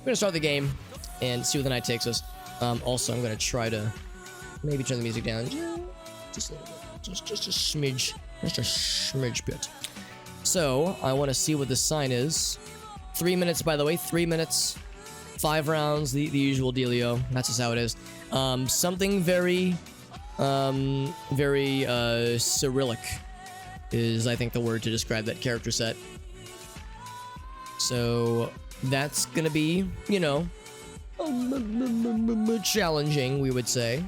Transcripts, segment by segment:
We're gonna start the game and see where the night takes us. Also, I'm gonna try to maybe turn the music down just a little bit, just a smidge bit. So I want to see what the sign is. 3 minutes, by the way. 3 minutes, 5 rounds, the usual dealio. That's just how it is. Something very Cyrillic is, I think, the word to describe that character set. So that's gonna be, you know, challenging, we would say,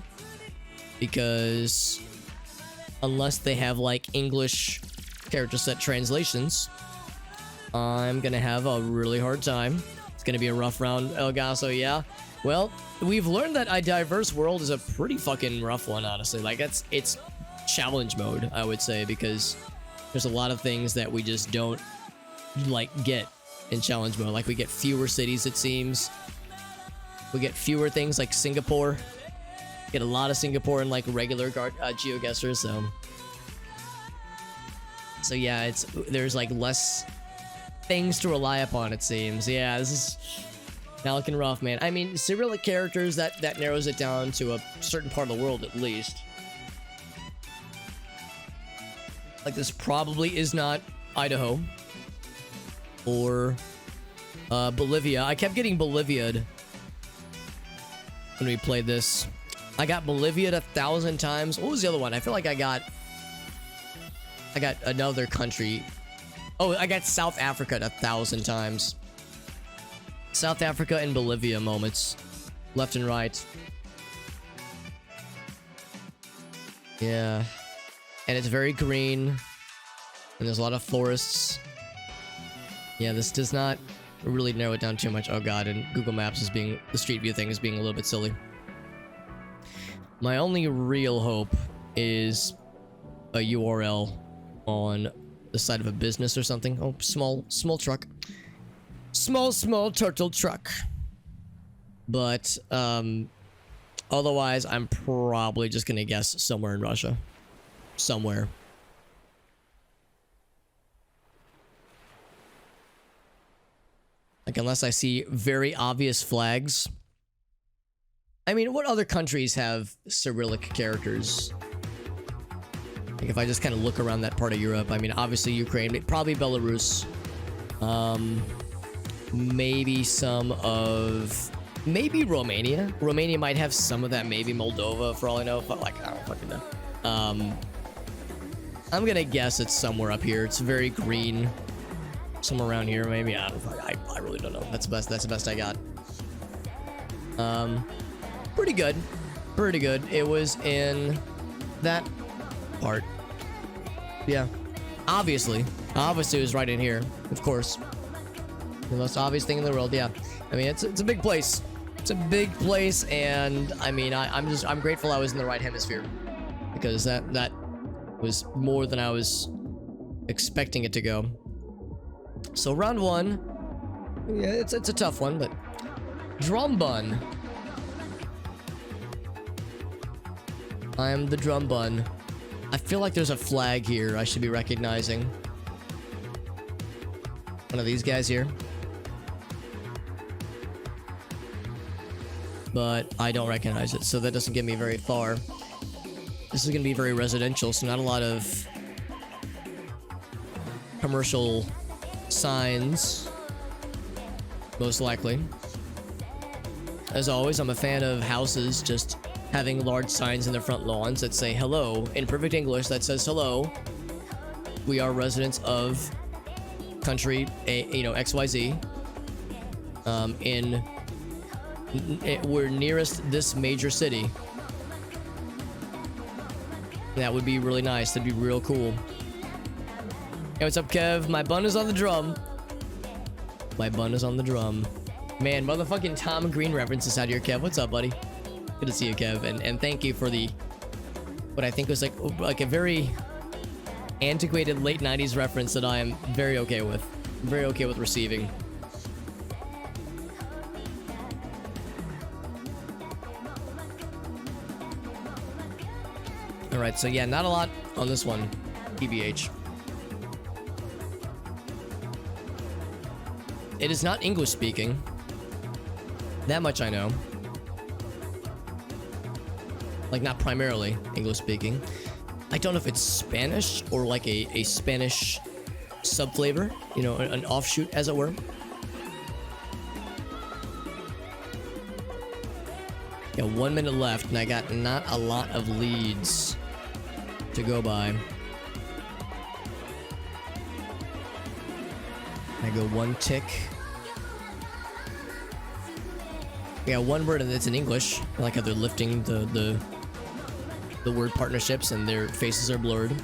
because unless they have like English character set translations, I'm gonna have a really hard time. It's gonna be a rough round, El Gaso. Yeah, well, we've learned that a diverse world is a pretty fucking rough one, honestly. Like, it's challenge mode, I would say, because there's a lot of things that we just don't like get in challenge mode. Like, we get fewer cities, it seems. We get fewer things like Singapore. Get a lot of Singapore in like regular GeoGuessr, so yeah, there's like less things to rely upon, it seems. Yeah, this is now looking rough, man. I mean, Cyrillic characters, that narrows it down to a certain part of the world at least. Like, this probably is not Idaho or Bolivia. I kept getting Bolivia'd when we played this. I got Bolivia 1,000 times. What was the other one? I feel like I got another country. Oh, I got South Africa 1,000 times. South Africa and Bolivia moments, left and right. Yeah, and it's very green, and there's a lot of forests. Yeah, this does not really narrow it down too much. Oh god, and Google Maps is being, the street view thing is being a little bit silly. My only real hope is a URL on the side of a business or something. Oh, small truck. Small turtle truck. But otherwise, I'm probably just gonna guess somewhere in Russia. Somewhere. Like, unless I see very obvious flags. I mean, what other countries have Cyrillic characters? Like, if I just kind of look around that part of Europe, I mean, obviously Ukraine, probably Belarus. Maybe some of... Maybe Romania. Romania might have some of that. Maybe Moldova, for all I know. But, like, I don't fucking know. I'm gonna guess it's somewhere up here. It's very green. Somewhere around here, maybe. I really don't know. That's the best I got. Pretty good. Pretty good. It was in that part. Yeah. Obviously. Obviously it was right in here. Of course. The most obvious thing in the world, yeah. I mean, it's a big place. It's a big place, and I mean, I'm grateful I was in the right hemisphere. Because that was more than I was expecting it to go. So round one. Yeah, it's a tough one, but drum bun. I am the drum bun. I feel like there's a flag here I should be recognizing. One of these guys here. But I don't recognize it, so that doesn't get me very far. This is gonna be very residential, so not a lot of commercial signs, most likely. As always, I'm a fan of houses just having large signs in their front lawns that say hello in perfect English. That says hello, we are residents of country XYZ. We're nearest this major city. That would be really nice. That'd be real cool. Hey, what's up, Kev? My bun is on the drum. My bun is on the drum. Man, motherfucking Tom Green references out here, Kev. What's up, buddy? Good to see you, Kev. And thank you for the... what I think was like a very antiquated late 90s reference that I am very okay with. Very okay with receiving. Alright, so yeah, not a lot on this one. TBH. It is not English speaking. That much I know. Like, not primarily English speaking. I don't know if it's Spanish or like a Spanish subflavor, you know, an offshoot, as it were. Yeah, 1 minute left, and I got not a lot of leads to go by. I go 1 tick. Yeah, 1 word, and it's in English. I like how they're lifting the word partnerships, and their faces are blurred.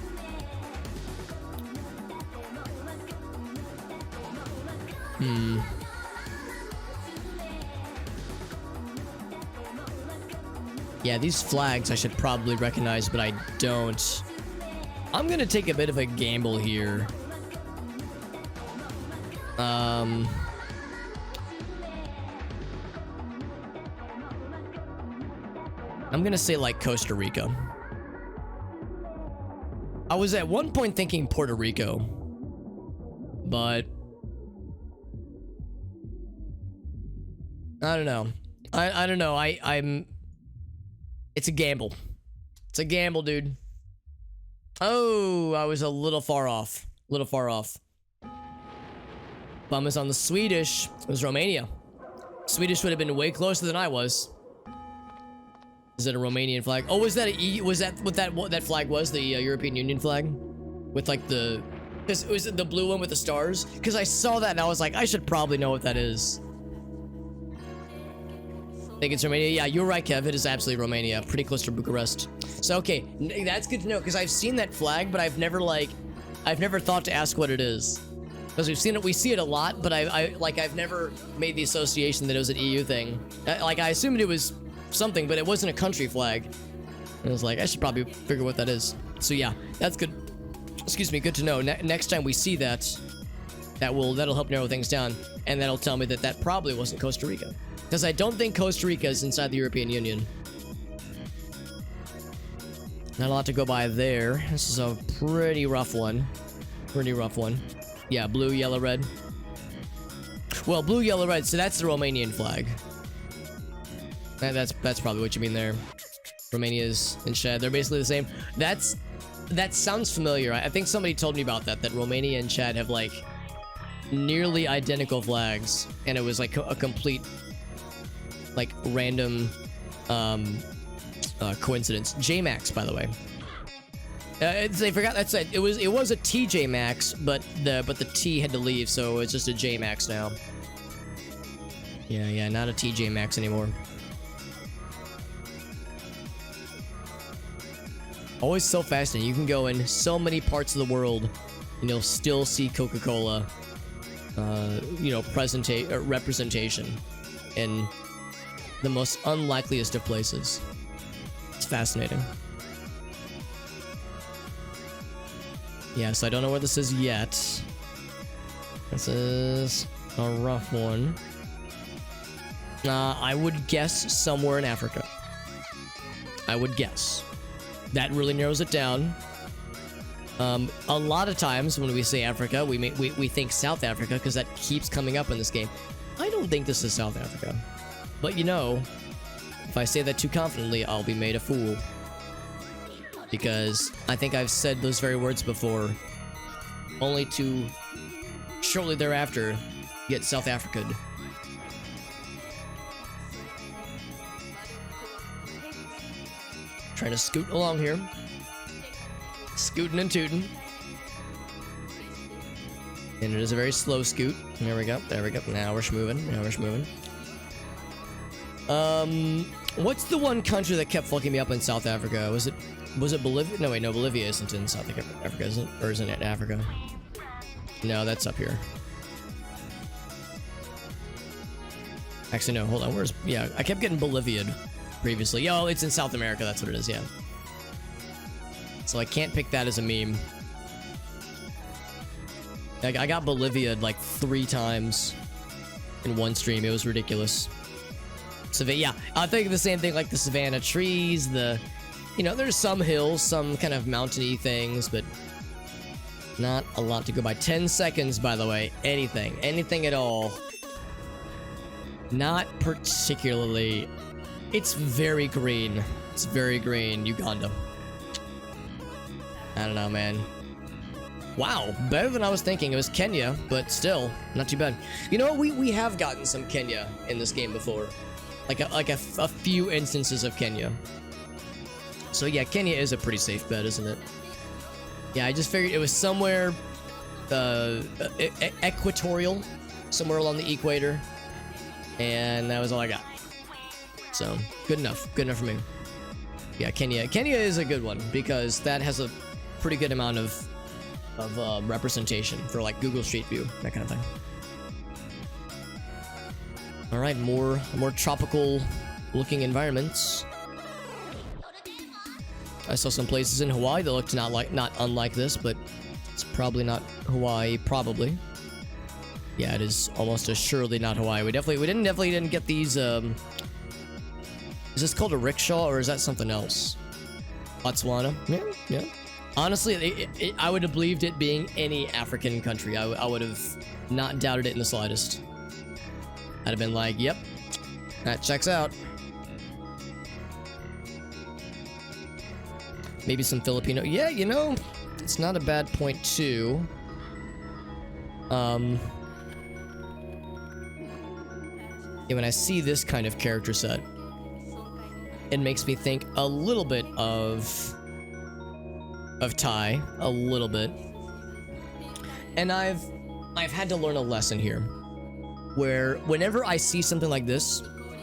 Yeah, these flags I should probably recognize, but I don't. I'm gonna take a bit of a gamble here. I'm gonna say like Costa Rica. I was at one point thinking Puerto Rico, but I don't know. I don't know. I'm. It's a gamble. It's a gamble, dude. Oh, I was a little far off. Bum is on the Swedish. It was Romania. Swedish would have been way closer than I was. Is it a Romanian flag? Oh, was that was that what that flag was? The European Union flag? With like the... Was it the blue one with the stars? Because I saw that and I was like, I should probably know what that is. I think it's Romania. Yeah, you're right, Kev. It is absolutely Romania. Pretty close to Bucharest. So, okay. That's good to know because I've seen that flag, but I've never thought to ask what it is. Because we've seen it, we see it a lot, but I've never made the association that it was an EU thing. Like, I assumed it was something, but it wasn't a country flag. And I was like, I should probably figure what that is. So yeah, that's good. Excuse me, good to know. Next time we see that, that'll help narrow things down, and that'll tell me that probably wasn't Costa Rica. Because I don't think Costa Rica is inside the European Union. Not a lot to go by there. This is a pretty rough one. Yeah, blue, yellow, red. Well, blue, yellow, red, so that's the Romanian flag. That's probably what you mean there. Romania's and Chad, they're basically the same. That sounds familiar. I think somebody told me about that Romania and Chad have like nearly identical flags, and it was like a complete like random coincidence. J-Max, by the way. They forgot that's it. It was a TJ Maxx, but the T had to leave, so it's just a J Max now. Yeah, not a TJ Maxx anymore. Always so fascinating. You can go in so many parts of the world, and you'll still see Coca-Cola, representation in the most unlikeliest of places. It's fascinating. Yeah, so I don't know where this is yet. This is a rough one. I would guess somewhere in Africa. I would guess. That really narrows it down. A lot of times when we say Africa, we think South Africa because that keeps coming up in this game. I don't think this is South Africa. But you know, if I say that too confidently, I'll be made a fool. Because I think I've said those very words before, only to shortly thereafter get South African. Trying to scoot along here. Scooting and tooting. And it is a very slow scoot. There we go. Now we're schmoving. What's the one country that kept fucking me up in South Africa? Was it Bolivia? No, wait, no, Bolivia isn't in South Africa, is it? Or isn't it Africa? No, that's up here. Actually, no, hold on, yeah, I kept getting Bolivia previously. Yo, it's in South America, that's what it is, yeah. So I can't pick that as a meme. I got Bolivia like 3 times in one stream, it was ridiculous. So yeah, I think the same thing, like the savanna trees, there's some hills, some kind of mountainy things, but not a lot to go by. 10 seconds, by the way. Anything at all Not particularly. It's very green. It's very green. Uganda. I don't know, man. Wow, better than I was thinking. It was Kenya, but still, not too bad. You know what? We have gotten some Kenya in this game before. Like a few instances of Kenya. So yeah, Kenya is a pretty safe bet, isn't it? Yeah, I just figured it was somewhere equatorial, somewhere along the equator. And that was all I got. So, good enough. Good enough for me. Yeah, Kenya. Kenya is a good one because that has a pretty good amount of representation for like Google Street View, that kind of thing. All right, more tropical looking environments. I saw some places in Hawaii that looked not unlike this, but it's probably not Hawaii. Probably. Yeah, it is almost assuredly not Hawaii. We definitely didn't get these. Is this called a rickshaw or is that something else? Botswana. Yeah. Honestly, I would have believed it being any African country. I would have not doubted it in the slightest. I'd have been like, yep, that checks out. Maybe some Filipino. Yeah, you know, it's not a bad point too. Yeah, when I see this kind of character set, it makes me think a little bit of Thai, a little bit. And I've had to learn a lesson here, where whenever I see something like this,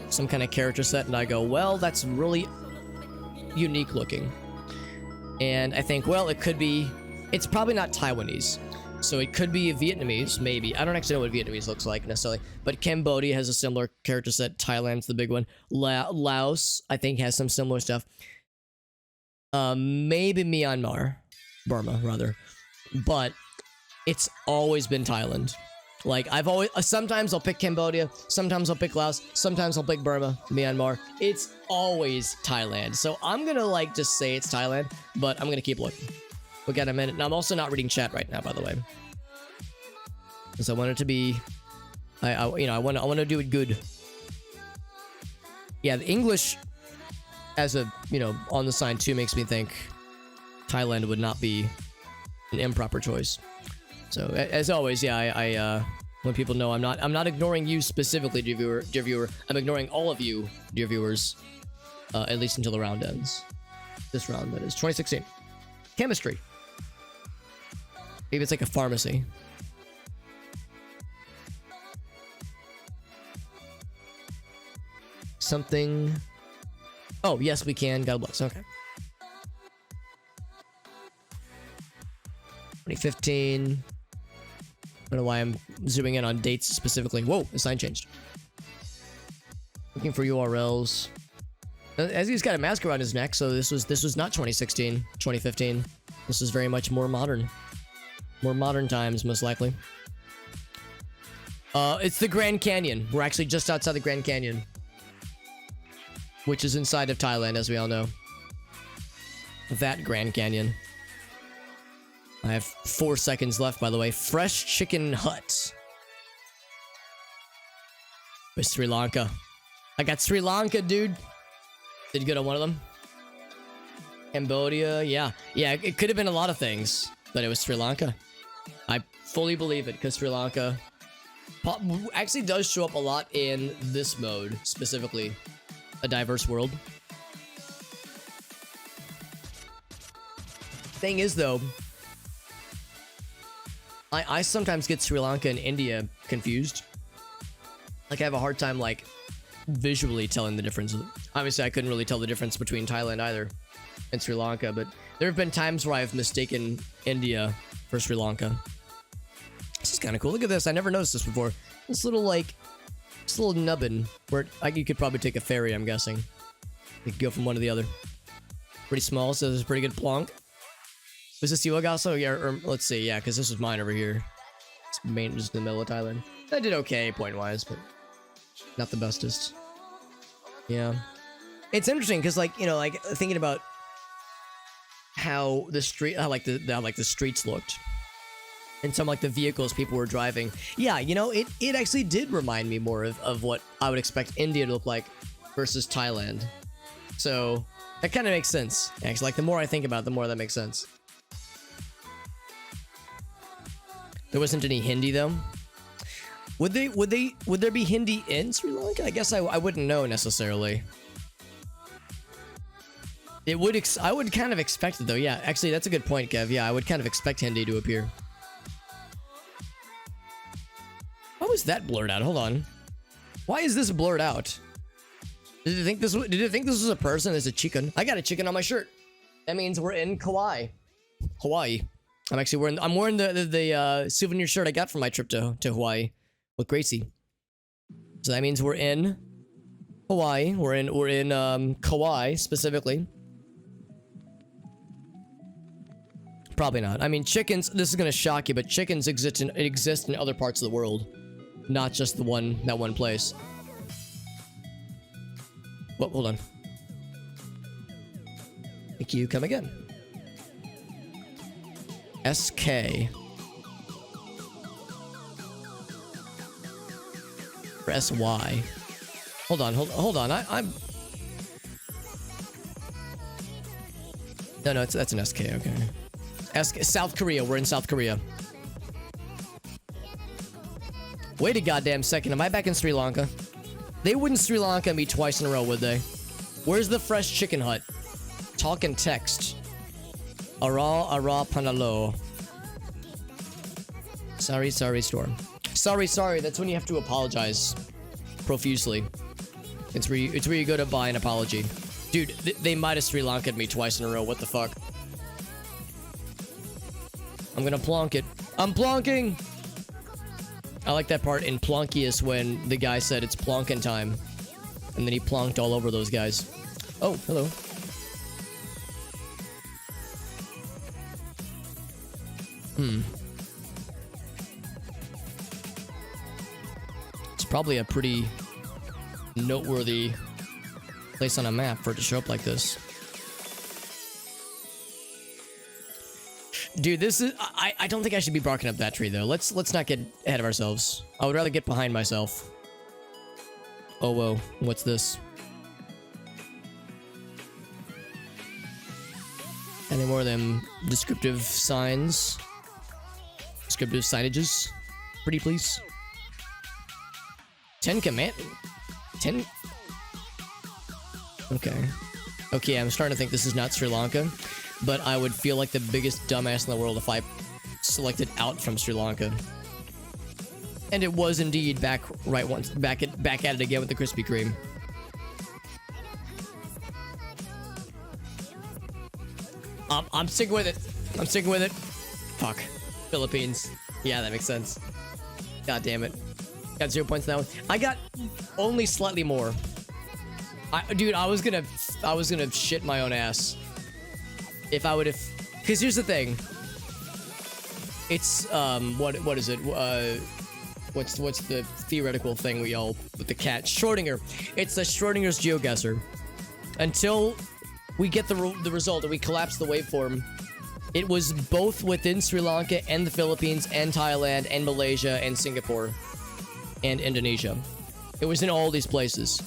some kind of character set, and I go, well, that's really unique looking. And I think, well, it's probably not Taiwanese. So it could be Vietnamese, maybe. I don't actually know what Vietnamese looks like necessarily. But Cambodia has a similar character set. Thailand's the big one. Laos, I think, has some similar stuff. Maybe Myanmar. Burma, rather. But it's always been Thailand. Like, sometimes I'll pick Cambodia. Sometimes I'll pick Laos. Sometimes I'll pick Burma, Myanmar. It's always Thailand. So I'm gonna, like, just say it's Thailand. But I'm gonna keep looking. We got a minute, and I'm also not reading chat right now, by the way, because I want it to be, I want to do it good. Yeah, the English, as a on the sign too, makes me think Thailand would not be an improper choice. So as always, yeah, I want people to know I'm not ignoring you specifically, dear viewer. I'm ignoring all of you, dear viewers, at least until the round ends. This round, that is 2016 chemistry. Maybe it's like a pharmacy. Something. Oh, yes, we can. God bless. Okay. 2015. I don't know why I'm zooming in on dates specifically. Whoa, the sign changed. Looking for URLs. As he's got a mask around his neck, so this was not 2016, 2015. This is very much more modern. More modern times, most likely. It's the Grand Canyon. We're actually just outside the Grand Canyon, which is inside of Thailand, as we all know. That Grand Canyon. I have 4 seconds left, by the way. Fresh Chicken Hut. With Sri Lanka. I got Sri Lanka, dude. Did you go to one of them? Cambodia, yeah. Yeah, it could have been a lot of things, but it was Sri Lanka. I fully believe it, because Sri Lanka actually does show up a lot in this mode, specifically. A diverse world. Thing is, though, I sometimes get Sri Lanka and India confused. Like, I have a hard time, like, visually telling the difference. Obviously, I couldn't really tell the difference between Thailand either and Sri Lanka, but there have been times where I've mistaken India for Sri Lanka. This is kind of cool. Look at this. I never noticed this before. This little nubbin where you could probably take a ferry, I'm guessing. You could go from one to the other. Pretty small, so there's a pretty good plonk. Was this GeoGuessr? Yeah, or let's see. Yeah, because this was mine over here. It's just in the middle of Thailand. I did okay point-wise, but not the bestest. Yeah. It's interesting because, like, like thinking about how the streets looked. and some like the vehicles people were driving. Yeah, you know, it actually did remind me more of what I would expect India to look like versus Thailand. So that kind of makes sense. Actually, like the more I think about it, the more that makes sense. There wasn't any Hindi though. Would there be Hindi in Sri Lanka? I guess I wouldn't know necessarily. I would kind of expect it though. Yeah, actually that's a good point, Kev. Yeah, I would kind of expect Hindi to appear. Why was that blurred out? Hold on. Why is this blurred out? Did you think this was a person? It's a chicken. I got a chicken on my shirt. That means we're in Kauai. Hawaii. I'm wearing the souvenir shirt I got from my trip to Hawaii with Gracie. So that means we're in Hawaii. We're in Kauai specifically. Probably not. I mean, chickens, this is gonna shock you, but chickens exist in other parts of the world. Not just that one place. Well, hold on. Thank you, come again. SK. For SY. Hold on. I'm... No, that's an SK, okay. South Korea, we're in South Korea. Wait a goddamn second, am I back in Sri Lanka? They wouldn't Sri Lanka me twice in a row, would they? Where's the fresh chicken hut? Talk and text. Ara panalo. Sorry, Storm. Sorry, that's when you have to apologize profusely. It's where you go to buy an apology. Dude, they might have Sri Lanka'd me twice in a row, what the fuck? I'm gonna plonk it. I'm plonking! I like that part in Plonkius when the guy said it's plonkin' time. And then he plonked all over those guys. Oh, hello. It's probably a pretty noteworthy place on a map for it to show up like this. Dude, this is... I don't think I should be barking up that tree, though. Let's not get ahead of ourselves. I would rather get behind myself. Oh, whoa. What's this? Any more of them descriptive signs? Descriptive signages? Pretty please. 10 command... 10... Okay, I'm starting to think this is not Sri Lanka. But I would feel like the biggest dumbass in the world if I selected out from Sri Lanka. And it was indeed back at it again with the Krispy Kreme. I'm sticking with it. Fuck. Philippines. Yeah, that makes sense. God damn it. Got 0 points now. I got only slightly more. Dude, I was gonna shit my own ass. If I would have... Because here's the thing. It's, what is it? What's the theoretical thing we all... With the cat? Schrodinger. It's the Schrodinger's GeoGuessr. Until we get the result and we collapse the waveform, it was both within Sri Lanka and the Philippines and Thailand and Malaysia and Singapore and Indonesia. It was in all these places.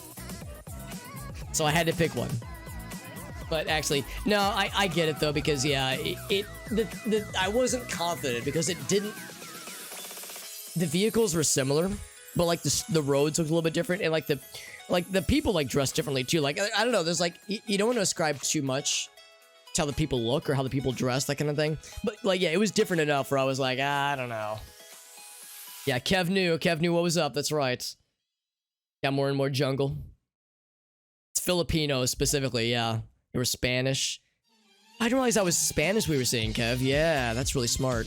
So I had to pick one. But actually, no, I get it though, because yeah, I wasn't confident because it didn't... The vehicles were similar, but like the roads looked a little bit different, and like the people like dressed differently too. Like, I don't know, there's like, you don't want to ascribe too much to how the people look or how the people dress, that kind of thing. But like, yeah, it was different enough where I was like, I don't know. Yeah, Kev knew what was up, that's right. Got more and more jungle. It's Filipino specifically, yeah. They were Spanish. I didn't realize that was Spanish we were seeing, Kev. Yeah, that's really smart.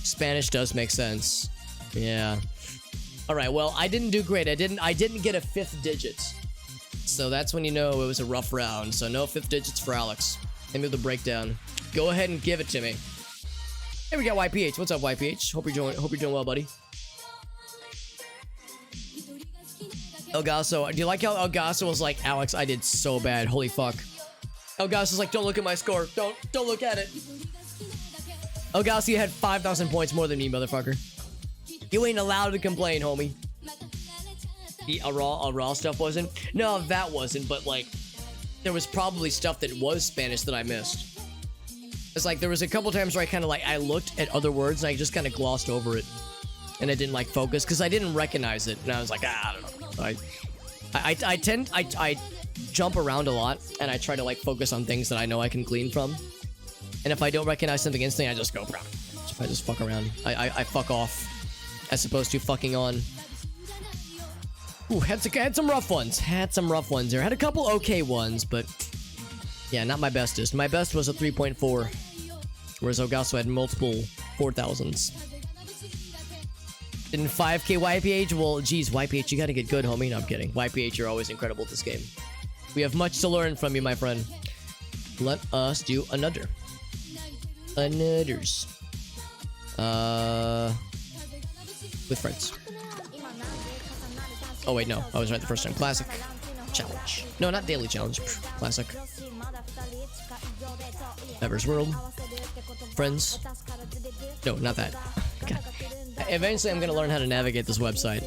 Spanish does make sense. Yeah. Alright, well, I didn't do great. I didn't get a 5th digit. So that's when you know it was a rough round. So no 5th digits for Alex. Let me do the breakdown. Go ahead and give it to me. Hey, we got YPH. What's up, YPH? Hope you're doing well, buddy. Elgaso, do you like how Elgaso was like, Alex, I did so bad. Holy fuck. Elgaso's like, don't look at my score. Don't look at it. Oh, Gauss, you had 5,000 points more than me, motherfucker. You ain't allowed to complain, homie. The raw stuff wasn't? No, that wasn't, but like, there was probably stuff that was Spanish that I missed. It's like, there was a couple times where I kind of like, I looked at other words and I just kind of glossed over it. And I didn't like focus because I didn't recognize it. And I was like, I don't know. I jump around a lot and I try to like focus on things that I know I can glean from. And if I don't recognize something instantly, I just go, bro. I just fuck around. I fuck off as opposed to fucking on. Ooh, had some rough ones. Had some rough ones there. Had a couple okay ones, but yeah, not my bestest. My best was a 3.4, whereas Ogasso had multiple 4,000s. In 5K YPH? Well, geez, YPH, you gotta get good, homie. No, I'm kidding. YPH, you're always incredible at this game. We have much to learn from you, my friend. Let us do another. Anothers. With friends. Oh, wait, no. I was right the first time. Classic. Challenge. No, not daily challenge. Classic. Ever's World. Friends. No, not that. Okay. Eventually, I'm gonna learn how to navigate this website.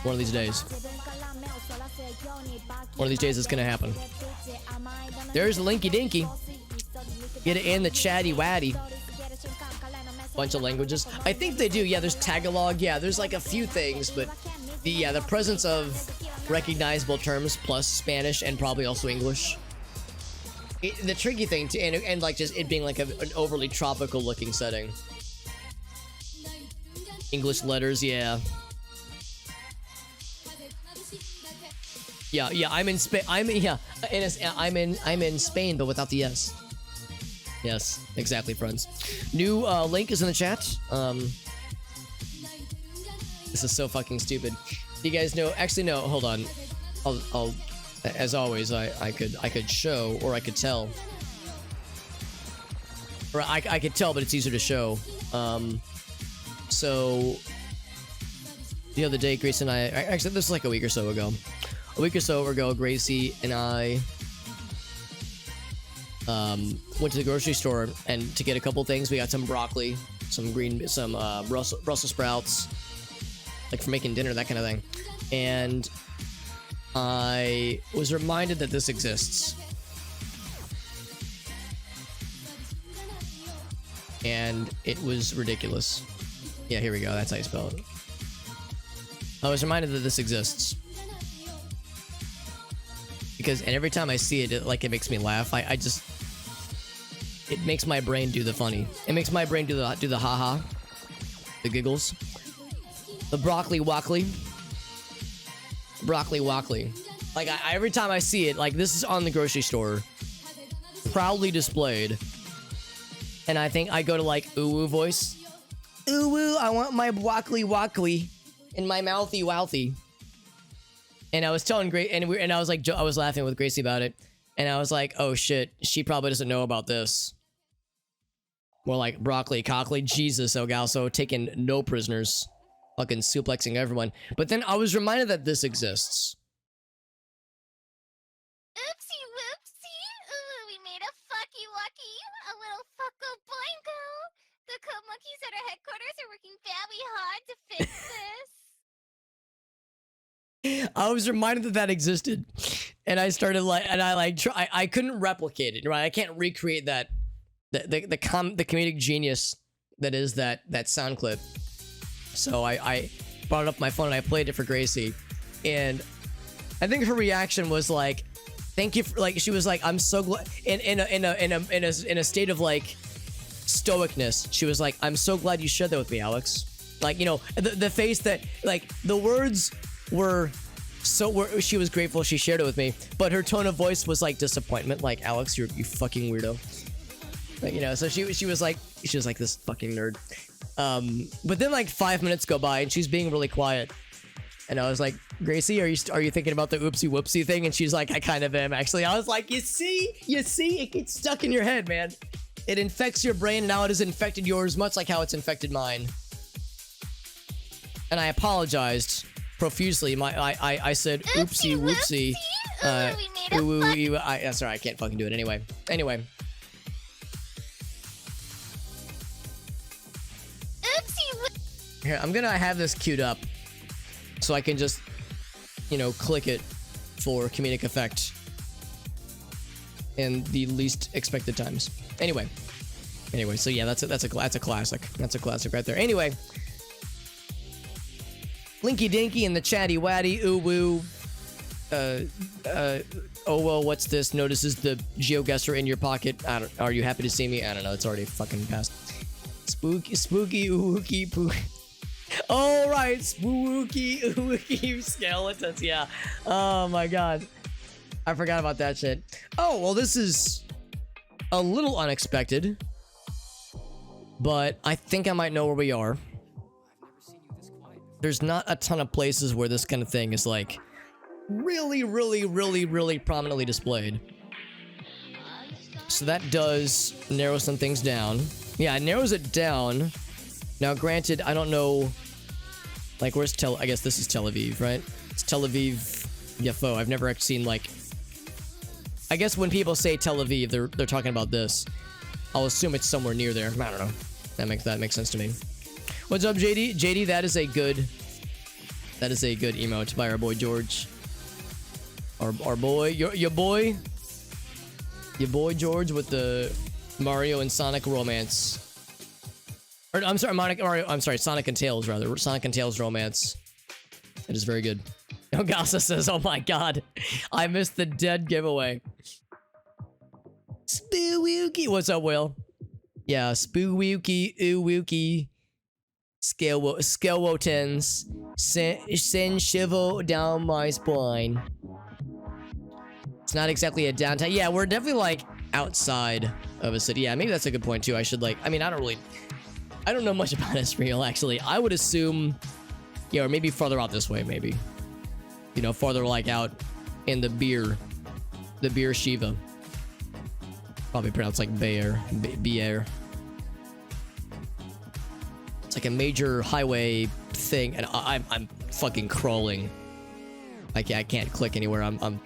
One of these days. One of these days, it's gonna happen. There's the Linky Dinky. Get it in the chatty waddy. Bunch of languages. I think they do. Yeah, there's Tagalog. Yeah, there's like a few things, but the presence of recognizable terms plus Spanish and probably also English. The tricky thing to and like just it being like an overly tropical looking setting. English letters, yeah. Yeah, I'm in Spain. I'm in Spain, but without the S. Yes, exactly, friends. New link is in the chat. This is so fucking stupid. Do you guys know? Actually, no. Hold on. I'll as always, I could show or I could tell. Or I could tell, but it's easier to show. So the other day, Grace and I actually this is like a week or so ago. Gracie and I went to the grocery store and to get a couple things. We got some broccoli, some Brussels sprouts, like for making dinner, that kind of thing. And I was reminded that this exists. And it was ridiculous. Yeah, here we go. That's how you spell it. I was reminded that this exists. And every time I see it, it makes me laugh. It makes my brain do the funny. It makes my brain do the haha, the giggles, the broccoli wockly. Like every time I see it, like this is on the grocery store, proudly displayed, and I think I go to like ooh voice, ooh, I want my broccoli wockly in my mouthy wouthy. And I was telling I was like, I was laughing with Gracie about it, and I was like, oh shit, she probably doesn't know about this. More like broccoli cockly, Jesus, Ogalso, taking no prisoners, fucking suplexing everyone. But then I was reminded that this exists. Oopsie whoopsie, ooh, we made a fucky wucky, a little fucko boingo. The code monkeys at our headquarters are working very hard to fix this. I was reminded that existed, and I started I couldn't replicate it, right? I can't recreate that, the comedic genius that is that sound clip. So I brought it up my phone and I played it for Gracie, and I think her reaction was like, "Thank you," she was like, "I'm so glad." In a state of like stoicness, she was like, "I'm so glad you shared that with me, Alex." Like, you know, the face that, like, the words were she was grateful she shared it with me, but her tone of voice was like disappointment, like, Alex, you fucking weirdo. Like, you know, so she was like this fucking nerd. But then like 5 minutes go by and she's being really quiet, and I was like, Gracie, are you thinking about the oopsie whoopsie thing? And she's like, I kind of am, actually. I was like, you see, it gets stuck in your head, man. It infects your brain, and now it has infected yours, much like how it's infected mine. And I apologized profusely. I said oopsie whoopsie. Sorry, I can't fucking do it anyway. Here, I'm gonna have this queued up so I can just, you know, click it for comedic effect in the least expected times. Anyway, so yeah, that's a classic. That's a classic right there. Anyway, Linky Dinky and the Chatty Waddy ooh woo. Oh well, what's this? Notices the GeoGuessr in your pocket. Are you happy to see me? I don't know. It's already fucking passed. Spooky ookie poo. All right, spooky ookie skeletons. Yeah. Oh my god, I forgot about that shit. Oh well, this is a little unexpected, but I think I might know where we are. There's not a ton of places where this kind of thing is like really prominently displayed. So that does narrow some things down. Yeah, it narrows it down. Now, granted, I don't know, like, where's I guess this is Tel Aviv, right? It's Tel Aviv Yafo. I've never actually seen, like, I guess when people say Tel Aviv, they're talking about this. I'll assume it's somewhere near there. I don't know. That makes sense to me. What's up, JD? JD, that is a good emote by our boy George. Our boy, your boy George with the Mario and Sonic romance. Or, I'm sorry, Mario. I'm sorry, Sonic and Tails rather. Sonic and Tails romance. It is very good. Ogasa says, "Oh my god, I missed the dead giveaway." Spooky, what's up, Will? Yeah, spooky, ooooky. Skeletons. Send shivel down my spine. It's not exactly a downtown. Yeah, we're definitely like outside of a city. Yeah, maybe that's a good point too. I should like, I mean, I don't know much about Israel actually. I would assume, yeah, or maybe farther out this way, maybe. You know, farther like out in the beer Shiva. Probably pronounced like Bayer. Bayer. It's like a major highway thing, and I'm fucking crawling. I can't click anywhere. I'm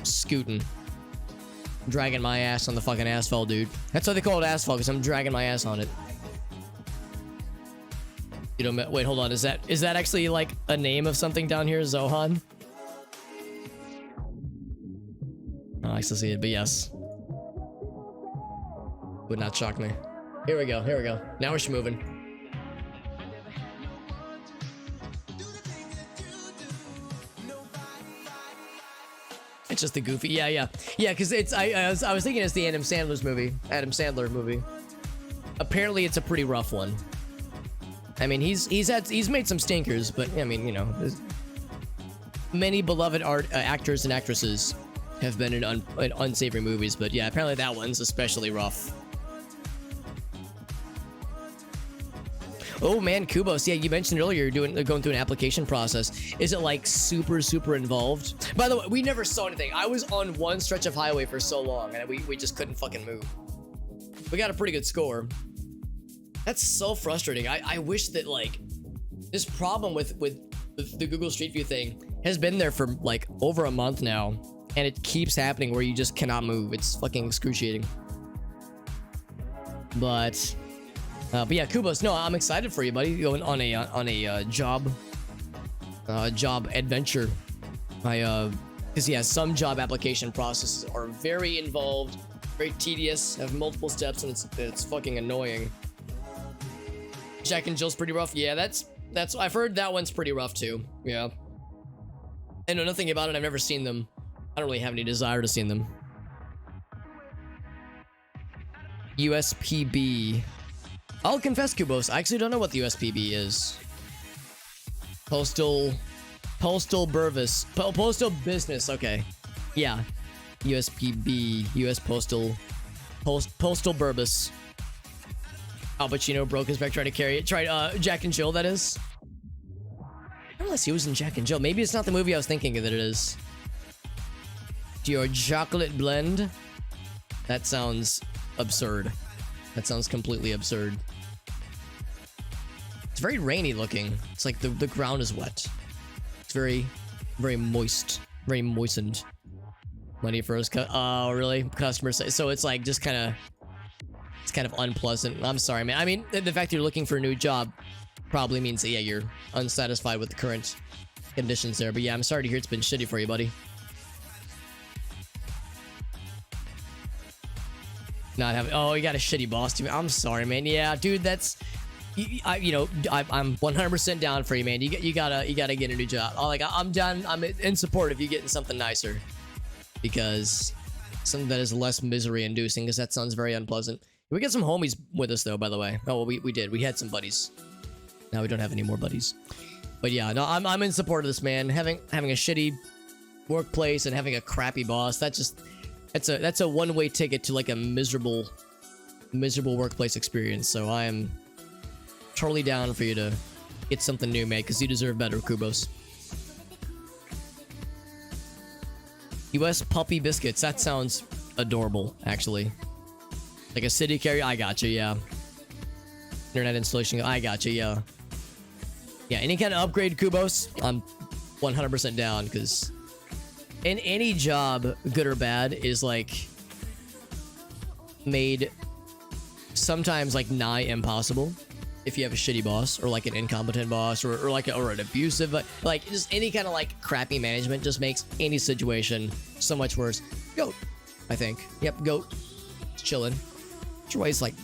scooting. Dragging my ass on the fucking asphalt, dude. That's why they call it asphalt, because I'm dragging my ass on it. You know, wait, hold on. Is that actually like a name of something down here, Zohan? I still see it, but yes. Would not shock me. Here we go. Now we're moving. It's just the goofy, yeah, because it's I was thinking it's the Adam Sandler movie. Apparently, it's a pretty rough one. I mean, he's made some stinkers, but I mean, you know, many beloved actors and actresses have been in unsavory movies, but yeah, apparently that one's especially rough. Oh man, Kubos, yeah, you mentioned earlier you're going through an application process. Is it like super involved? By the way, we never saw anything. I was on one stretch of highway for so long and we just couldn't fucking move. We got a pretty good score. That's so frustrating. I wish that like this problem with the Google Street View thing has been there for like over a month now, and it keeps happening where you just cannot move. It's fucking excruciating. But yeah, Kubos, no, I'm excited for you, buddy. Going on a job adventure. Because yeah, some job application processes are very involved, very tedious, have multiple steps, and it's fucking annoying. Jack and Jill's pretty rough. Yeah, that's I've heard that one's pretty rough too. Yeah, I know nothing about it. I've never seen them. I don't really have any desire to see them. USPB. I'll confess, Kubos, I actually don't know what the USPB is. Postal business, okay. Yeah. USPB, US Postal Burbus. Al Pacino broke his back trying to carry it. Jack and Jill, that is. I don't realize he was in Jack and Jill. Maybe it's not the movie I was thinking that it is. Your chocolate blend? That sounds absurd. That sounds completely absurd. It's very rainy looking. It's like the ground is wet. It's very moist. Very moistened. Money first cut. Oh, really? Customer say so. It's like just kind of. It's kind of unpleasant. I'm sorry, man. I mean, the fact that you're looking for a new job. probably means that, yeah, you're unsatisfied with the current conditions there. But yeah, I'm sorry to hear it's been shitty for you, buddy. Not having, oh, you got a shitty boss too. I'm sorry, man. Yeah, dude, that's, I'm 100% down for you, man. You gotta get a new job. I'm done. I'm in support of you getting something nicer, because something that is less misery inducing, because that sounds very unpleasant. We got some homies with us though, by the way. Oh, well, we did. We had some buddies. Now we don't have any more buddies. But yeah, no, I'm in support of this, man. Having a shitty workplace and having a crappy boss, that's a one-way ticket to like a miserable workplace experience. So I am totally down for you to get something new, mate, because you deserve better, Kubos. US puppy biscuits. That sounds adorable, actually. Like a city carrier. I gotcha, yeah. Internet installation. I gotcha, yeah. Yeah, any kind of upgrade, Kubos, I'm 100% down, because in any job, good or bad, is like made sometimes like nigh impossible if you have a shitty boss, or like an incompetent boss, or an abusive, but like just any kind of like crappy management just makes any situation so much worse. Goat, I think. Yep, Goat. He's chilling. Sure, he's like,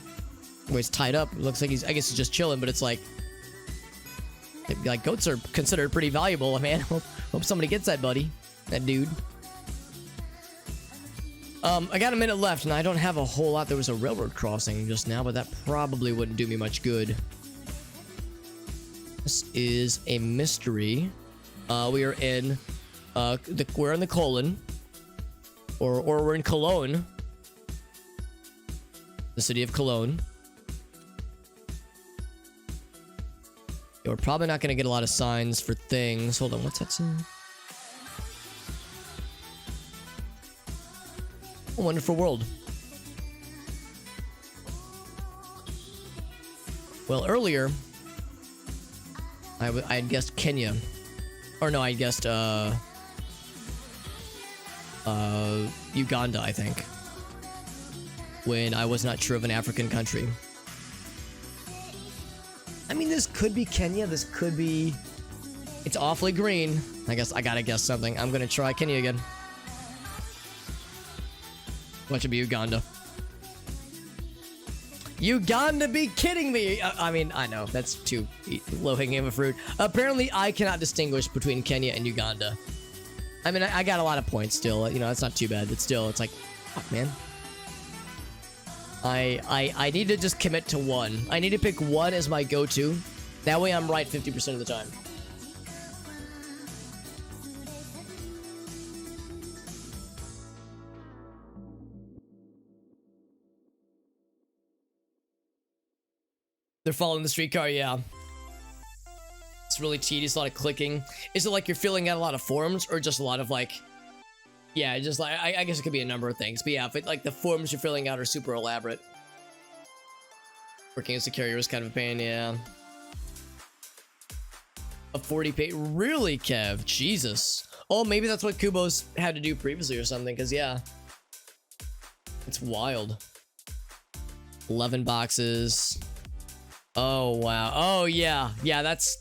he's tied up. It looks like I guess he's just chilling, but it's like goats are considered pretty valuable, man. Hope somebody gets that, buddy. That dude. I got a minute left, and I don't have a whole lot. There was a railroad crossing just now, but that probably wouldn't do me much good. This is a mystery. We are in we're in the colon, or we're in Cologne, the city of Cologne. Yeah, we're probably not gonna get a lot of signs for things. Hold on, what's that saying? A wonderful world. Well, earlier I had guessed Kenya, or no, I guessed Uganda, I think, when I was not sure of an African country. I mean, this could be Kenya. This could be. It's awfully green. I guess I gotta guess something. I'm gonna try Kenya again. What should be Uganda? Uganda, be kidding me! I mean, I know, that's too low-hanging of a fruit. Apparently, I cannot distinguish between Kenya and Uganda. I mean, I got a lot of points still. You know, it's not too bad, but still, it's like, fuck, man. I need to just commit to one. I need to pick one as my go-to. That way I'm right 50% of the time. They're following the streetcar, yeah. It's really tedious, a lot of clicking. Is it like you're filling out a lot of forms, or just a lot of like... Yeah, just like, I guess it could be a number of things. But yeah, if it, like the forms you're filling out are super elaborate. Working as a carrier is kind of a pain, yeah. A 40 page, really, Kev? Jesus. Oh, maybe that's what Kubo's had to do previously or something, because yeah. It's wild. 11 boxes. Oh, wow. Oh, yeah. Yeah, that's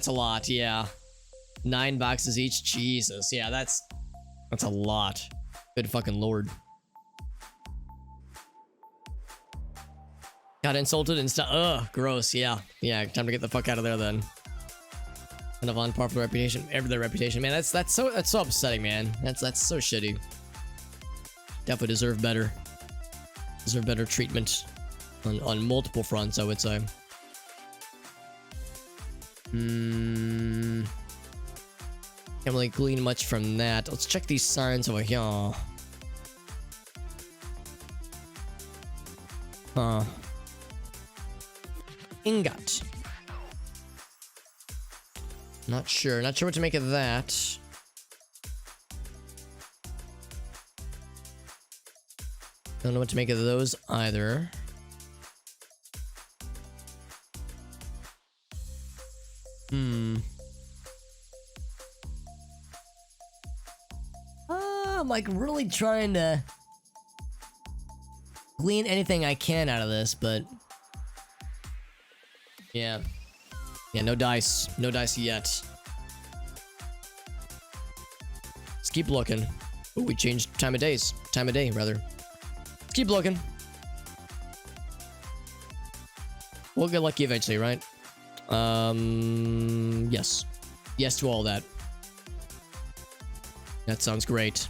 a lot, yeah. 9 boxes each, Jesus. Yeah, that's a lot. Good fucking lord. Got insulted and stuff. Ugh, gross. Yeah, yeah. Time to get the fuck out of there then. Kind of on par for the reputation. Their reputation, man. That's so upsetting, man. That's so shitty. Definitely deserve better. Deserve better treatment on multiple fronts, I would say. Can't really glean much from that. Let's check these signs over here. Huh. Ingot. Not sure what to make of that. Don't know what to make of those either. I'm like really trying to glean anything I can out of this, but yeah, Yeah, no dice. No dice yet. Let's keep looking. Ooh, we changed time of days. Time of day, rather. Let's keep looking. We'll get lucky eventually, right? Yes. Yes to all that. That sounds great.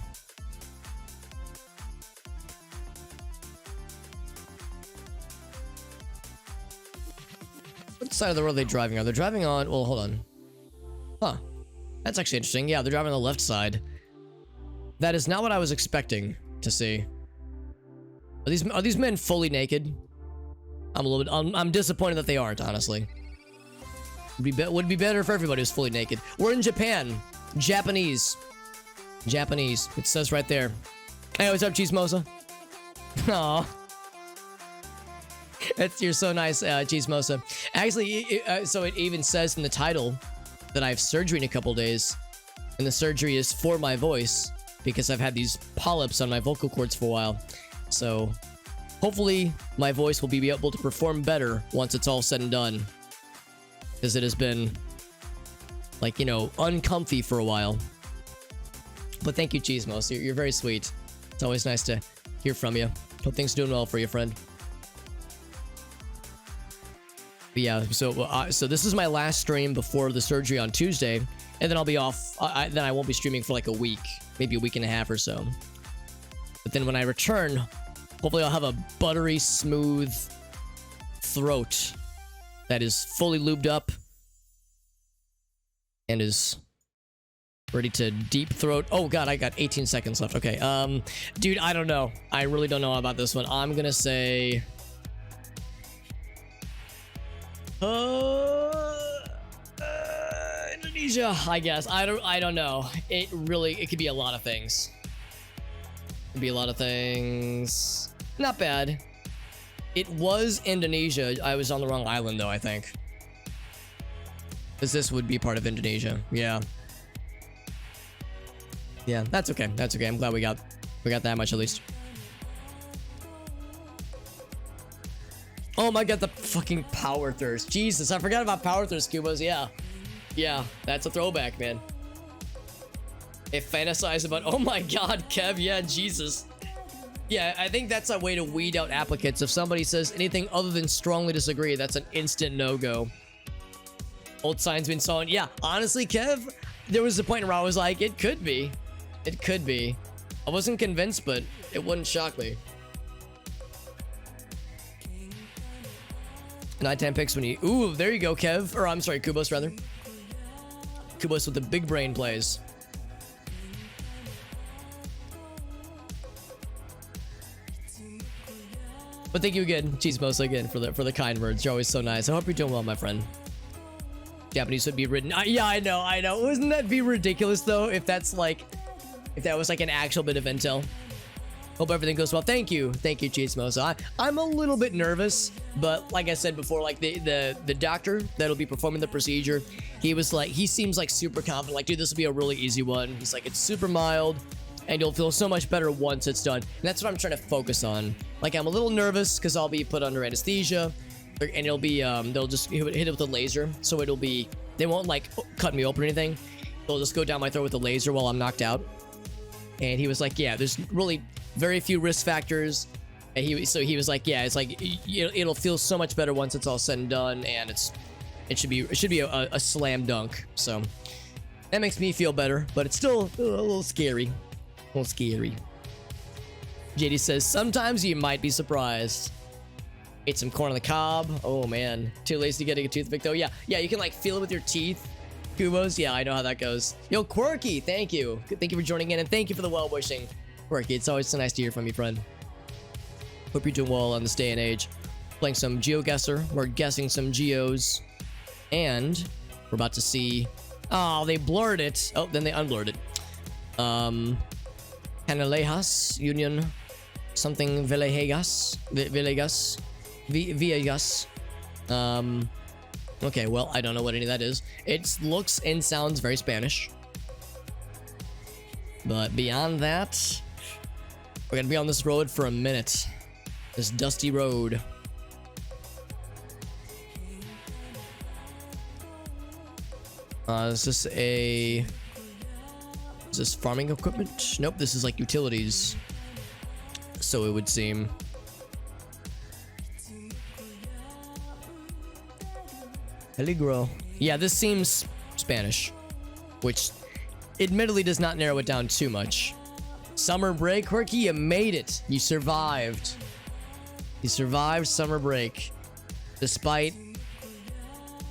What side of the road are they driving on? They're driving on... Well, hold on. Huh. That's actually interesting. Yeah, they're driving on the left side. That is not what I was expecting to see. Are these men fully naked? I'm a little bit... I'm disappointed that they aren't, honestly. Would be better if everybody was fully naked. We're in Japan. Japanese. Japanese. It says right there. Hey, what's up, Chismosa? Aw. You're so nice, Chismosa. Actually, so it even says in the title that I have surgery in a couple days. And the surgery is for my voice, because I've had these polyps on my vocal cords for a while. So, hopefully, my voice will be able to perform better once it's all said and done. Because it has been, like, you know, uncomfy for a while. But thank you, Chismos. You're very sweet. It's always nice to hear from you. Hope things are doing well for you, friend. But yeah, so this is my last stream before the surgery on Tuesday. And then I'll be off. Then I won't be streaming for like a week. Maybe a week and a half or so. But then when I return, hopefully I'll have a buttery smooth throat that is fully lubed up and is ready to deep throat. Oh god, I got 18 seconds left. Okay, dude, I don't know. I really don't know about this one. I'm gonna say Indonesia, I guess. I don't know. It could be a lot of things. It could be a lot of things. Not bad. It was Indonesia. I was on the wrong island though, I think. Because this would be part of Indonesia. Yeah. Yeah, that's okay. That's okay. I'm glad we got that much at least. Oh my god, the fucking power thirst. Jesus, I forgot about power thirst, Cubas. Yeah. Yeah, that's a throwback, man. It fantasized about... Oh my god, Kev. Yeah, Jesus. Yeah, I think that's a way to weed out applicants. If somebody says anything other than strongly disagree, that's an instant no-go. Old signs been sawn. Yeah, honestly, Kev, there was a point where I was like, it could be. It could be. I wasn't convinced, but it wouldn't shock me. Nighttime picks when you... Ooh, there you go, Kev. Or, I'm sorry, Kubos, rather. Kubos with the big brain plays. But thank you again, Cheesemos, again, for the kind words. You're always so nice. I hope you're doing well, my friend. Japanese would be written... yeah, I know. Wouldn't that be ridiculous, though, if that's like... If that was like an actual bit of intel? Hope everything goes well. Thank you, Cheesemos. I'm a little bit nervous, but like I said before, like the doctor that'll be performing the procedure, he seems like super confident. Like, dude, this will be a really easy one. He's like, it's super mild, and you'll feel so much better once it's done. And that's what I'm trying to focus on. Like, I'm a little nervous because I'll be put under anesthesia, and it'll be they'll just hit it with a laser, so it'll be, they won't like cut me open or anything. They'll just go down my throat with a laser while I'm knocked out. And he was like, yeah, there's really very few risk factors. And he was like, yeah, it's like it'll feel so much better once it's all said and done, and it should be a slam dunk. So that makes me feel better, but it's still a little scary. A little scary. JD says, sometimes you might be surprised. Ate some corn on the cob. Oh man, too lazy to get a toothpick though. Yeah, you can like feel it with your teeth. Kubos, yeah, I know how that goes. Yo, Quirky, thank you. Thank you for joining in, and thank you for the well-wishing. Quirky, it's always so nice to hear from you, friend. Hope you're doing well on this day and age. Playing some GeoGuessr. We're guessing some geos. And we're about to see... Oh, they blurred it. Oh, then they unblurred it. Canalejas, Union, something Villegas. Villegas. Okay, well, I don't know what any of that is. It looks and sounds very Spanish. But beyond that, we're gonna be on this road for a minute. This dusty road. Is this a... Is this farming equipment? Nope, this is like utilities. So it would seem. Peligro. Yeah, this seems Spanish, which admittedly does not narrow it down too much. Summer break, Quirky, you made it. You survived. You survived summer break. Despite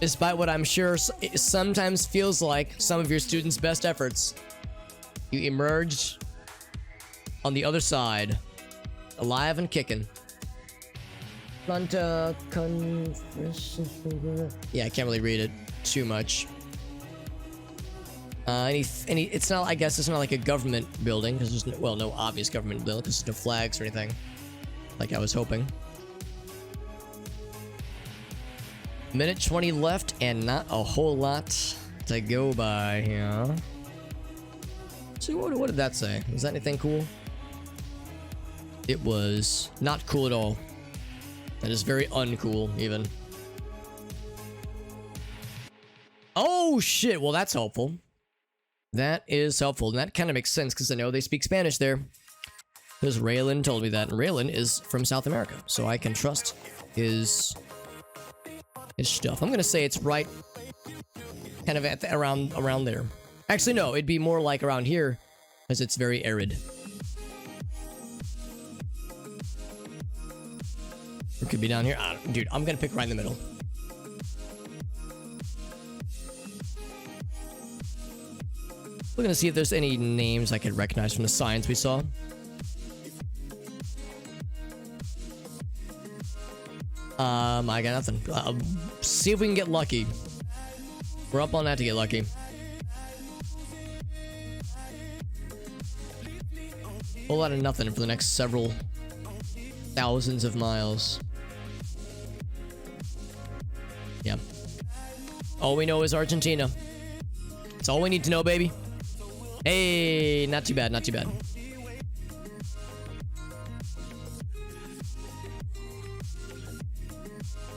what I'm sure it sometimes feels like some of your students' best efforts, you emerged on the other side, alive and kicking. Yeah, I can't really read it too much. It's not, I guess it's not like a government building, because there's no, well, no obvious government building, because there's no flags or anything, like I was hoping. Minute 20 left, and not a whole lot to go by here. So what did that say? Was that anything cool? It was not cool at all. That is very uncool, even. Oh shit, well that's helpful. That is helpful, and that kind of makes sense because I know they speak Spanish there. Because Raylan told me that, and Raylan is from South America, so I can trust his stuff. I'm gonna say it's right, kind of at the, around there. Actually, no, it'd be more like around here, because it's very arid. It could be down here. Dude, I'm gonna pick right in the middle. We're gonna see if there's any names I could recognize from the signs we saw. I got nothing. See if we can get lucky. We're up on that to get lucky. Whole lot of nothing for the next several thousands of miles. Yeah. All we know is Argentina. That's all we need to know, baby. Hey, not too bad, not too bad.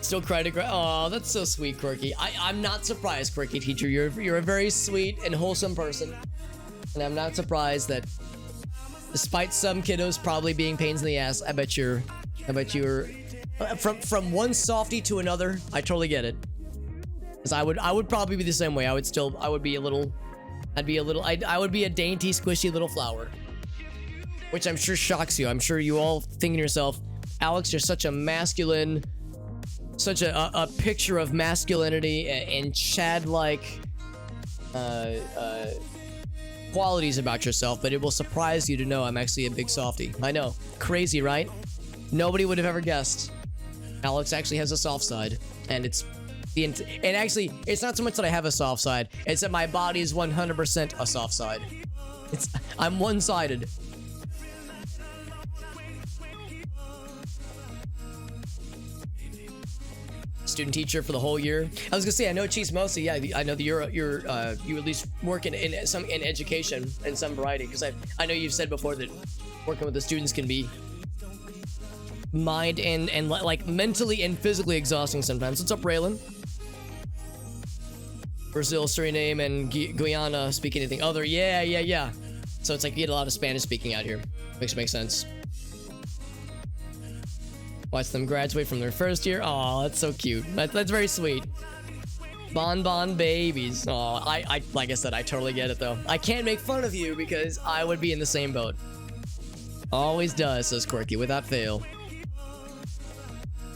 Still cry to oh, that's so sweet, Quirky. I'm not surprised, Quirky teacher. You're a very sweet and wholesome person, and I'm not surprised that, despite some kiddos probably being pains in the ass, I bet you're from one softie to another. I totally get it. Cause I would probably be the same way. I would be a dainty, squishy little flower, which I'm sure shocks you. I'm sure you all think to yourself, Alex, you're such a masculine, such a picture of masculinity and Chad-like qualities about yourself, but it will surprise you to know I'm actually a big softie. I know, crazy, right? Nobody would have ever guessed. Alex actually has a soft side, and it's not so much that I have a soft side, it's that my body is 100% a soft side. I'm one-sided. Student teacher for the whole year. I was gonna say, I know Cheese mostly. Yeah, I know that you at least work in education in some variety, because I know you've said before that working with the students can be mind and like mentally and physically exhausting sometimes. What's up, Raylan? Brazil, Suriname, and Guyana speak anything other? Yeah. So it's like you get a lot of Spanish speaking out here. Makes sense. Watch them graduate from their first year. Oh, that's so cute. That's very sweet. Bon babies. Oh, I like I said, I totally get it though. I can't make fun of you because I would be in the same boat. Always does, says Quirky, without fail.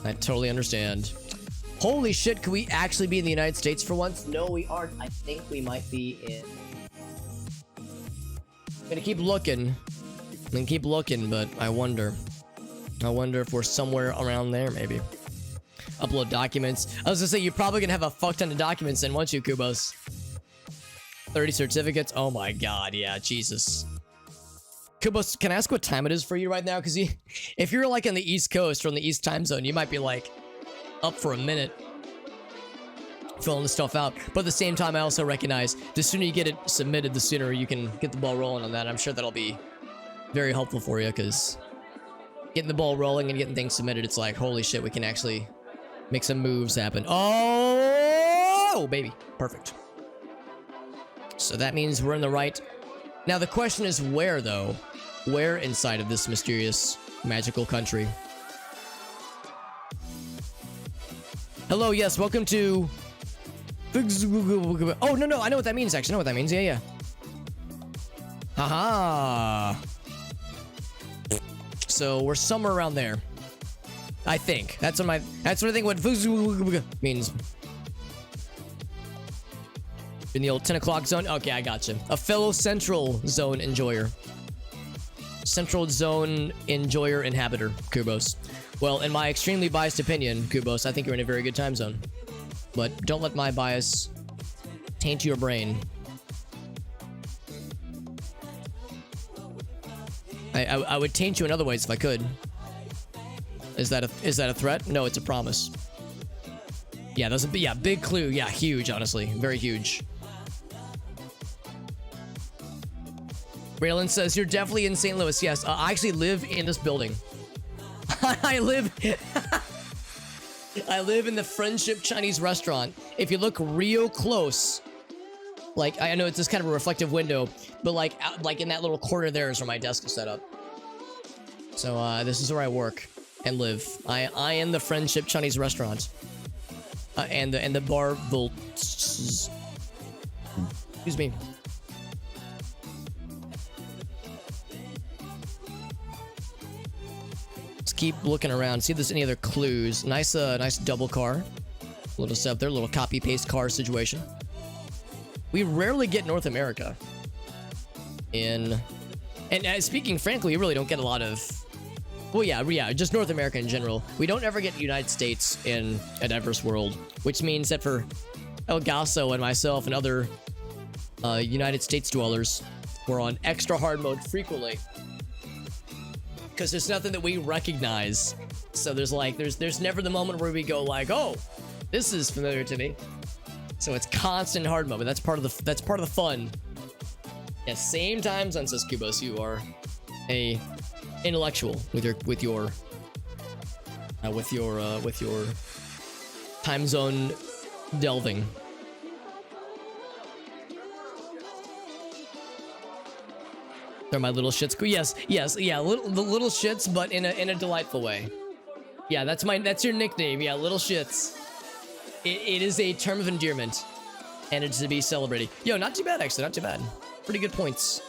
I totally understand. Holy shit, could we actually be in the United States for once? No, we aren't. I think we might be in... I'm gonna keep looking. But I wonder if we're somewhere around there, maybe. Upload documents. I was gonna say, you're probably gonna have a fuck ton of documents in, won't you, Kubos? 30 certificates. Oh my god, yeah, Jesus. Kubos, can I ask what time it is for you right now? Because if you're like on the East Coast or on the East time zone, you might be like up for a minute filling the stuff out. But at the same time, I also recognize the sooner you get it submitted, the sooner you can get the ball rolling on that. I'm sure that'll be very helpful for you, because getting the ball rolling and getting things submitted, it's like, holy shit, we can actually make some moves happen. Oh, baby. Perfect. So that means we're in the right. Now the question is where, though? Where inside of this mysterious, magical country? Hello, yes, welcome to... Oh, no, I know what that means, actually. I know what that means. Yeah. Haha. So we're somewhere around there. I think. That's what I think what means. In the old 10 o'clock zone? Okay, I gotcha. A fellow Central Zone enjoyer. Central Zone enjoyer inhabitor, Kubos. Well, in my extremely biased opinion, Kubos, I think you're in a very good time zone. But don't let my bias taint your brain. I would taint you in other ways if I could. Is that a threat? No, it's a promise. Yeah, that's a big clue. Yeah, huge, honestly. Very huge. Braylon says, you're definitely in St. Louis. Yes, I actually live in this building. I live in the Friendship Chinese restaurant. If you look real close, like, I know it's just kind of a reflective window, but like in that little corner there is where my desk is set up. So this is where I work and live. I am the Friendship Chinese restaurant. And the bar will... Excuse me. Let's keep looking around. See if there's any other clues. Nice double car. Little setup there. Little copy paste car situation. We rarely get North America. And speaking frankly, we really don't get a lot of... Well, yeah, just North America in general. We don't ever get United States in a diverse world, which means that for El Gaso and myself and other United States dwellers, we're on extra hard mode frequently. Because there's nothing that we recognize. So there's never the moment where we go like, oh, this is familiar to me. So it's constant hard mode, but that's part of the fun. Yeah, same time zone, says Kubos. You are a intellectual with your time zone delving. They're my little shits. Yes, yeah, the little shits, but in a delightful way. Yeah, that's your nickname. Yeah, little shits. It is a term of endearment, and it's to be celebrated. Yo, not too bad actually, not too bad. Pretty good points.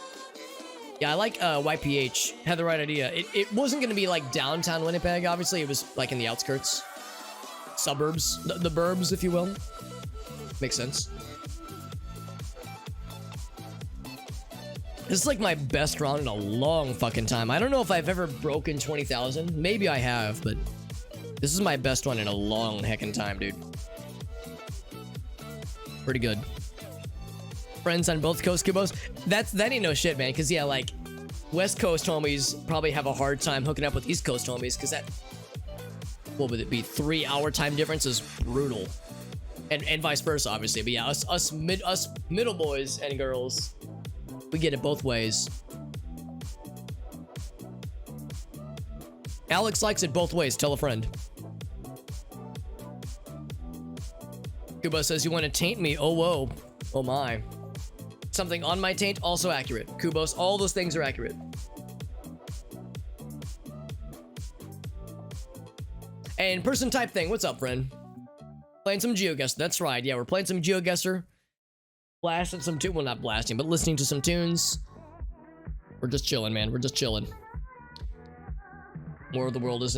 Yeah, I like YPH. Had the right idea. It wasn't going to be like downtown Winnipeg, obviously. It was like in the outskirts. Suburbs. The burbs, if you will. Makes sense. This is like my best round in a long fucking time. I don't know if I've ever broken 20,000. Maybe I have, but this is my best one in a long heckin' time, dude. Pretty good. Friends on both coast, Kubos. That ain't no shit, man. Cause yeah, like West Coast homies probably have a hard time hooking up with East Coast homies, cause that, what would it be? 3-hour time difference is brutal, and vice versa, obviously. But yeah, us middle boys and girls, we get it both ways. Alex likes it both ways. Tell a friend. Kuba says, you want to taint me? Oh, whoa. Oh, my. Something on my taint, also accurate. Kubos, all those things are accurate. And person type thing, what's up, friend? Playing some GeoGuessr, that's right. Yeah, we're playing some GeoGuessr. Blasting some tunes, well, not blasting, but listening to some tunes. We're just chilling, man. We're just chilling. More of the world is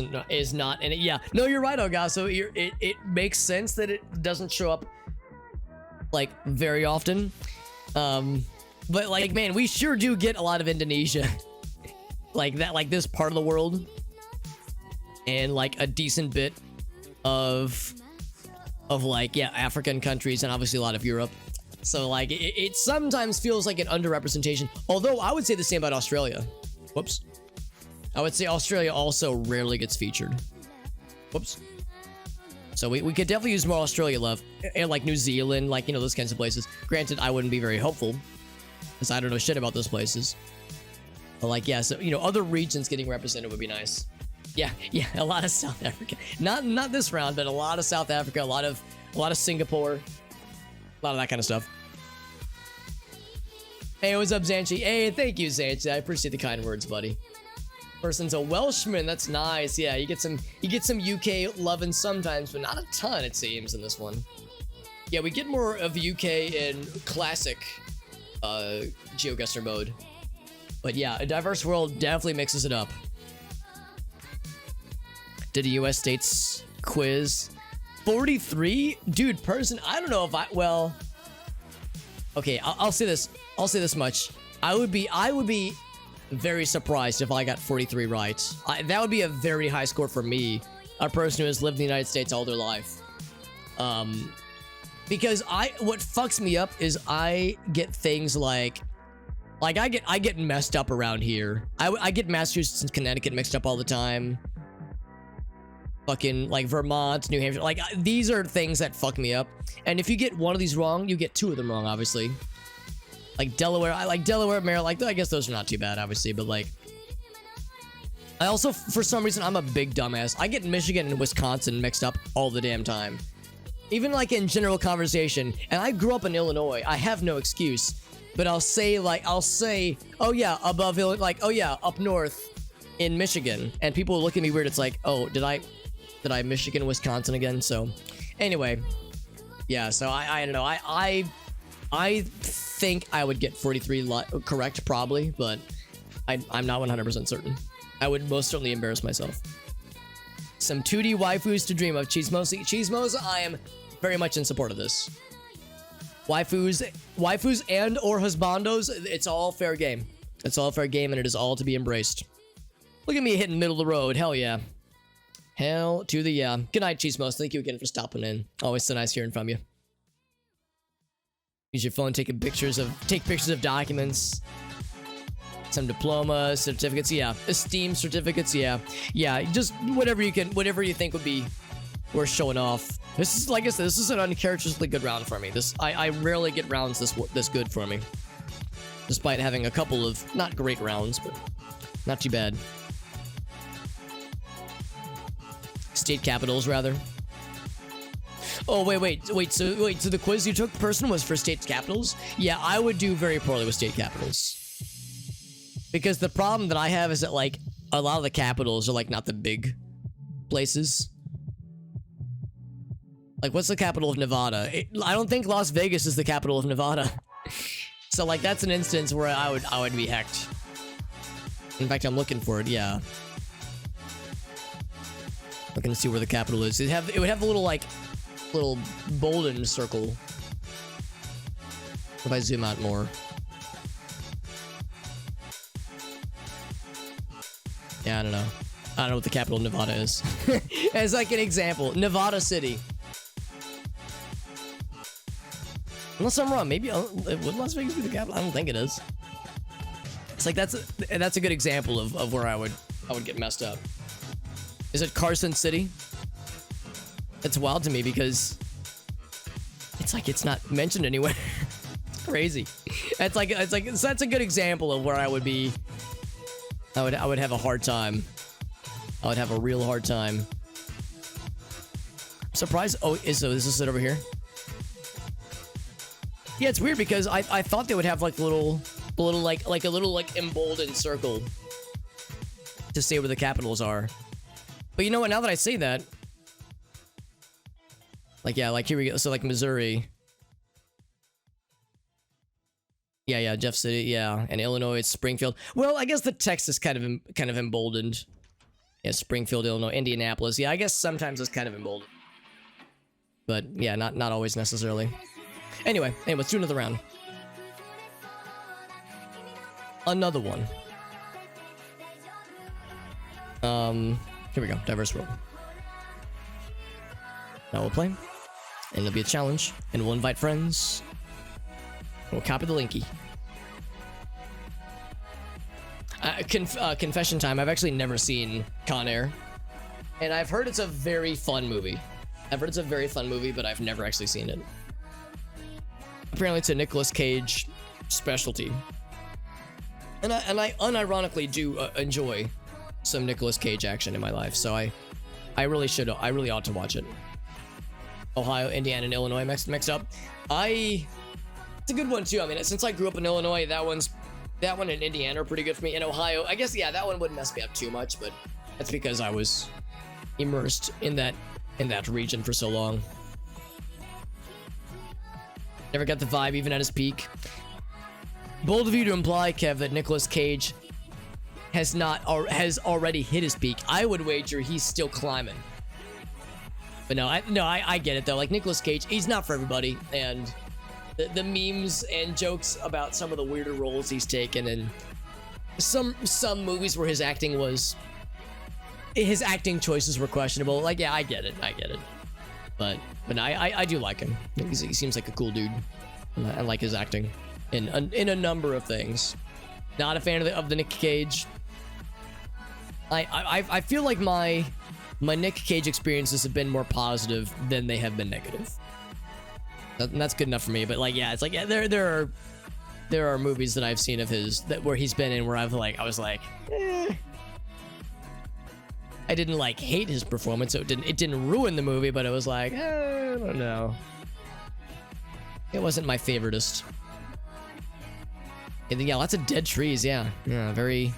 not in it. Yeah, no, you're right, Ogaso. It makes sense that it doesn't show up like very often. But like, man, we sure do get a lot of Indonesia, like that, like this part of the world, and like a decent bit of like, yeah, African countries, and obviously a lot of Europe. So like, it sometimes feels like an underrepresentation. Although I would say the same about Australia. Whoops. I would say Australia also rarely gets featured. Whoops. So we could definitely use more Australia love. And like New Zealand, like, you know, those kinds of places. Granted, I wouldn't be very hopeful, because I don't know shit about those places. But like, yeah, so, you know, other regions getting represented would be nice. Yeah, a lot of South Africa. Not this round, but a lot of South Africa, a lot of Singapore. A lot of that kind of stuff. Hey, what's up, Zanchi? Hey, thank you, Zanchi. I appreciate the kind words, buddy. Person's a Welshman. That's nice. Yeah, you get some UK loving sometimes, but not a ton, it seems, in this one. Yeah, we get more of UK in classic GeoGuessr mode. But yeah, a diverse world definitely mixes it up. Did a US states quiz. 43? Dude, person, I don't know if well, okay, I'll say this. I'll say this much. I would be very surprised if I got 43 right. That would be a very high score for me, a person who has lived in the United States all their life. Because what fucks me up is I get things like I get messed up around here. I get Massachusetts and Connecticut mixed up all the time. Fucking like Vermont, New Hampshire, like these are things that fuck me up. And if you get one of these wrong, you get two of them wrong, obviously. Like Delaware, I like Delaware, Maryland, like I guess those are not too bad, obviously, but like I also, for some reason, I'm a big dumbass. I get Michigan and Wisconsin mixed up all the damn time. Even like in general conversation, and I grew up in Illinois, I have no excuse. But I'll say, oh yeah, above Illinois, like, oh yeah, up north in Michigan. And people will look at me weird. It's like, oh, did I Michigan, Wisconsin again? So anyway, yeah, so I don't know. I think I would get 43 correct probably, but I'm not 100% certain. I would most certainly embarrass myself. Some 2D waifus to dream of. Cheesemosa, I am very much in support of this. Waifus and or husbandos, it's all fair game. It's all fair game, and it is all to be embraced. Look at me hitting middle of the road. Hell yeah. Hell to the yeah. Good night, Cheesemosa. Thank you again for stopping in. Always so nice hearing from you. Use your phone, take pictures of documents. Some diplomas, certificates, yeah. Esteem certificates, yeah. Yeah, just whatever you think would be worth showing off. This is, like I said, this is an uncharacteristically good round for me. I rarely get rounds this good for me. Despite having a couple of not great rounds, but not too bad. State capitals, rather. Oh, wait. So the quiz you took, person, was for state capitals? Yeah, I would do very poorly with state capitals. Because the problem that I have is that, like, a lot of the capitals are, like, not the big places. Like, what's the capital of Nevada? I don't think Las Vegas is the capital of Nevada. So, like, that's an instance where I would be hecked. In fact, I'm looking for it, yeah. Looking to see where the capital is. It would have a little, like, little golden circle. If I zoom out more. Yeah, I don't know. I don't know what the capital of Nevada is. As like an example, Nevada City. Unless I'm wrong, maybe would Las Vegas be the capital? I don't think it is. It's like that's a good example of where I would get messed up. Is it Carson City? It's wild to me because it's like it's not mentioned anywhere. It's crazy. It's like so that's a good example of where I would be. I would have a hard time. I would have a real hard time. Surprise! Oh, is this it over here? Yeah, it's weird because I thought they would have like a little emboldened circle to say where the capitals are. But you know what? Now that I say that, like yeah, like here we go. So like Missouri. Yeah, Jeff City, yeah, and Illinois, it's Springfield. Well, I guess the text is kind of emboldened. Yeah, Springfield, Illinois, Indianapolis. Yeah, I guess sometimes it's kind of emboldened, but yeah, not always necessarily. Anyway, let's do another round. Another one. Here we go. Diverse world. Now we'll play, and there'll be a challenge, and we'll invite friends. We'll copy the linky. Confession time. I've actually never seen Con Air, and I've heard it's a very fun movie. But I've never actually seen it. Apparently, it's a Nicolas Cage specialty, and I unironically do enjoy some Nicolas Cage action in my life. So I really ought to watch it. Ohio, Indiana, and Illinois mixed up. It's a good one too. I mean, since I grew up in Illinois, that one in Indiana are pretty good for me. In Ohio, I guess, yeah, that one wouldn't mess me up too much, but that's because I was immersed in that region for so long. Never got the vibe even at his peak. Bold of you to imply, Kev, that Nicolas Cage has already hit his peak. I would wager he's still climbing. But no, I get it though. Like Nicolas Cage, he's not for everybody, and the memes and jokes about some of the weirder roles he's taken, and some movies where his acting choices were questionable. Like, yeah, I get it. But I do like him. He seems like a cool dude. I like his acting in a number of things. Not a fan of the Nick Cage. I feel like my Nick Cage experiences have been more positive than they have been negative. And that's good enough for me. But like, yeah, it's like, yeah, there are movies that I've seen of his where he's been in where I was like, I didn't like hate his performance, so it didn't ruin the movie, but it was like, I don't know. It wasn't my favoritist. And yeah, lots of dead trees. Yeah, maybe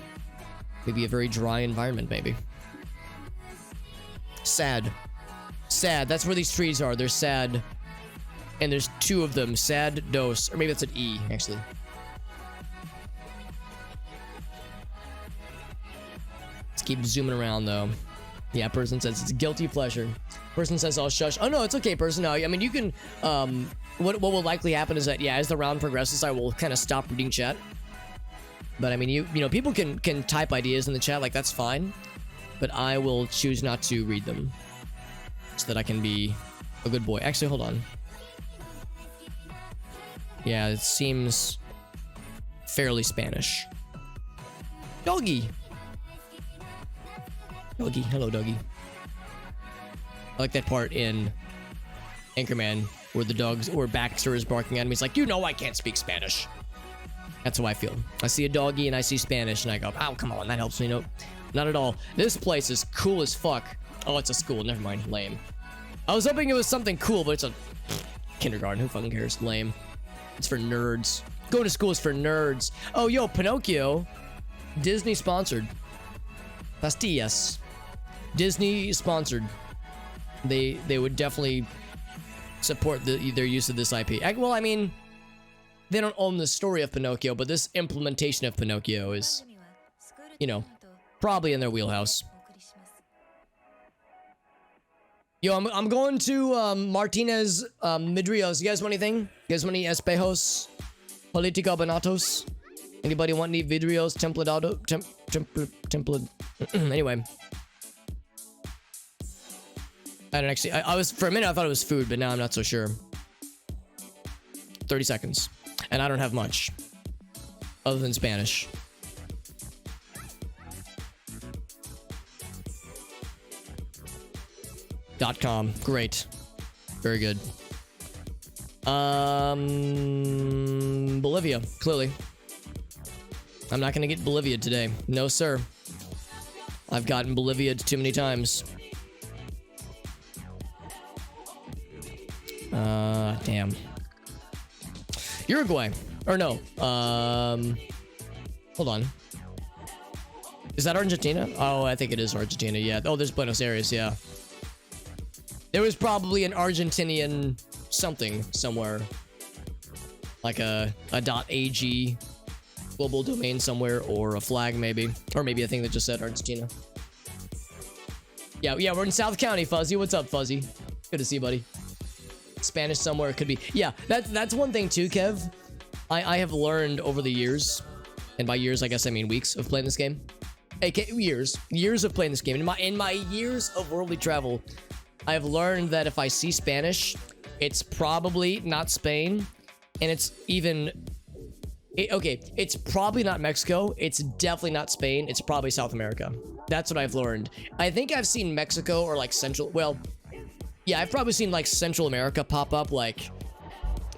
a very dry environment, maybe. Sad. That's where these trees are. They're sad, and there's two of them. Sad dos, or maybe that's an E actually. Let's keep zooming around though. Yeah, person says it's a guilty pleasure. Person says I'll shush. Oh no, it's okay, person. No, I mean you can. What will likely happen is that, yeah, as the round progresses, I will kind of stop reading chat. But I mean, you know, people can type ideas in the chat, like that's fine. But I will choose not to read them, so that I can be a good boy. Actually, hold on. Yeah, it seems fairly Spanish. Doggy. Doggy, hello, doggy. I like that part in Anchorman where Baxter is barking at me. He's like, you know I can't speak Spanish. That's how I feel. I see a doggy and I see Spanish and I go, oh, come on, that helps me. Nope, not at all. This place is cool as fuck. Oh, it's a school. Never mind. Lame. I was hoping it was something cool, but it's a kindergarten. Who fucking cares? Lame. It's for nerds. Going to school is for nerds. Oh, yo, Pinocchio. Disney sponsored. Pastillas. Disney sponsored. They would definitely support their use of this IP. Well, I mean, they don't own the story of Pinocchio, but this implementation of Pinocchio is, you know, probably in their wheelhouse. Yo, I'm going to Martinez Midrios. You guys want anything? You guys want any espejos? Politica Bonatos? Anybody want any vidrios? Templadado? Templad. Anyway. I don't actually. I was, for a minute, I thought it was food, but now I'm not so sure. 30 seconds. And I don't have much. Other than Spanish. .com. Great. Very good. Bolivia. Clearly. I'm not gonna get Bolivia today. No, sir. I've gotten Bolivia too many times. Damn. Uruguay. Or no. Hold on. Is that Argentina? Oh, I think it is Argentina. Yeah. Oh, there's Buenos Aires. Yeah. There was probably an Argentinian something somewhere. Like a .ag global domain somewhere, or a flag maybe. Or maybe a thing that just said Argentina. Yeah, we're in South County, Fuzzy. What's up, Fuzzy? Good to see you, buddy. Spanish somewhere, it could be. Yeah, that's one thing too, Kev. I have learned over the years, and by years I guess I mean weeks of playing this game. Years of playing this game. In my years of worldly travel, I have learned that if I see Spanish, it's probably not Spain, and it's even... okay, it's probably not Mexico. It's definitely not Spain. It's probably South America. That's what I've learned. I think I've seen Mexico or like Central... Well, yeah, I've probably seen like Central America pop up like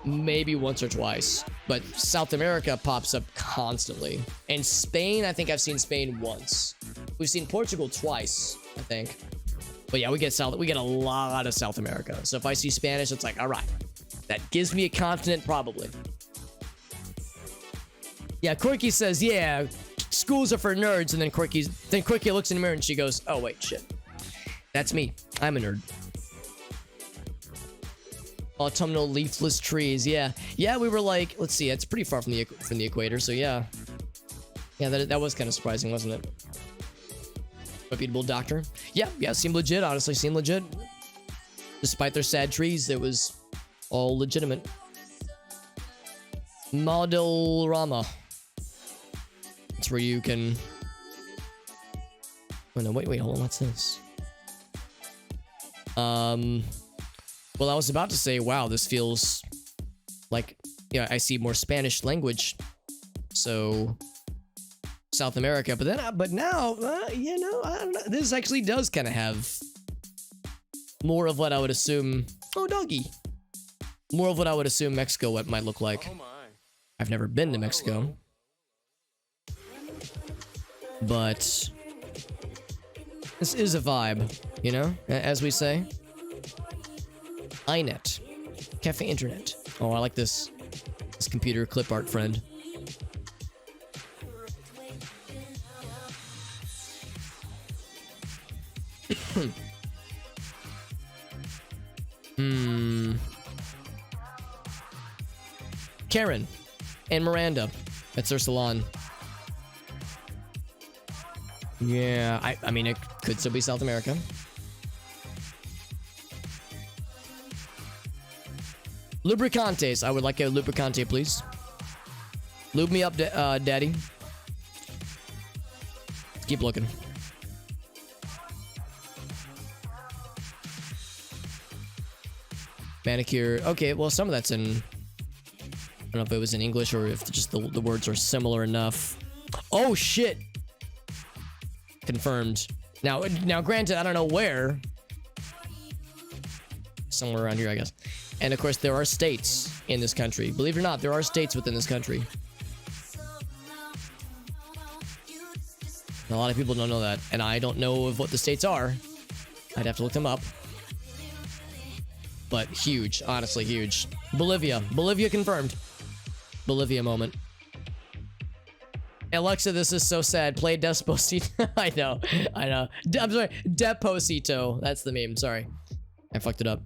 maybe once or twice. But South America pops up constantly. And Spain, I think I've seen Spain once. We've seen Portugal twice, I think. But yeah, we get a lot of South America. So if I see Spanish, it's like, all right, that gives me a continent probably. Yeah, Quirky says, yeah, schools are for nerds, and then Quirky looks in the mirror and she goes, oh wait, shit. That's me. I'm a nerd. Autumnal leafless trees, yeah. Yeah, we were like, let's see, it's pretty far from the equator, so yeah. Yeah, that was kind of surprising, wasn't it? Reputable doctor. Yeah, seemed legit, honestly, seemed legit. Despite their sad trees, it was all legitimate. Modelrama. It's where you can... Oh no, wait, hold on, what's this? Well, I was about to say, wow, this feels like, yeah, I see more Spanish language. So, South America. But now, you know, I don't know. This actually does kind of have more of what I would assume. Oh, doggy. More of what I would assume Mexico might look like. Oh my. I've never been to Mexico. But this is a vibe, you know, as we say. iNet. Cafe Internet. Oh, I like this computer clip art friend. Karen and Miranda. That's their salon. Yeah, I mean, it could still be South America. Lubricantes. I would like a lubricante, please. Lube me up, daddy. Keep looking. Manicure. Okay, well, some of that's in... I don't know if it was in English or if just the words are similar enough. Oh, shit! Confirmed. Now, granted, I don't know where. Somewhere around here, I guess. And, of course, there are states in this country. Believe it or not, there are states within this country. A lot of people don't know that. And I don't know of what the states are. I'd have to look them up. But huge. Honestly, huge. Bolivia. Bolivia confirmed. Bolivia moment. Alexa, this is so sad. Play Despacito. I know. I'm sorry. Deposito. That's the meme. Sorry. I fucked it up.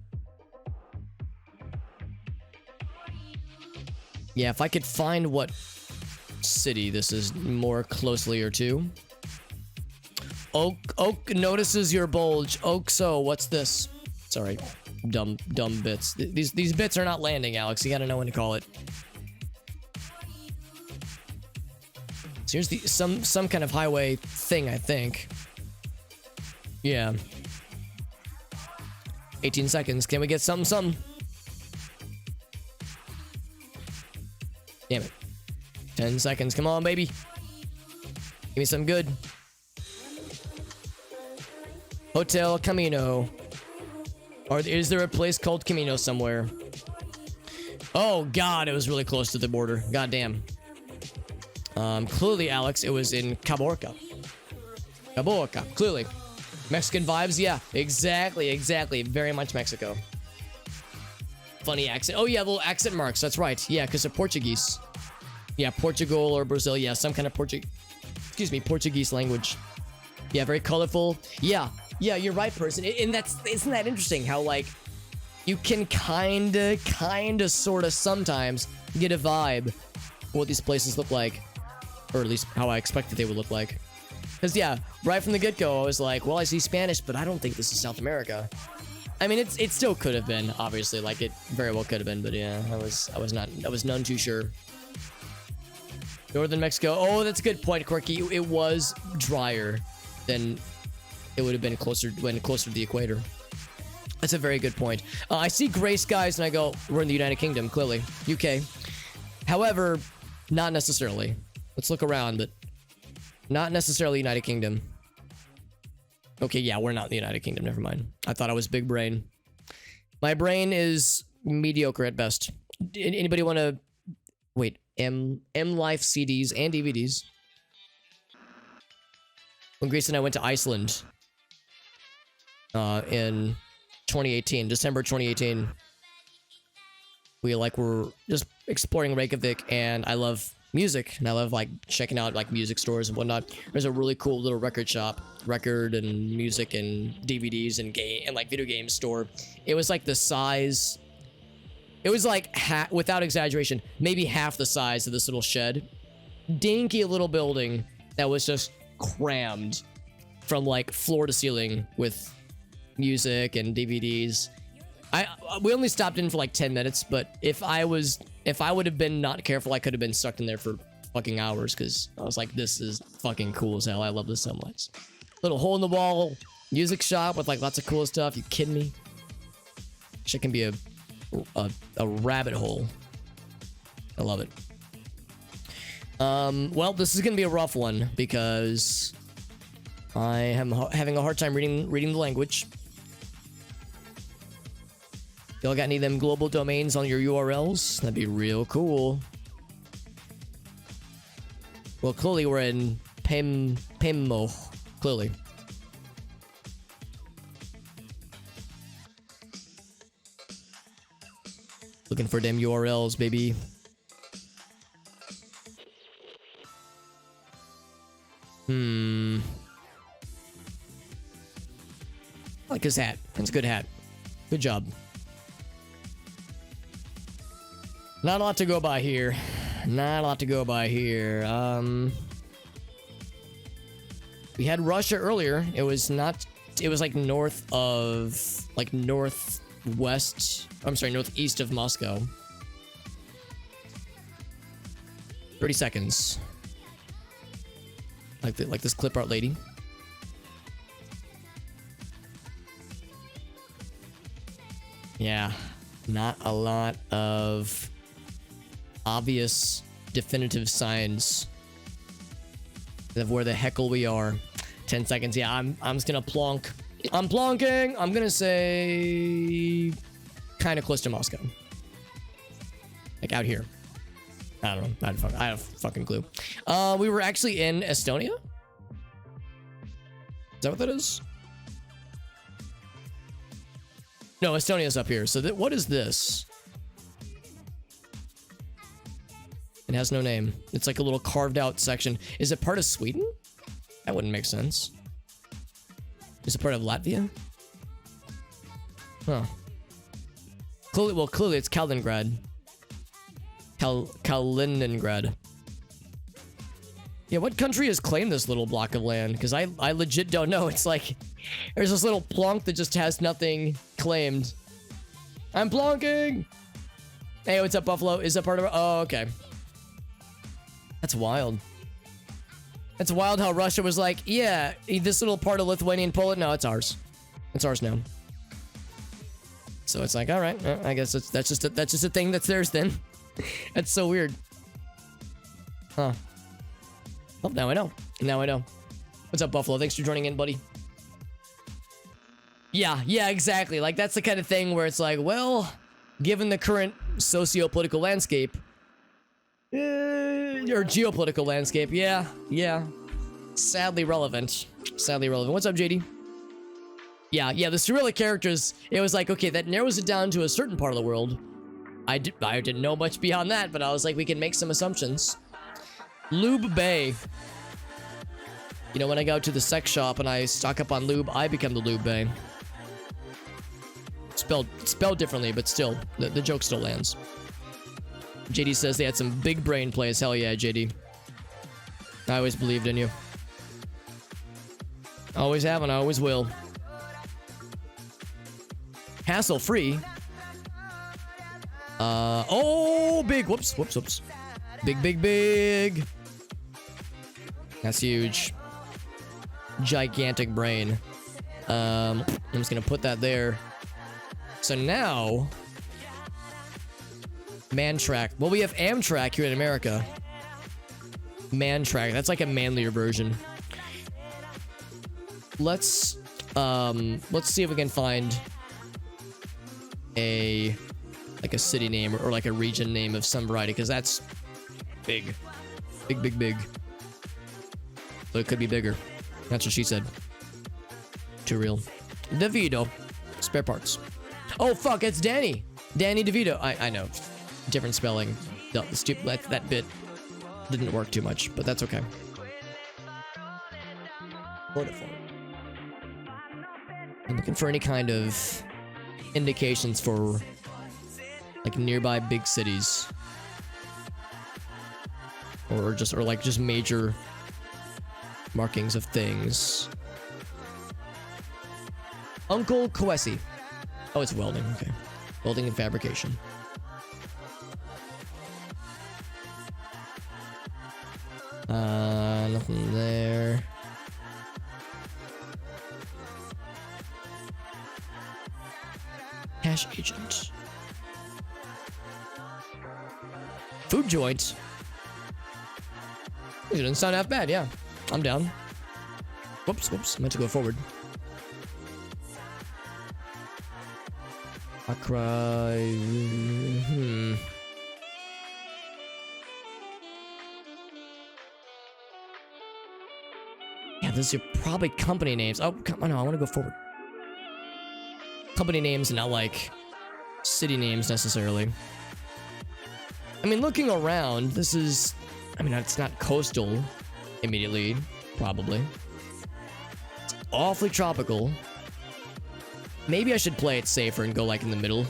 Yeah, if I could find what city this is more closely or to. Oak notices your bulge. Oakso, what's this? Sorry. Dumb bits. These bits are not landing, Alex. You gotta know when to call it. So here's some kind of highway thing, I think. Yeah. 18 seconds. Can we get something? Damn it. 10 seconds. Come on, baby. Give me some good. Hotel Camino. Or is there a place called Camino somewhere? Oh, God. It was really close to the border. God damn. Clearly, Alex, it was in Caborca. Caborca. Clearly. Mexican vibes? Yeah. Exactly. Very much Mexico. Funny accent. Oh, yeah, little accent marks. That's right. Yeah, because of Portuguese. Yeah, Portugal or Brazil. Yeah, some kind of Portuguese language. Yeah, very colorful. Yeah, you're right, person. And isn't that interesting how, like, you can kinda, sorta sometimes get a vibe of what these places look like. Or at least how I expected they would look like. Because, yeah, right from the get-go, I was like, well, I see Spanish, but I don't think this is South America. I mean, it still could have been, obviously. Like, it very well could have been, but yeah, I was none too sure. Northern Mexico. Oh, that's a good point, Quirky. It was drier than it would have been closer to the equator. That's a very good point. I see gray skies and I go, we're in the United Kingdom, clearly. UK. However, not necessarily. Let's look around, but not necessarily United Kingdom. Okay, yeah, we're not in the United Kingdom. Never mind. I thought I was big brain. My brain is mediocre at best. Anybody want to... Wait, M Life CDs and DVDs. When Grace and I went to Iceland in 2018, December 2018, we were just exploring Reykjavik, and I love music, and I love like checking out like music stores and whatnot. There's a really cool little record shop, record and music and DVDs and game and like video game store. It was like the size. It was like without exaggeration, maybe half the size of this little shed. Dinky little building that was just crammed from like floor to ceiling with music and DVDs. We only stopped in for like 10 minutes, but if I would have been not careful, I could have been stuck in there for fucking hours, because I was like, this is fucking cool as hell. I love this so much. Little hole in the wall music shop with like lots of cool stuff. You kidding me? Shit can be a rabbit hole. I love it. Well, this is gonna be a rough one because I am having a hard time reading the language. Y'all got any of them global domains on your URLs? That'd be real cool. Well, clearly we're in Pemmo. Clearly. Looking for them URLs, baby. I like his hat. That's a good hat. Good job. Not a lot to go by here. Not a lot to go by here. We had Russia earlier. It was like north of, like northwest. I'm sorry, northeast of Moscow. 30 seconds. Like this clip art lady. Yeah, not a lot of obvious definitive signs of where the heckle we are. 10 seconds. Yeah, I'm just gonna plonk. I'm plonking. I'm gonna say kind of close to Moscow. Like out here. I don't know. I have a fucking clue. We were actually in Estonia. Is that what that is? No, Estonia's up here. So what is this? It has no name. It's like a little carved out section. Is it part of Sweden? That wouldn't make sense. Is it part of Latvia? Huh. Clearly it's Kaliningrad. Kaliningrad. Yeah, what country has claimed this little block of land? Because I legit don't know. It's like there's this little plonk that just has nothing claimed. I'm plonking! Hey, what's up, Buffalo? Is that part of... Oh, okay. That's wild. That's wild how Russia was like, yeah, this little part of Lithuania and Poland, no, it's ours. It's ours now. So it's like, all right, I guess that's just a thing that's theirs then. That's so weird. Huh. Oh, now I know. Now I know. What's up, Buffalo? Thanks for joining in, buddy. Yeah, exactly. Like, that's the kind of thing where it's like, well, given the current socio-political landscape, or geopolitical landscape, yeah. Sadly relevant. What's up, JD? Yeah, the Cyrillic characters, it was like, okay, that narrows it down to a certain part of the world. I didn't know much beyond that, but I was like, we can make some assumptions. Lube Bay. You know, when I go to the sex shop and I stock up on lube, I become the Lube Bay. Spelled differently, but still, the joke still lands. JD says they had some big brain plays. Hell yeah, JD. I always believed in you. Always have and I always will. Hassle-free. Oh, big. Whoops. Big. That's huge. Gigantic brain. I'm just gonna put that there. So now... Mantrack. Well, we have Amtrak here in America. Mantrack. That's like a manlier version. Let's see if we can find a city name or like a region name of some variety, because that's big. Big. So it could be bigger. That's what she said. Too real. DeVito. Spare parts. Oh, fuck, it's Danny. Danny DeVito. I know. Different spelling. Stupid. That bit. didn't work too much, but that's okay. Vodafone. I'm looking for any kind of indications for like nearby big cities, or just major markings of things. Uncle Kwesi. Oh, it's welding. Okay, welding and fabrication. Nothing there. Cash agent. Food joint. It didn't sound half bad, yeah. I'm down. Whoops, meant to go forward. Accra. Yeah, those are probably company names. Oh, come on, no, I want to go forward. Company names, not like city names necessarily. I mean, looking around, this is... I mean, it's not coastal immediately, probably. It's awfully tropical. Maybe I should play it safer and go like in the middle.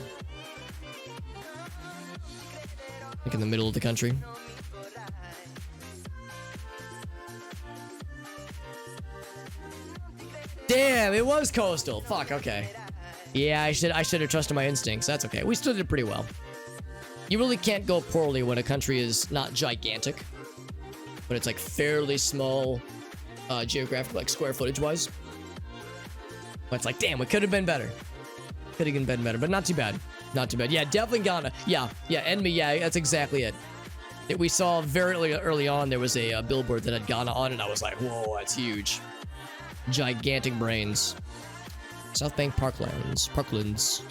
Like in the middle of the country. Damn, it was coastal. Fuck, okay. Yeah, I should have trusted my instincts. That's okay. We still did pretty well. You really can't go poorly when a country is not gigantic, but it's like fairly small, geographic, like square footage wise. But it's like, damn, we could have been better. Could have been better, but not too bad. Not too bad. Yeah, definitely Ghana. Yeah, Enemy. Yeah, that's exactly it. We saw very early on there was a billboard that had Ghana on, and I was like, whoa, that's huge. Gigantic brains. South Bank Parklands.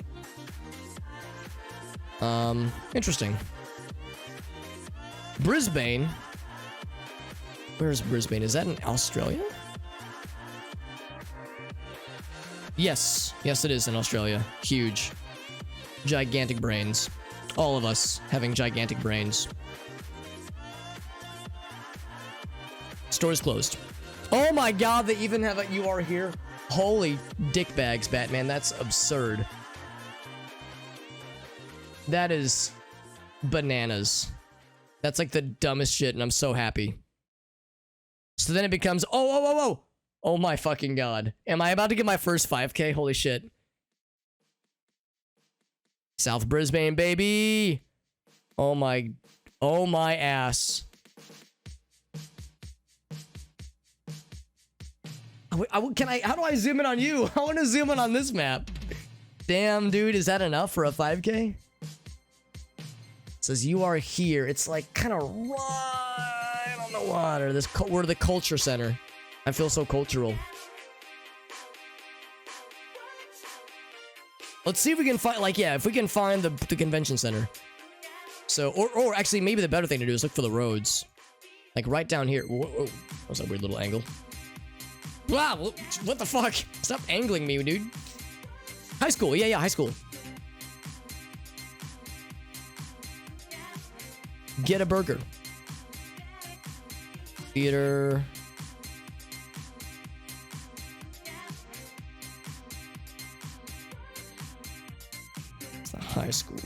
Interesting. Brisbane. Where's Brisbane? Is that in Australia? Yes, it is in Australia. Huge. Gigantic brains. All of us having gigantic brains. Store's closed. Oh my god, they even have a "you are here." Holy dick bags, Batman. That's absurd. That is bananas. That's like the dumbest shit, and I'm so happy. So then it becomes, oh my fucking god. Am I about to get my first 5K? Holy shit. South Brisbane, baby. Oh my ass. How do I zoom in on you? I want to zoom in on this map. Damn, dude, is that enough for a 5K? It says you are here. It's like kind of right on the water. We're the culture center. I feel so cultural. Let's see if we can find, like, yeah, if we can find the convention center. So, or actually, maybe the better thing to do is look for the roads. Like right down here. Whoa, that was a weird little angle. Wow, what the fuck? Stop angling me, dude. High school, yeah, high school. Get a burger. Theater. It's a high school.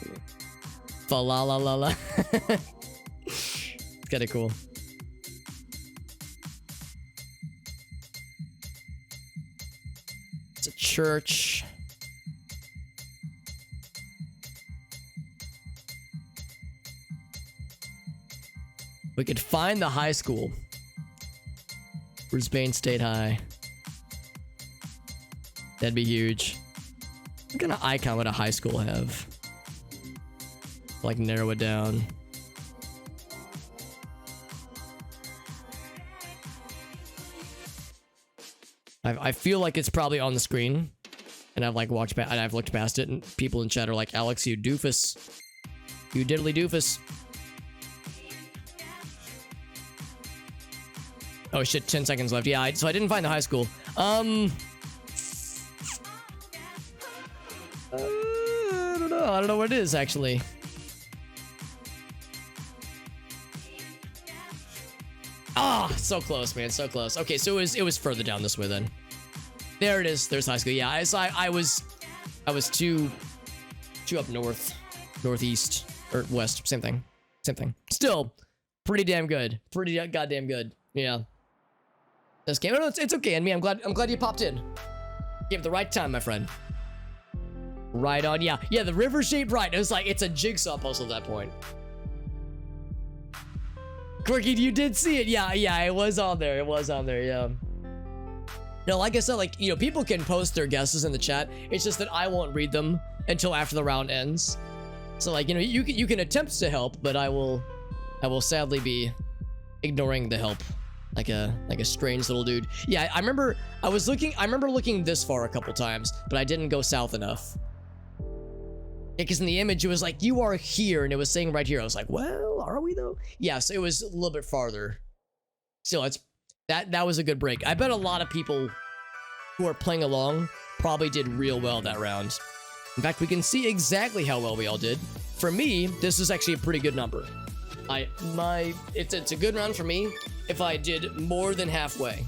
Fa la la la la. It's kinda cool. It's a church. We could find the high school. Brisbane State High. That'd be huge. What kind of icon would a high school have? Like, narrow it down. I feel like it's probably on the screen, and I've like walked past, and I've looked past it, and people in chat are like, "Alex, you doofus, you diddly doofus." Oh shit! 10 seconds left. Yeah, so I didn't find the high school. I don't know. I don't know what it is actually. Ah, so close, man, so close. Okay, so it was further down this way then. There it is. There's high school. Yeah, I was too up north, northeast, or west. Same thing. Same thing. Still, pretty damn good. Pretty goddamn good. Yeah. This game. No, it's okay, and me. I'm glad you popped in. Gave the right time, my friend. Right on. Yeah. Yeah. The river shaped right. It was like it's a jigsaw puzzle at that point. Quirky, you did see it. Yeah. Yeah. It was on there. It was on there. Yeah. No, like I said, like, you know, people can post their guesses in the chat. It's just that I won't read them until after the round ends. So, like, you know, you can attempt to help, but I will sadly be ignoring the help, like a strange little dude. Yeah, I remember looking this far a couple times, but I didn't go south enough. Yeah, because in the image it was like you are here, and it was saying right here. I was like, well, are we though? Yeah, so it was a little bit farther. Still, that was a good break. I bet a lot of people who are playing along probably did real well that round. In fact, we can see exactly how well we all did. For me, this is actually a pretty good number. It's a good round for me if I did more than halfway.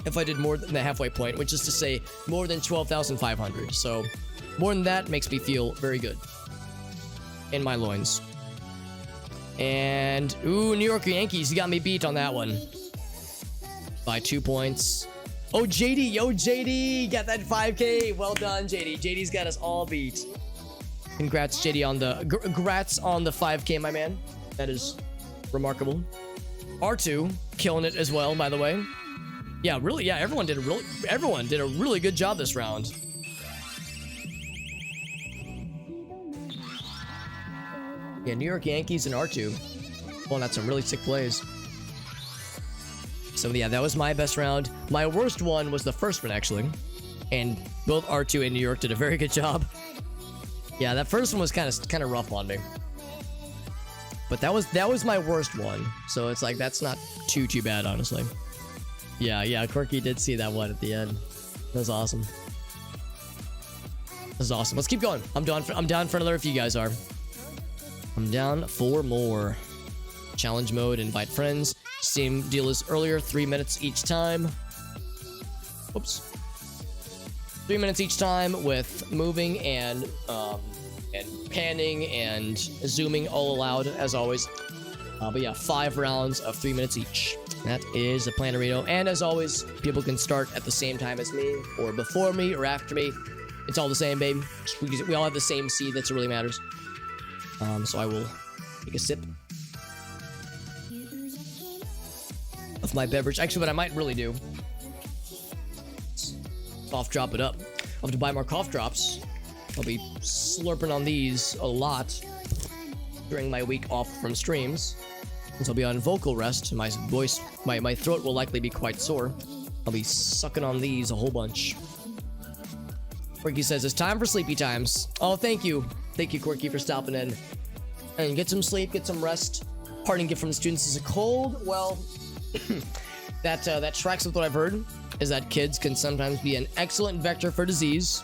If I did more than the halfway point, which is to say more than 12,500. So more than that makes me feel very good in my loins. And ooh, New York Yankees, you got me beat on that one by 2 points. Oh, JD, yo, JD, got that 5K. Well done, JD. JD's got us all beat. Congrats, JD, on the congrats on the 5K, my man. That is remarkable. R2 killing it as well, by the way. Yeah, really. Yeah, everyone did a really good job this round. Yeah, New York Yankees and R2. Well, that's some really sick plays. So yeah, that was my best round. My worst one was the first one, actually. And both R2 and New York did a very good job. Yeah, that first one was kind of rough on me. But that was my worst one. So it's like that's not too bad, honestly. Yeah, Quirky did see that one at the end. That was awesome. That was awesome. Let's keep going. I'm down for another if you guys are. I'm down for more. Challenge mode, invite friends. Same deal as earlier, 3 minutes each time. Oops. 3 minutes each time with moving and panning and zooming all allowed, as always. But yeah, 5 rounds of 3 minutes each. That is a Planarino. And as always, people can start at the same time as me, or before me, or after me. It's all the same, babe. We all have the same seed, that's what really matters. So I will take a sip of my beverage. Actually, what I might really do is cough drop it up. I'll have to buy more cough drops. I'll be slurping on these a lot during my week off from streams. Since I'll be on vocal rest, my voice, my throat will likely be quite sore. I'll be sucking on these a whole bunch. Quirky says, it's time for sleepy times. Oh, thank you. Thank you, Quirky, for stopping in. And get some sleep, get some rest. Parting gift from the students is a cold. Well, that tracks with what I've heard, is that kids can sometimes be an excellent vector for disease.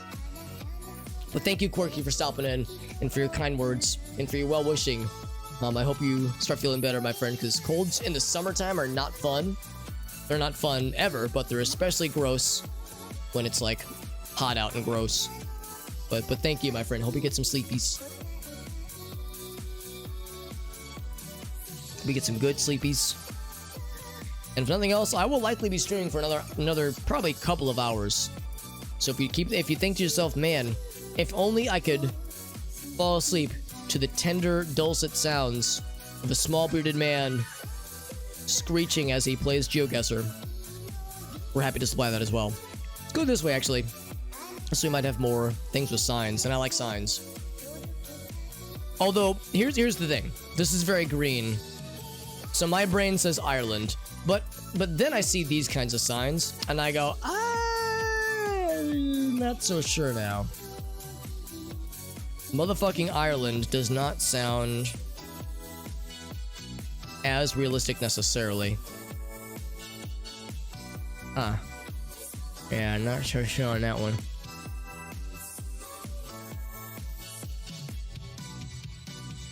But thank you, Quirky, for stopping in, and for your kind words, and for your well-wishing. I hope you start feeling better, my friend, because colds in the summertime are not fun. They're not fun ever, but they're especially gross when it's like hot out and gross. But thank you, my friend. Hope you get some sleepies. We get some good sleepies. And if nothing else, I will likely be streaming for another probably couple of hours. So if you think to yourself, man, if only I could fall asleep to the tender, dulcet sounds of a small bearded man screeching as he plays GeoGuessr, we're happy to supply that as well. Let's go this way, actually. So we might have more things with signs, and I like signs. Although, here's the thing. This is very green. So my brain says Ireland. But then I see these kinds of signs, and I go, I'm not so sure now. Motherfucking Ireland does not sound as realistic necessarily. Huh. Yeah, not so sure on that one.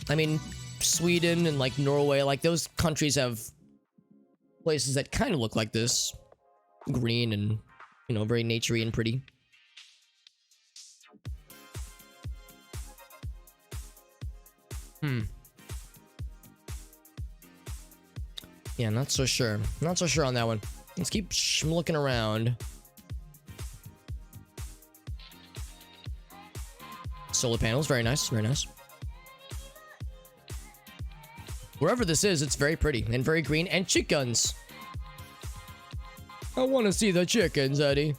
I mean, Sweden and like Norway, like those countries have places that kind of look like this. Green and, you know, very naturey and pretty. Yeah, not so sure. Not so sure on that one. Let's keep looking around. Solar panels, very nice, very nice. Wherever this is, it's very pretty and very green. And chickens. I want to see the chickens, Eddie.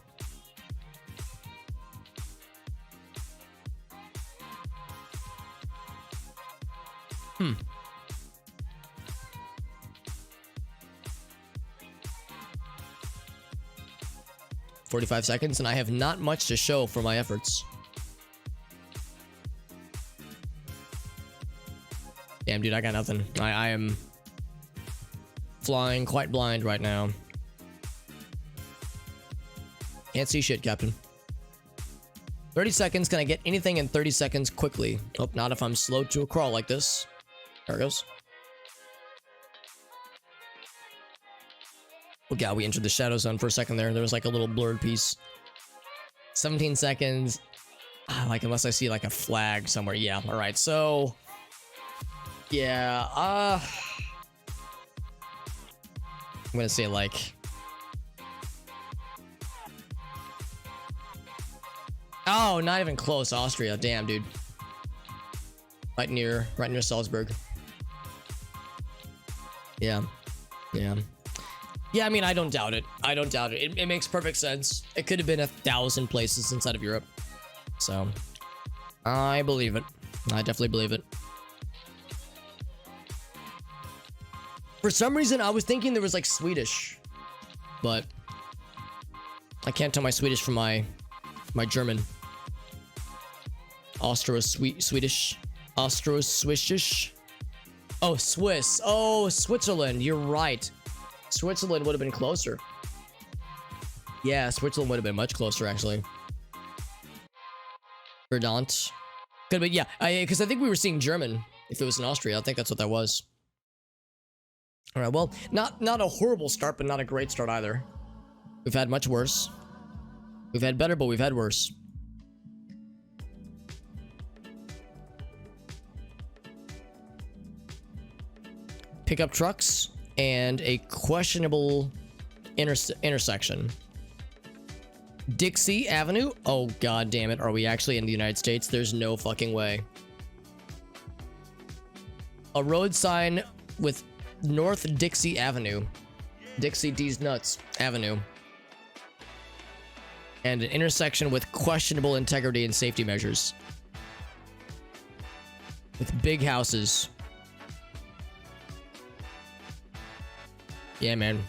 45 seconds, and I have not much to show for my efforts. Damn, dude, I got nothing. I am flying quite blind right now. Can't see shit, Captain. 30 seconds. Can I get anything in 30 seconds quickly? Oh, not if I'm slowed to a crawl like this. There it goes. Oh god, we entered the shadow zone for a second there. There was like a little blurred piece. 17 seconds. Like, unless I see like a flag somewhere. Yeah, alright, so... yeah, I'm gonna say like... oh, not even close. Austria. Damn, dude. Right near Salzburg. Yeah. Yeah. Yeah, I mean, I don't doubt it. I don't doubt it. It makes perfect sense. It could have been 1,000 places inside of Europe. So, I believe it. I definitely believe it. For some reason, I was thinking there was like Swedish. But, I can't tell my Swedish from my German. Swedish. Austro-Swishish. Oh, Swiss. Oh, Switzerland. You're right. Switzerland would have been closer. Yeah, Switzerland would have been much closer, actually. Verdant. Could have been, yeah. Because I think we were seeing German. If it was in Austria, I think that's what that was. All right, well, not a horrible start, but not a great start either. We've had much worse. We've had better, but we've had worse. Pickup trucks and a questionable intersection. Dixie Avenue? Oh, god damn it. Are we actually in the United States? There's no fucking way. A road sign with North Dixie Avenue. Dixie D's Nuts Avenue. And an intersection with questionable integrity and safety measures. With big houses. Yeah, man.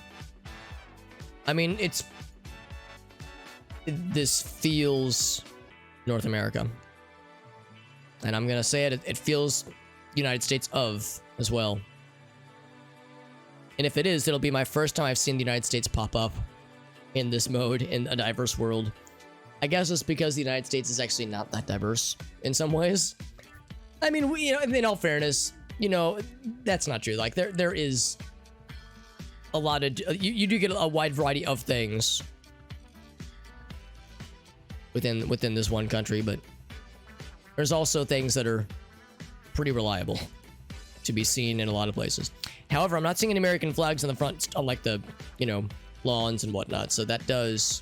I mean, this feels North America. And I'm gonna say it feels United States of as well. And if it is, it'll be my first time I've seen the United States pop up in this mode in a diverse world. I guess it's because the United States is actually not that diverse in some ways. I mean, you know, in all fairness, you know, that's not true. Like there is a lot of you do get a wide variety of things within this one country, but there's also things that are pretty reliable to be seen in a lot of places. However, I'm not seeing any American flags on the front, on like the, you know, lawns and whatnot. So that does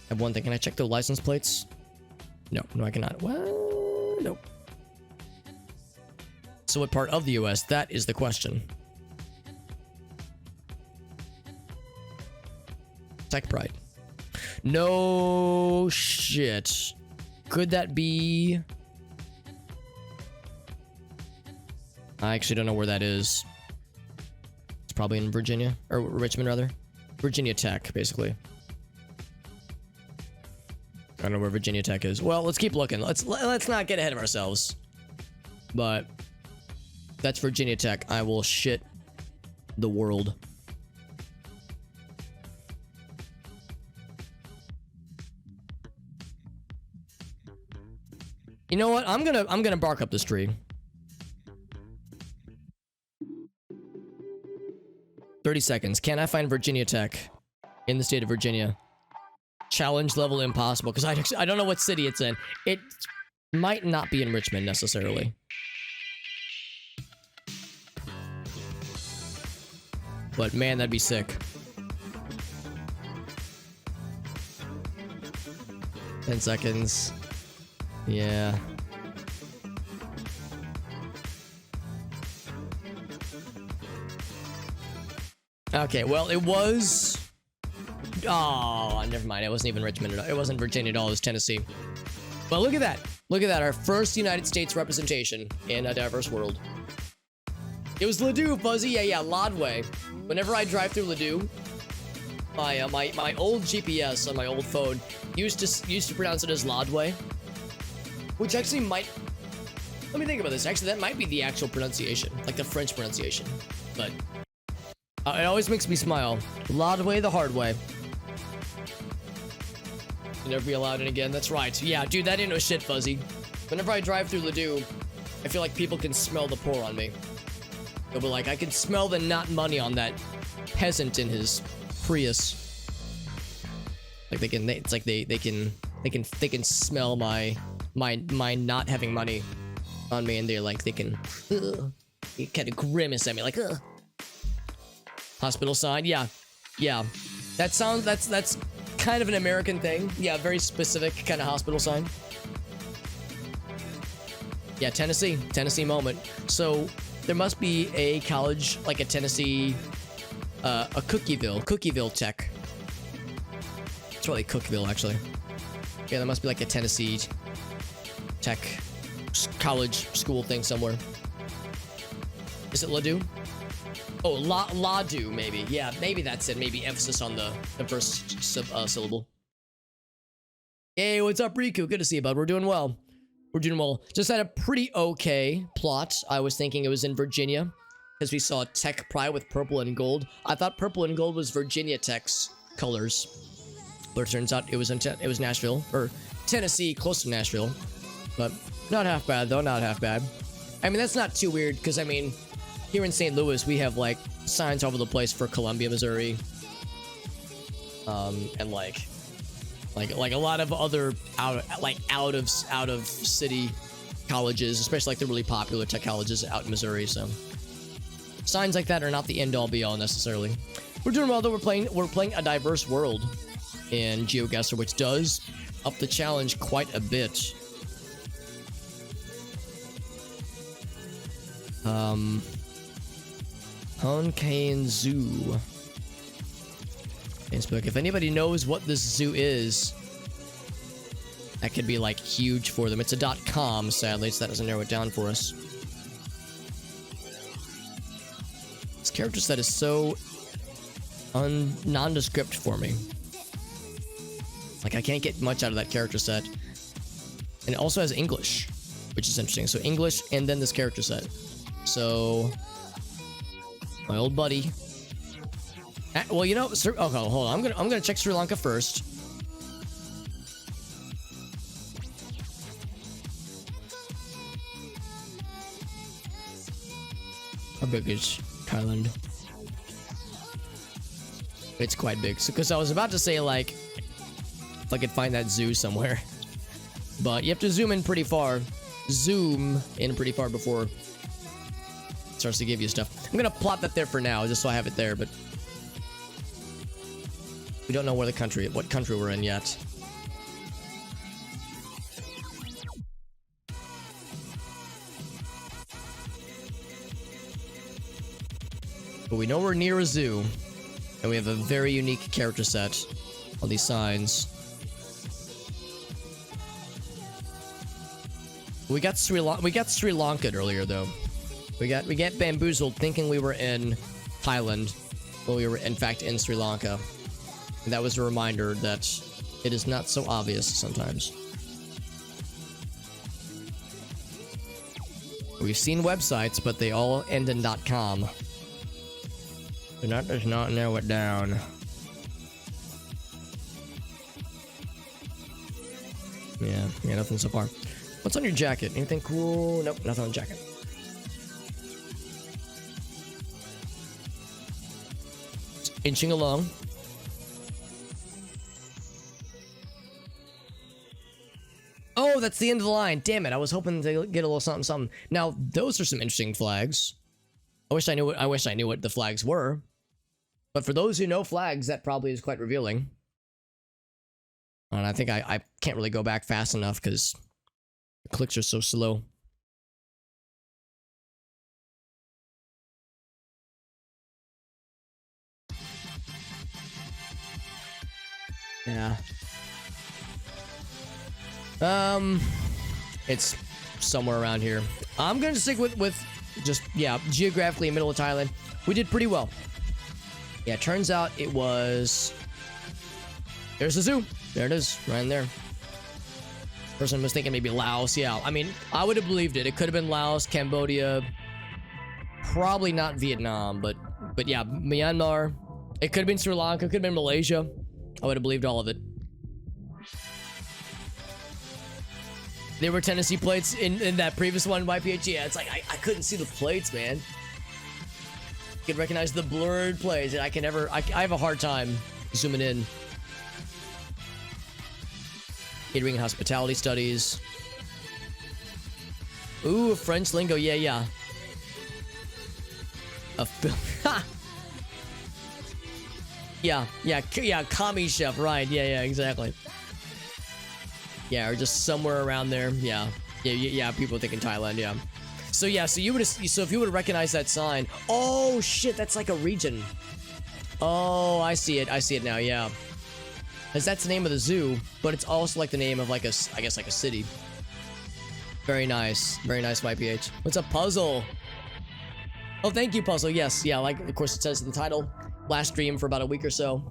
have one thing. Can I check the license plates? No, I cannot. Well, nope. So what part of the US? That is the question. Tech Pride. No shit. Could that be? I actually don't know where that is. It's probably in Virginia, or Richmond rather. Virginia Tech, basically. I don't know where Virginia Tech is. Well, let's keep looking. Let's not get ahead of ourselves. But that's Virginia Tech. I will shit the world. You know what? I'm gonna bark up this tree. 30 seconds. Can I find Virginia Tech in the state of Virginia? Challenge level impossible, because I don't know what city it's in. It might not be in Richmond necessarily. But man, that'd be sick. 10 seconds. Yeah. Okay, well, it was... Oh, never mind. It wasn't even Richmond at all. It wasn't Virginia at all. It was Tennessee. Well, look at that. Look at that. Our first United States representation in a diverse world. It was Ladue, Fuzzy. Yeah, Lodway. Whenever I drive through Ladue, my old GPS on my old phone used to pronounce it as Lodway, which actually might... Let me think about this. Actually, that might be the actual pronunciation, like the French pronunciation. But it always makes me smile. Lodway the hard way. You'll never be allowed in again. That's right. Yeah, dude, that ain't no shit, Fuzzy. Whenever I drive through Ladue, I feel like people can smell the pour on me. They'll be like, I can smell the not money on that peasant in his Prius. Like it's like they can smell my not having money on me, and they're like, they can kind of grimace at me like, ugh. Hospital sign, yeah. That's kind of an American thing. Yeah, very specific kind of hospital sign. Yeah, Tennessee moment. So there must be a college, like a Tennessee, a Cookieville Tech. It's probably Cookeville, actually. Yeah, there must be like a Tennessee Tech college school thing somewhere. Is it Ladue? Oh, Ladue, maybe. Yeah, maybe that's it. Maybe emphasis on the first syllable. Hey, what's up, Riku? Good to see you, bud. We're doing well. We're doing well. Just had a pretty okay plot. I was thinking it was in Virginia, because we saw Tech Pride with purple and gold. I thought purple and gold was Virginia Tech's colors, but it turns out it was Nashville, or Tennessee, close to Nashville. But not half bad, though. Not half bad. I mean, that's not too weird, because, I mean, here in St. Louis, we have, like, signs all over the place for Columbia, Missouri. And, like a lot of other out of city colleges, especially, like, the really popular tech colleges out in Missouri, so. Signs like that are not the end-all, be-all, necessarily. We're doing well, though. We're playing a diverse world in GeoGuessr, which does up the challenge quite a bit. Honkane Zoo. Facebook. If anybody knows what this zoo is, that could be like huge for them. It's a .com, sadly, so that doesn't narrow it down for us. This character set is so nondescript for me. Like, I can't get much out of that character set. And it also has English, which is interesting. So English and then this character set. So my old buddy. Well, you know, okay, hold on. I'm gonna check Sri Lanka first. How big is Thailand? It's quite big. So, because I was about to say, like, if I could find that zoo somewhere, but you have to zoom in pretty far. Zoom in pretty far before it starts to give you stuff. I'm gonna plot that there for now, just so I have it there, but we don't know where what country we're in yet. But we know we're near a zoo, and we have a very unique character set on these signs. We got Sri Lanka earlier, though. We got bamboozled thinking we were in Thailand, but we were in fact in Sri Lanka. And that was a reminder that it is not so obvious sometimes. We've seen websites, but they all end in .com. So that does not narrow it down. Yeah, nothing so far. What's on your jacket? Anything cool? Nope, nothing on the jacket. Inching along. Oh, that's the end of the line. Damn it. I was hoping to get a little something, something. Now, those are some interesting flags. I wish I knew what the flags were. But for those who know flags, that probably is quite revealing. And I think I can't really go back fast enough because the clicks are so slow. Yeah. It's somewhere around here. I'm gonna stick with just, yeah, geographically middle of Thailand. We did pretty well. Yeah, turns out it was... There's the zoo. There it is, right in there. Person was thinking maybe Laos. Yeah, I mean, I would have believed it. It could have been Laos, Cambodia, probably not Vietnam, but yeah, Myanmar. It could have been Sri Lanka, could have been Malaysia. I would have believed all of it. There were Tennessee plates in that previous one, YPH. Yeah, it's like I couldn't see the plates, man. You can recognize the blurred plates, and I have a hard time zooming in. Catering and hospitality studies. Ooh, French lingo, yeah. A film. yeah, commie chef, right? Yeah, exactly. Yeah, or just somewhere around there. Yeah. People thinking Thailand. Yeah. So if you would recognize that sign. Oh shit, that's like a region. Oh, I see it now. Yeah. Because that's the name of the zoo, but it's also like the name of like I guess like a city. Very nice, YPH. What's up, Puzzle? Oh, thank you, Puzzle. Yes, yeah, like of course it says in the title. Last stream for about a week or so,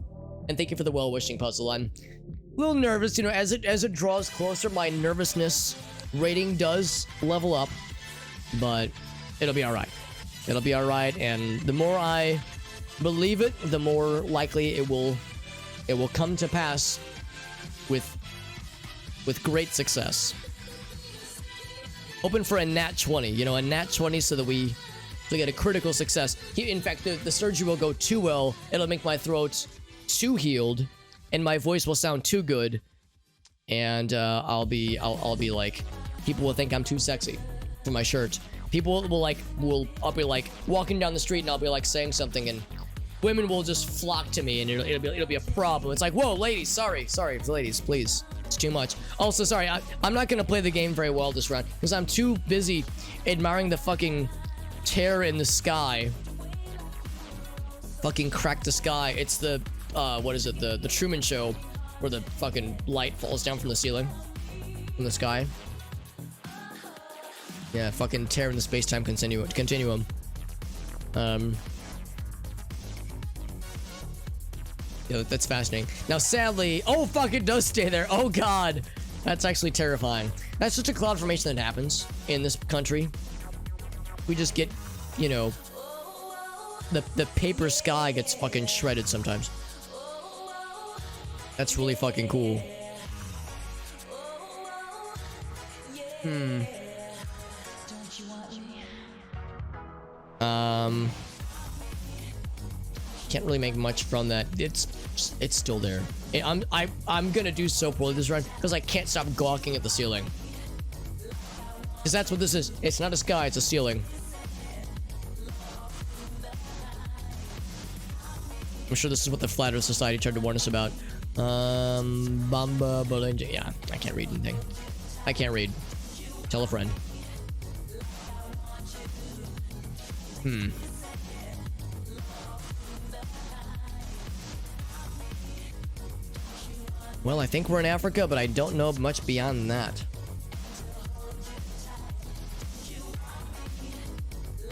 and thank you for the well-wishing, Puzzle. I'm a little nervous, you know, as it draws closer, my nervousness rating does level up, but it'll be all right. It'll be all right, and the more I believe it, the more likely it will come to pass with great success. Hoping for a nat 20, you know, a nat 20 so that we get a critical success. In fact, the surgery will go too well. It'll make my throat too healed, and my voice will sound too good, and I'll be like, people will think I'm too sexy for my shirt. People I'll be like walking down the street and I'll be like saying something, and women will just flock to me, and it'll be a problem. It's like, whoa, ladies, sorry, ladies, please. It's too much. Also, sorry, I'm not gonna play the game very well this round because I'm too busy admiring the fucking tear in the sky. Fucking crack the sky. It's the what is it? The Truman Show, where the fucking light falls down from the ceiling, from the sky. Yeah, fucking tear in the space-time continuum. Yeah, that's fascinating. Now, sadly, oh fuck, it does stay there. Oh god, that's actually terrifying. That's just a cloud formation that happens in this country. We just get, you know, the paper sky gets fucking shredded sometimes. That's really fucking cool. Can't really make much from that. It's still there. I'm gonna do so poorly this run because I can't stop gawking at the ceiling. Because that's what this is. It's not a sky, it's a ceiling. I'm sure this is what the Flat Earth Society tried to warn us about. Bamba Bolenge. Yeah, I can't read anything. I can't read. Tell a friend. Well, I think we're in Africa, but I don't know much beyond that.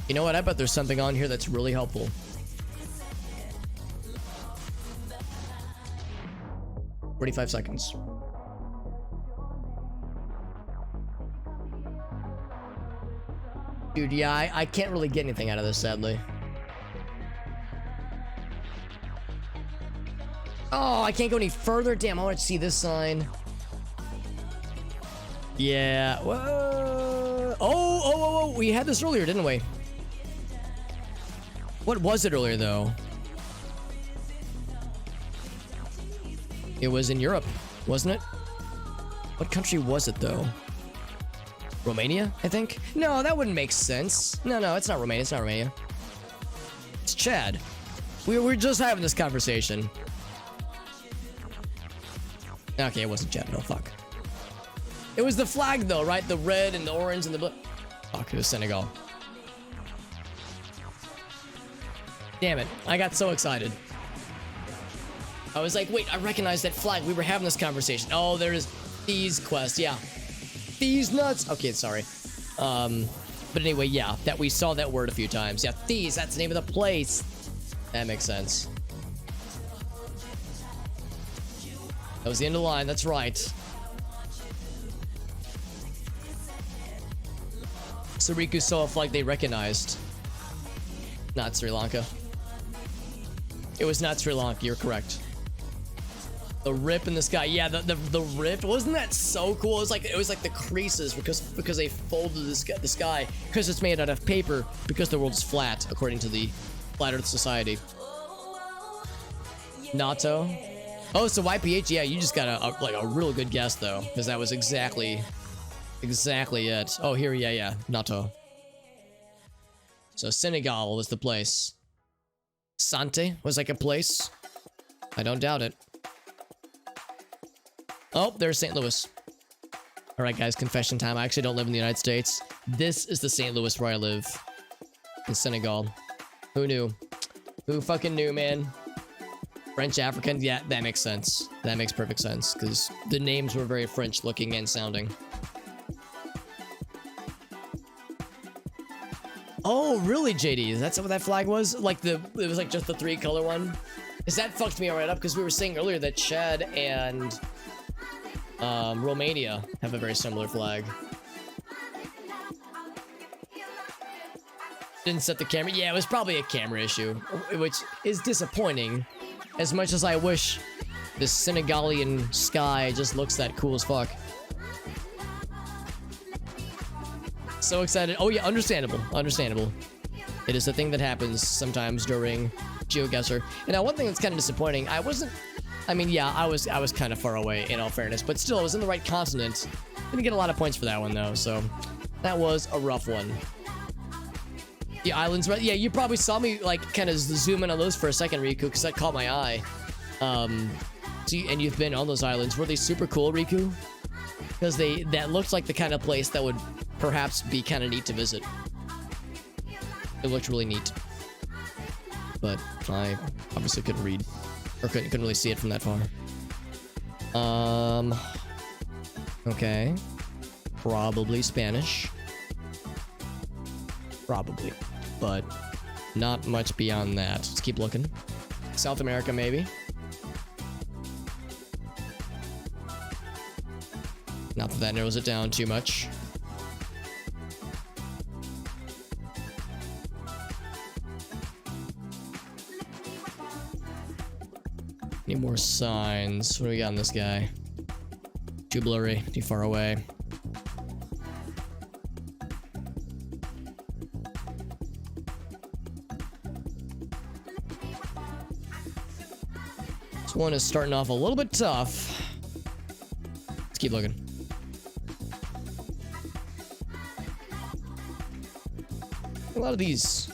You know what? I bet there's something on here that's really helpful. "45 seconds. Dude, yeah, I can't really get anything out of this, sadly. Oh, I can't go any further. Damn, I want to see this sign. Yeah. Whoa. Oh, we had this earlier, didn't we? What was it earlier, though? It was in Europe, wasn't it? What country was it though? Romania, I think? No, that wouldn't make sense. No, it's not Romania. It's not Romania. It's Chad. We're just having this conversation. Okay, it wasn't Chad. No, fuck. It was the flag though, right? The red and the orange and the blue. Fuck, it was Senegal. Damn it. I got so excited. I was like, wait, I recognize that flag. We were having this conversation. Oh, there's these quests. Yeah. These nuts. Okay, sorry. But anyway, yeah, that we saw that word a few times. Yeah, these, that's the name of the place. That makes sense. That was the end of the line, that's right. So Riku saw a flag they recognized. Not Sri Lanka. It was not Sri Lanka, you're correct. The rip in the sky. Yeah, the rip. Wasn't that so cool? It was like the creases because they folded the sky because it's made out of paper because the world's flat according to the Flat Earth Society. Nato. Oh, so YPH. Yeah, you just got a real good guess though, because that was exactly it. Oh, here, yeah, Nato. So Senegal was the place. Sante was like a place. I don't doubt it. Oh, there's St. Louis. All right, guys, confession time. I actually don't live in the United States. This is the St. Louis where I live. In Senegal. Who knew? Who fucking knew, man? French African? Yeah, that makes sense. That makes perfect sense, because the names were very French looking and sounding. Oh, really, JD? That's what that flag was? It was like just the 3-color one? Because that fucked me right up, because we were saying earlier that Chad and Romania have a very similar flag. Didn't set the camera. Yeah, it was probably a camera issue, which is disappointing. As much as I wish this Senegalian sky just looks that cool as fuck. So excited. Oh yeah, understandable. Understandable. It is a thing that happens sometimes during GeoGuessr. And now one thing that's kind of disappointing, I was kind of far away in all fairness, but still I was in the right continent. Didn't get a lot of points for that one though, so that was a rough one. The islands, right? Yeah, you probably saw me like kind of zoom in on those for a second, Riku, because that caught my eye. And you've been on those islands. Were they super cool, Riku? Because that looked like the kind of place that would perhaps be kind of neat to visit. It looked really neat. But I obviously couldn't read. Or couldn't really see it from that far. Okay. Probably Spanish. Probably. But not much beyond that. Let's keep looking. South America, maybe. Not that that narrows it down too much. Need more signs. What do we got on this guy? Too blurry, too far away. This one is starting off a little bit tough. Let's keep looking. A lot of these,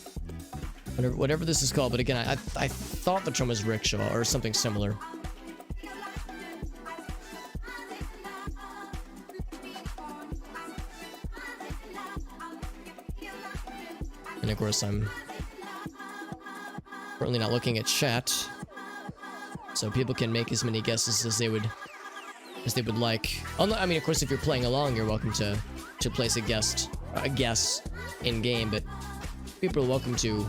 whatever this is called, but again, I thought the term was rickshaw or something similar. And of course, I'm currently not looking at chat, so people can make as many guesses as they would like. I mean, of course, if you're playing along, you're welcome to place a guess in game, but people are welcome to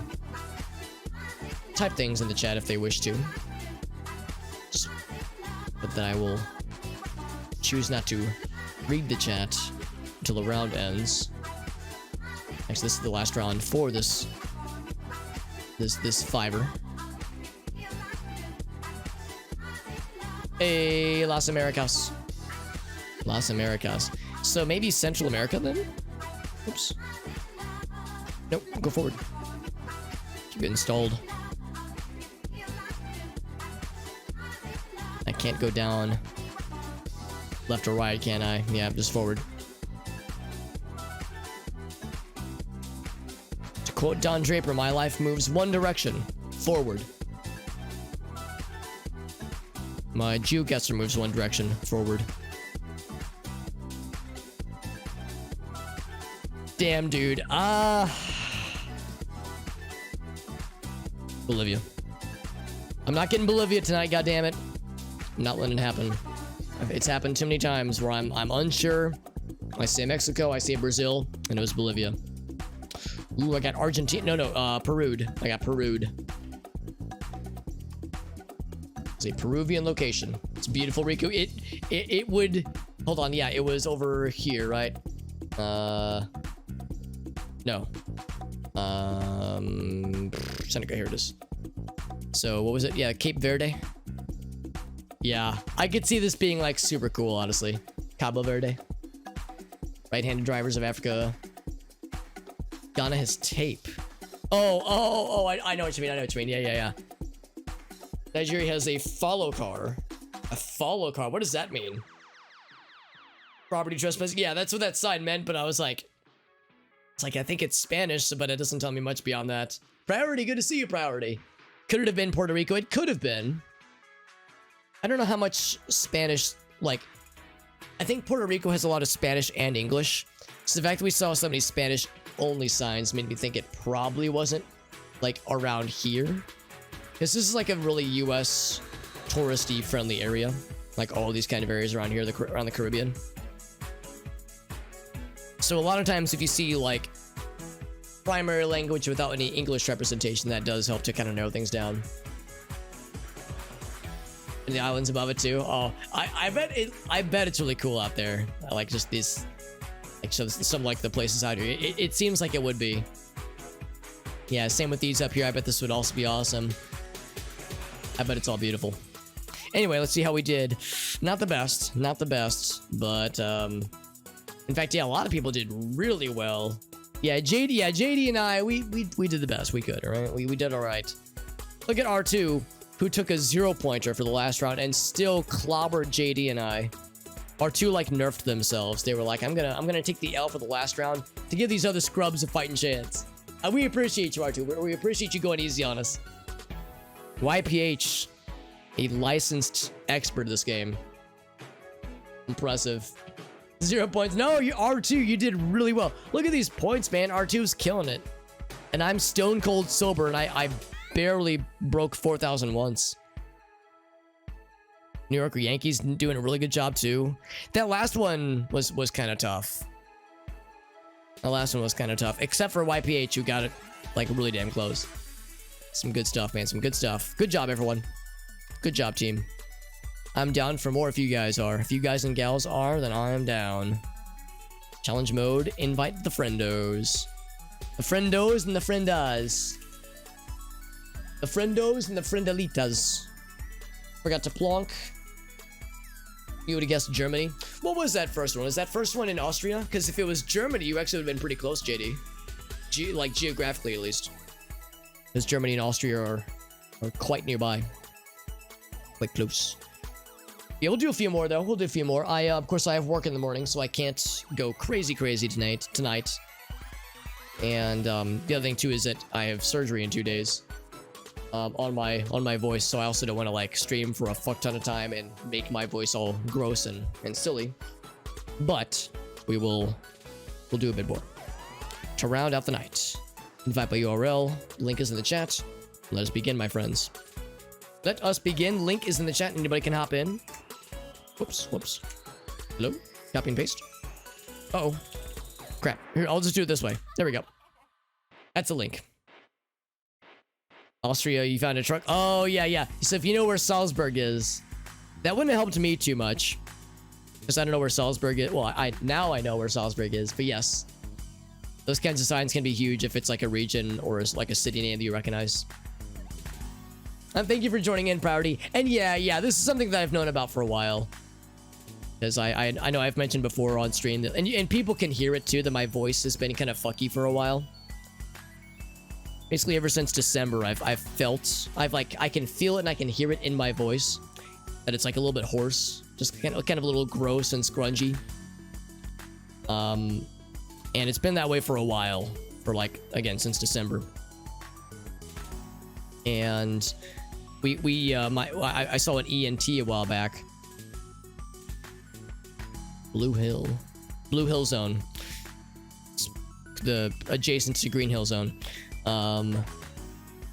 type things in the chat if they wish to. But then I will choose not to read the chat until the round ends. Actually, this is the last round for this fiver. Hey, Las Americas. Las Americas. So maybe Central America then? Oops. Nope, go forward. Keep getting stalled. I can't go down left or right, can I? Yeah, just forward. To quote Don Draper, my life moves one direction, forward. My GeoGuessr moves one direction, forward. Damn, dude. Bolivia. I'm not getting Bolivia tonight, goddammit. I'm not letting it happen. It's happened too many times where I'm unsure. I say Mexico, I say Brazil, and it was Bolivia. Ooh, I got Argentina. No, Peru'd. I got Peru'd. It's a Peruvian location. It's beautiful, Riku. It would... Hold on, yeah, it was over here, right? No. Seneca, here it is. So, what was it? Yeah, Cape Verde. Yeah, I could see this being, like, super cool, honestly. Cabo Verde. Right-handed drivers of Africa. Ghana has tape. Oh, I know what you mean, I know what you mean. Yeah. Nigeria has a follow car. A follow car? What does that mean? Property trespass? Yeah, that's what that sign meant, but I was like... It's like, I think it's Spanish, but it doesn't tell me much beyond that. Priority, good to see you, Priority. Could it have been Puerto Rico? It could have been. I don't know how much Spanish, like... I think Puerto Rico has a lot of Spanish and English. So the fact that we saw so many Spanish-only signs made me think it probably wasn't, like, around here. Because this is, like, a really U.S. touristy friendly area. Like, all these kind of areas around here, around the Caribbean. So a lot of times if you see, like, primary language without any English representation, that does help to kind of narrow things down. And the islands above it too. Oh, I bet it's really cool out there. I like just these, like, some like the places out here. It seems like it would be. Yeah, same with these up here. I bet this would also be awesome. I bet it's all beautiful. Anyway, let's see how we did. Not the best, but in fact, yeah, a lot of people did really well. Yeah, JD and I, we did the best we could, all right? We did all right. Look at R2, who took a 0-pointer for the last round and still clobbered JD and I. R2 like nerfed themselves. They were like, I'm gonna take the L for the last round to give these other scrubs a fighting chance. We appreciate you, R2. We appreciate you going easy on us. YPH, a licensed expert of this game. Impressive. 0 points. No, you R2, you did really well. Look at these points, man. R2's killing it. And I'm stone cold sober, and I barely broke 4,000 once. New York Yankees doing a really good job, too. That last one was kind of tough. The last one was kind of tough. Except for YPH, who got it, like, really damn close. Some good stuff, man. Some good stuff. Good job, everyone. Good job, team. I'm down for more if you guys are. If you guys and gals are, then I am down. Challenge mode, invite the friendos. The friendos and the friendas. The friendos and the friendalitas. Forgot to plonk. You would have guessed Germany. What was that first one? Was that first one in Austria? Because if it was Germany, you actually would have been pretty close, JD. Like, geographically, at least. Because Germany and Austria are quite nearby. Quite close. Yeah, we'll do a few more, though. We'll do a few more. Of course, I have work in the morning, so I can't go crazy tonight. And, the other thing, too, is that I have surgery in 2 days. On my voice, so I also don't want to, like, stream for a fuck ton of time and make my voice all gross and silly. But, we'll do a bit more. To round out the night. Invite by URL. Link is in the chat. Let us begin, my friends. Let us begin. Link is in the chat. Anybody can hop in. Whoops. Hello? Copy and paste. Uh-oh. Crap. Here, I'll just do it this way. There we go. That's a link. Austria, you found a truck. Oh, yeah. So if you know where Salzburg is, that wouldn't have helped me too much. Because I don't know where Salzburg is. Well, now I know where Salzburg is, but yes. Those kinds of signs can be huge if it's like a region or like a city name that you recognize. And thank you for joining in, Priority. And yeah, this is something that I've known about for a while. Because I know I've mentioned before on stream, that, and people can hear it too, that my voice has been kind of fucky for a while. Basically, ever since December, I can feel it and I can hear it in my voice. that it's like a little bit hoarse, just kind of a little gross and scrungy. And it's been that way for a while, for like, again, since December. And I saw an ENT a while back. Blue Hill Zone. It's the adjacent to Green Hill Zone.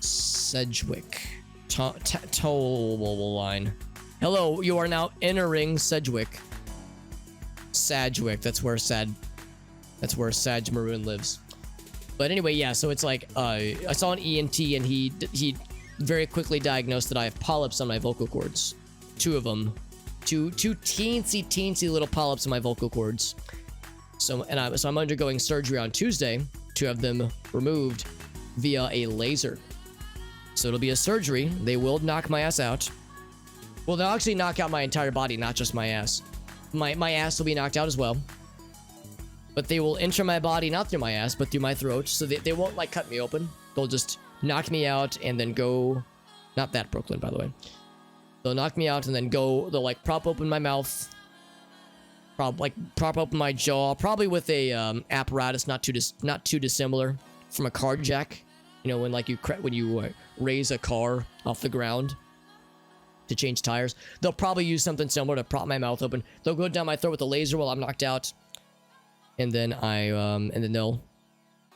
Sedgwick. Toll line. Hello, you are now entering Sedgwick. Sadgwick. That's where Sag Maroon lives. But anyway, yeah. So it's like I saw an ENT, and he very quickly diagnosed that I have polyps on my vocal cords. 2 of them. Two teensy little polyps in my vocal cords. So I'm undergoing surgery on Tuesday to have them removed via a laser. So it'll be a surgery. They will knock my ass out. Well, they'll actually knock out my entire body, not just my ass. My ass will be knocked out as well. But they will enter my body, not through my ass, but through my throat. So they won't like cut me open. They'll just knock me out and then go... Not that Brooklyn, by the way. They'll knock me out and then go... They'll like prop open my mouth. Prop open my jaw. Probably with a apparatus not too dissimilar from a car jack. You know, when like when you raise a car off the ground to change tires. They'll probably use something similar to prop my mouth open. They'll go down my throat with a laser while I'm knocked out. And then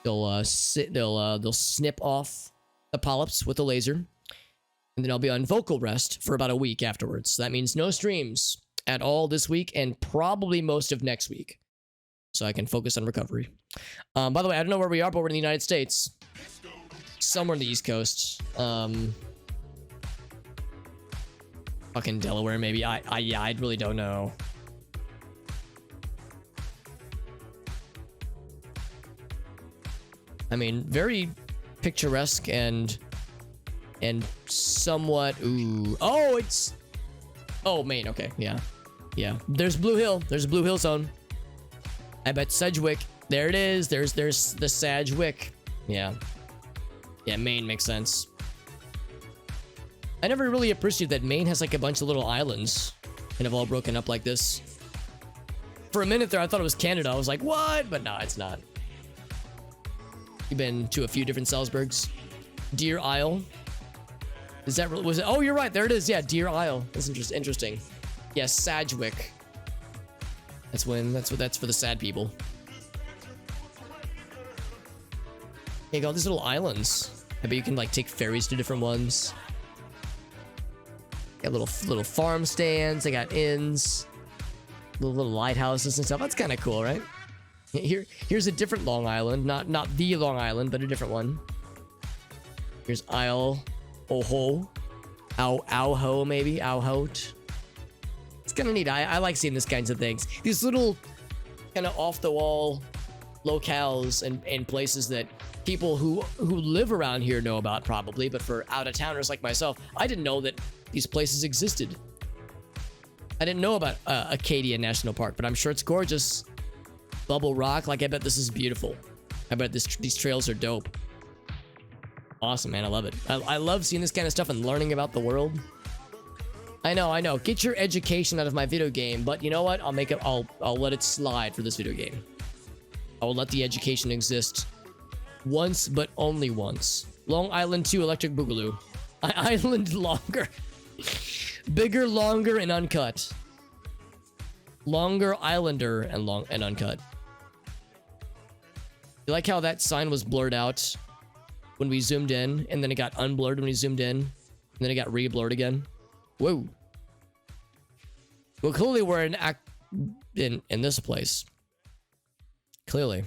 they'll snip off the polyps with a laser, and then I'll be on vocal rest for about a week afterwards. So that means no streams at all this week, and probably most of next week, so I can focus on recovery. By the way, I don't know where we are, but we're in the United States, somewhere in the East Coast. Fucking Delaware, maybe. I really don't know. I mean, very picturesque and somewhat... Ooh. Oh, it's... Oh, Maine. Okay, yeah. Yeah. There's Blue Hill. There's a Blue Hill Zone. I bet Sedgwick. There it is. There's the Sedgwick. Yeah. Yeah, Maine makes sense. I never really appreciated that Maine has like a bunch of little islands kind of all broken up like this. For a minute there, I thought it was Canada. I was like, what? But no, it's not. You've been to a few different Salzburgs. Deer Isle. Is that was it? Oh, you're right. There it is. Yeah, Deer Isle. That's interesting. Yes, Sedgwick. That's for the sad people. You got all these little islands. I bet you can like take ferries to different ones. Got little farm stands. They got inns, little lighthouses and stuff. That's kind of cool, right? Here's a different Long Island, not the Long Island, but a different one. Here's Isle Oho, Auho maybe, Auhote. It's kind of neat. I like seeing these kinds of things. These little kind of off the wall locales and places that people who live around here know about probably, but for out of towners like myself, I didn't know that these places existed. I didn't know about Acadia National Park, but I'm sure it's gorgeous. Bubble Rock, like I bet this is beautiful. I bet these trails are dope. Awesome, man, I love it. I love seeing this kind of stuff and learning about the world. I know. Get your education out of my video game, but you know what? I'll let it slide for this video game. I will let the education exist once, but only once. Long Island 2 Electric Boogaloo. Island longer. Bigger, longer, and uncut. Longer, Islander, and uncut. You like how that sign was blurred out when we zoomed in, and then it got unblurred when we zoomed in, and then it got re-blurred again? Whoa. Well, clearly we're in this place. Clearly.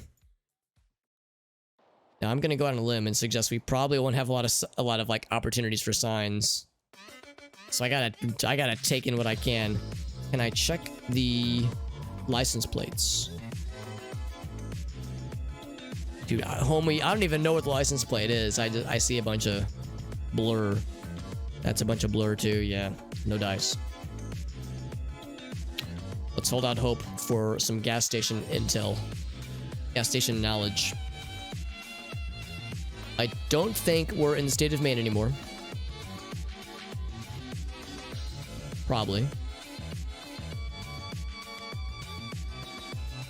Now I'm gonna go out on a limb and suggest we probably won't have a lot of like opportunities for signs. So I gotta take in what I can. Can I check the license plates? Dude, homie, I don't even know what the license plate is. I see a bunch of blur. That's a bunch of blur too, yeah. No dice. Let's hold out hope for some gas station intel. Gas station knowledge. I don't think we're in the state of Maine anymore. Probably.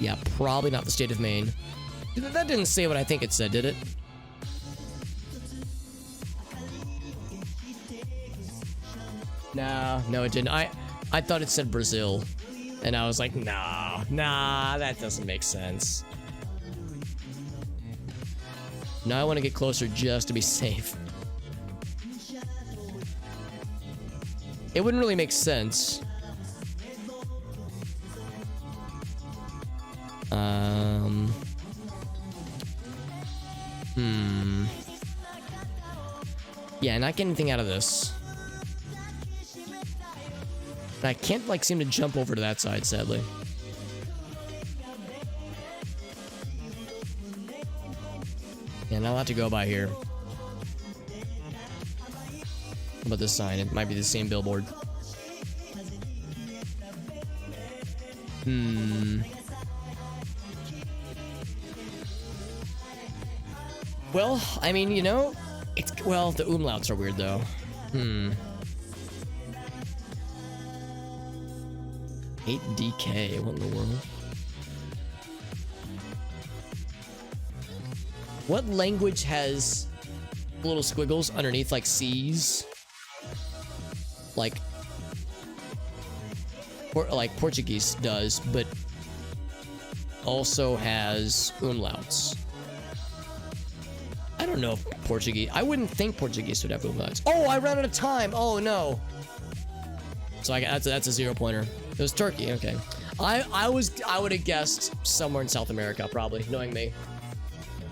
Yeah, probably not the state of Maine. That didn't say what I think it said, did it? No, it didn't. I thought it said Brazil. And I was like, nah, that doesn't make sense. Now I want to get closer just to be safe. It wouldn't really make sense. Yeah, not getting anything out of this. I can't, like, seem to jump over to that side, sadly. Yeah, not a lot to go by here. How about this sign? It might be the same billboard. Well, I mean, you know, well, the umlauts are weird, though. 8DK, what in the world? What language has little squiggles underneath, like C's? Like Portuguese does, but also has umlauts. I don't know if Portuguese... I wouldn't think Portuguese would have umlauts. Oh, I ran out of time! Oh, no! So that's a 0-pointer. It was Turkey, okay. I would have guessed somewhere in South America, probably, knowing me.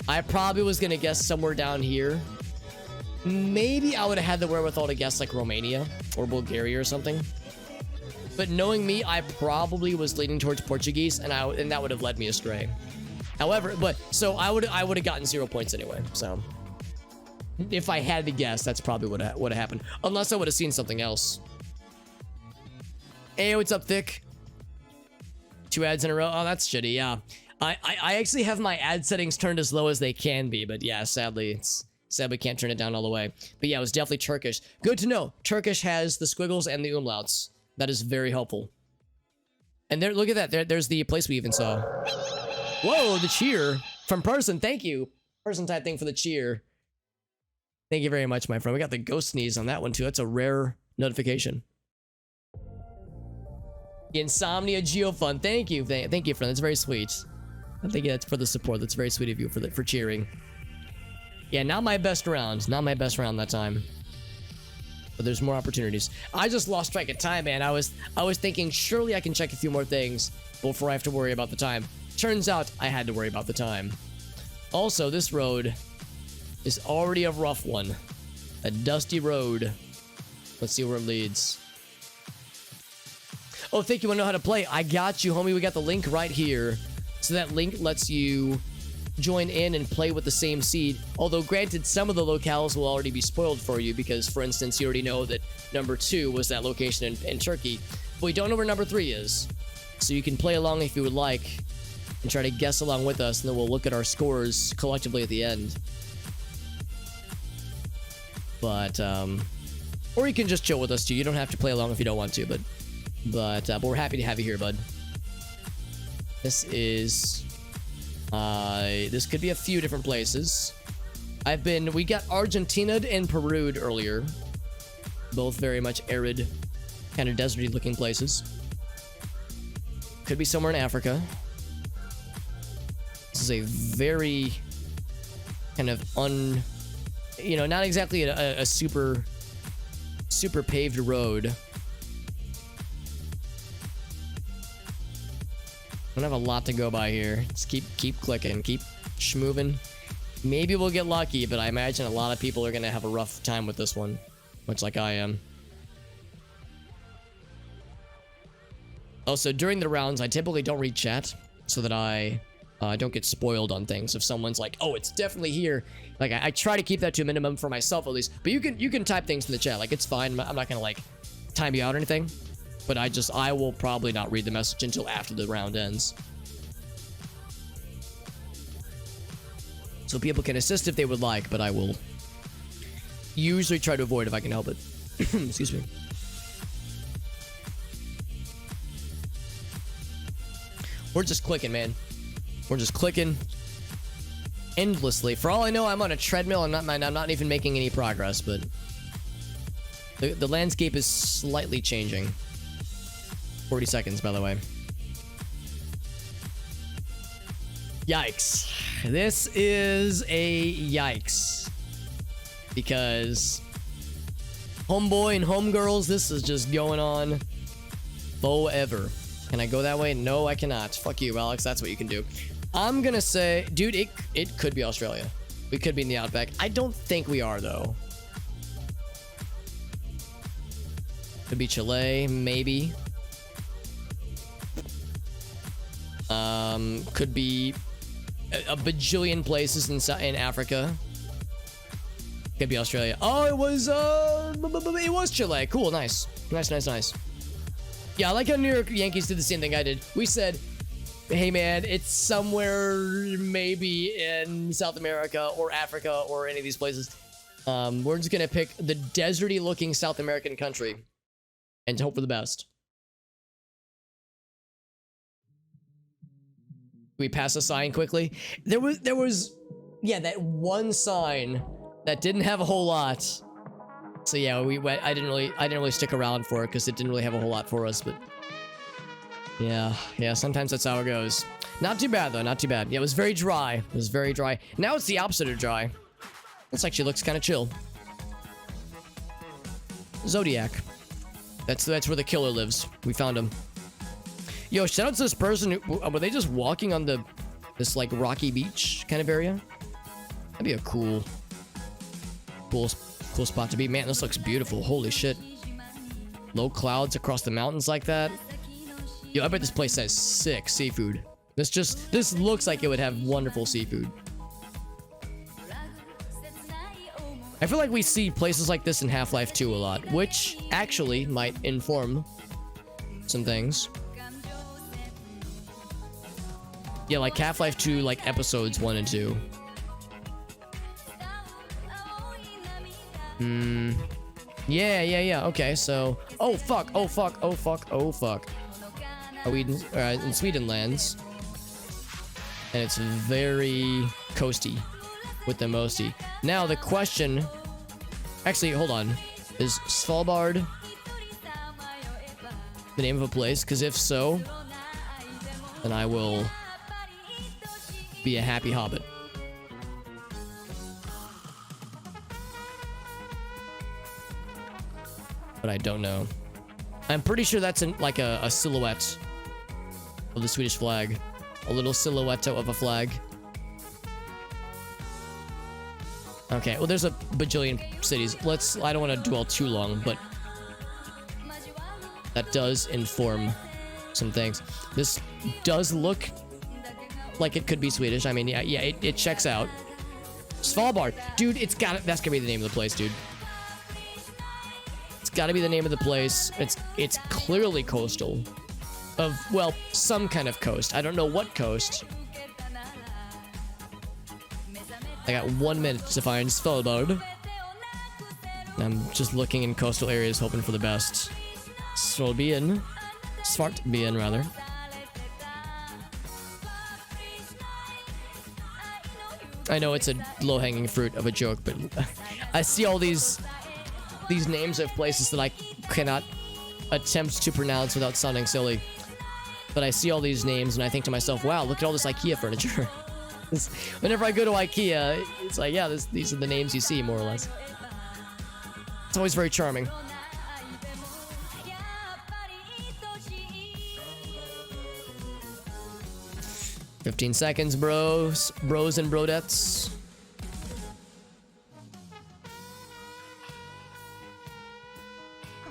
I probably was gonna guess somewhere down here. Maybe I would have had the wherewithal to guess like Romania or Bulgaria or something. But knowing me, I probably was leaning towards Portuguese, and that would have led me astray. However, so I would have gotten 0 points anyway. So if I had to guess, that's probably what would have happened, unless I would have seen something else. Hey, what's up, Thick? 2 ads in a row. Oh, that's shitty. Yeah, I actually have my ad settings turned as low as they can be, but yeah, sadly we can't turn it down all the way. But yeah, it was definitely Turkish. Good to know. Turkish has the squiggles and the umlauts. That is very helpful. And there, look at that. There's the place we even saw. Whoa, the cheer from Person. Thank you. Person type thing for the cheer. Thank you very much, my friend. We got the ghost sneeze on that one too. That's a rare notification. Insomnia Geofund. Thank you. Thank you, friend. That's very sweet. I think that's for the support. That's very sweet of you for cheering. Yeah, not my best round. Not my best round that time. But there's more opportunities. I just lost track of time, man. I was thinking surely I can check a few more things before I have to worry about the time. Turns out I had to worry about the time. Also, this road is already a rough one. A dusty road. Let's see where it leads. Oh, thank you. Want to know how to play? I got you, homie. We got the link right here. So that link lets you join in and play with the same seed. Although, granted, some of the locales will already be spoiled for you because, for instance, you already know that number 2 was that location in Turkey. But we don't know where number 3 is. So you can play along if you would like and try to guess along with us, and then we'll look at our scores collectively at the end. But, or you can just chill with us too. You don't have to play along if you don't want to, but we're happy to have you here, bud. This is... this could be a few different places. We got Argentina and Peru earlier. Both very much arid, kind of deserty looking places. Could be somewhere in Africa. This is a very kind of not exactly a super paved road. I don't have a lot to go by here. Just keep clicking, keep schmoving. Maybe we'll get lucky, but I imagine a lot of people are gonna have a rough time with this one, much like I am. Also, during the rounds, I typically don't read chat so that I don't get spoiled on things. If someone's like, "Oh, it's definitely here," like I try to keep that to a minimum for myself at least. But you can type things in the chat, like it's fine. I'm not gonna like time you out or anything. But I will probably not read the message until after the round ends. So people can assist if they would like, but I will usually try to avoid if I can help it. Excuse me. We're just clicking, man. We're just clicking endlessly. For all I know, I'm on a treadmill. I'm not even making any progress, but the landscape is slightly changing. 40 seconds, by the way. Yikes. This is a yikes. Because homeboy and homegirls, this is just going on forever. Can I go that way? No, I cannot. Fuck you, Alex. That's what you can do. I'm gonna say, dude, it could be Australia. We could be in the Outback. I don't think we are, though. Could be Chile, maybe. Could be a bajillion places in Africa. Could be Australia. Oh, it was Chile. Cool, nice. Nice. Yeah, I like how New York Yankees did the same thing I did. We said, hey man, it's somewhere maybe in South America or Africa or any of these places. We're just gonna pick the deserty looking South American country and hope for the best. We pass a sign quickly. There was yeah, that one sign that didn't have a whole lot. So yeah, we went. I didn't really stick around for it because it didn't really have a whole lot for us. But yeah, sometimes that's how it goes. Not too bad though, not too bad. Yeah, it was very dry. It was very dry. Now it's the opposite of dry. This actually looks kind of chill. Zodiac. That's where the killer lives. We found him. Yo, shout out to this person. Were they just walking on this like rocky beach kind of area? That'd be a cool spot to be. Man, this looks beautiful. Holy shit. Low clouds across the mountains like that. Yo, I bet this place has sick seafood. This looks like it would have wonderful seafood. I feel like we see places like this in Half-Life 2 a lot, which actually might inform some things. Yeah, like Half-Life 2, like episodes 1 and 2. Yeah. Okay, so... Oh, fuck. Are we in Sweden lands? And it's very coasty with the mosty. Now, the question... Actually, hold on. Is Svalbard the name of a place? Because if so, then I will be a happy hobbit. But I don't know. I'm pretty sure that's like a silhouette of the Swedish flag. A little silhouette of a flag. Okay, well there's a bajillion cities. I don't want to dwell too long, but that does inform some things. This does look like it could be Swedish. I mean, yeah, it checks out. Svalbard. Dude, that's gonna be the name of the place, dude. It's gotta be the name of the place. It's clearly coastal. Well, some kind of coast. I don't know what coast. I got 1 minute to find Svalbard. I'm just looking in coastal areas, hoping for the best. Svartbyen, rather. I know it's a low-hanging fruit of a joke, but I see all these names of places that I cannot attempt to pronounce without sounding silly. But I see all these names and I think to myself, wow, look at all this IKEA furniture. Whenever I go to IKEA, it's like, yeah, these are the names you see, more or less. It's always very charming. "15 seconds, bros and brodettes."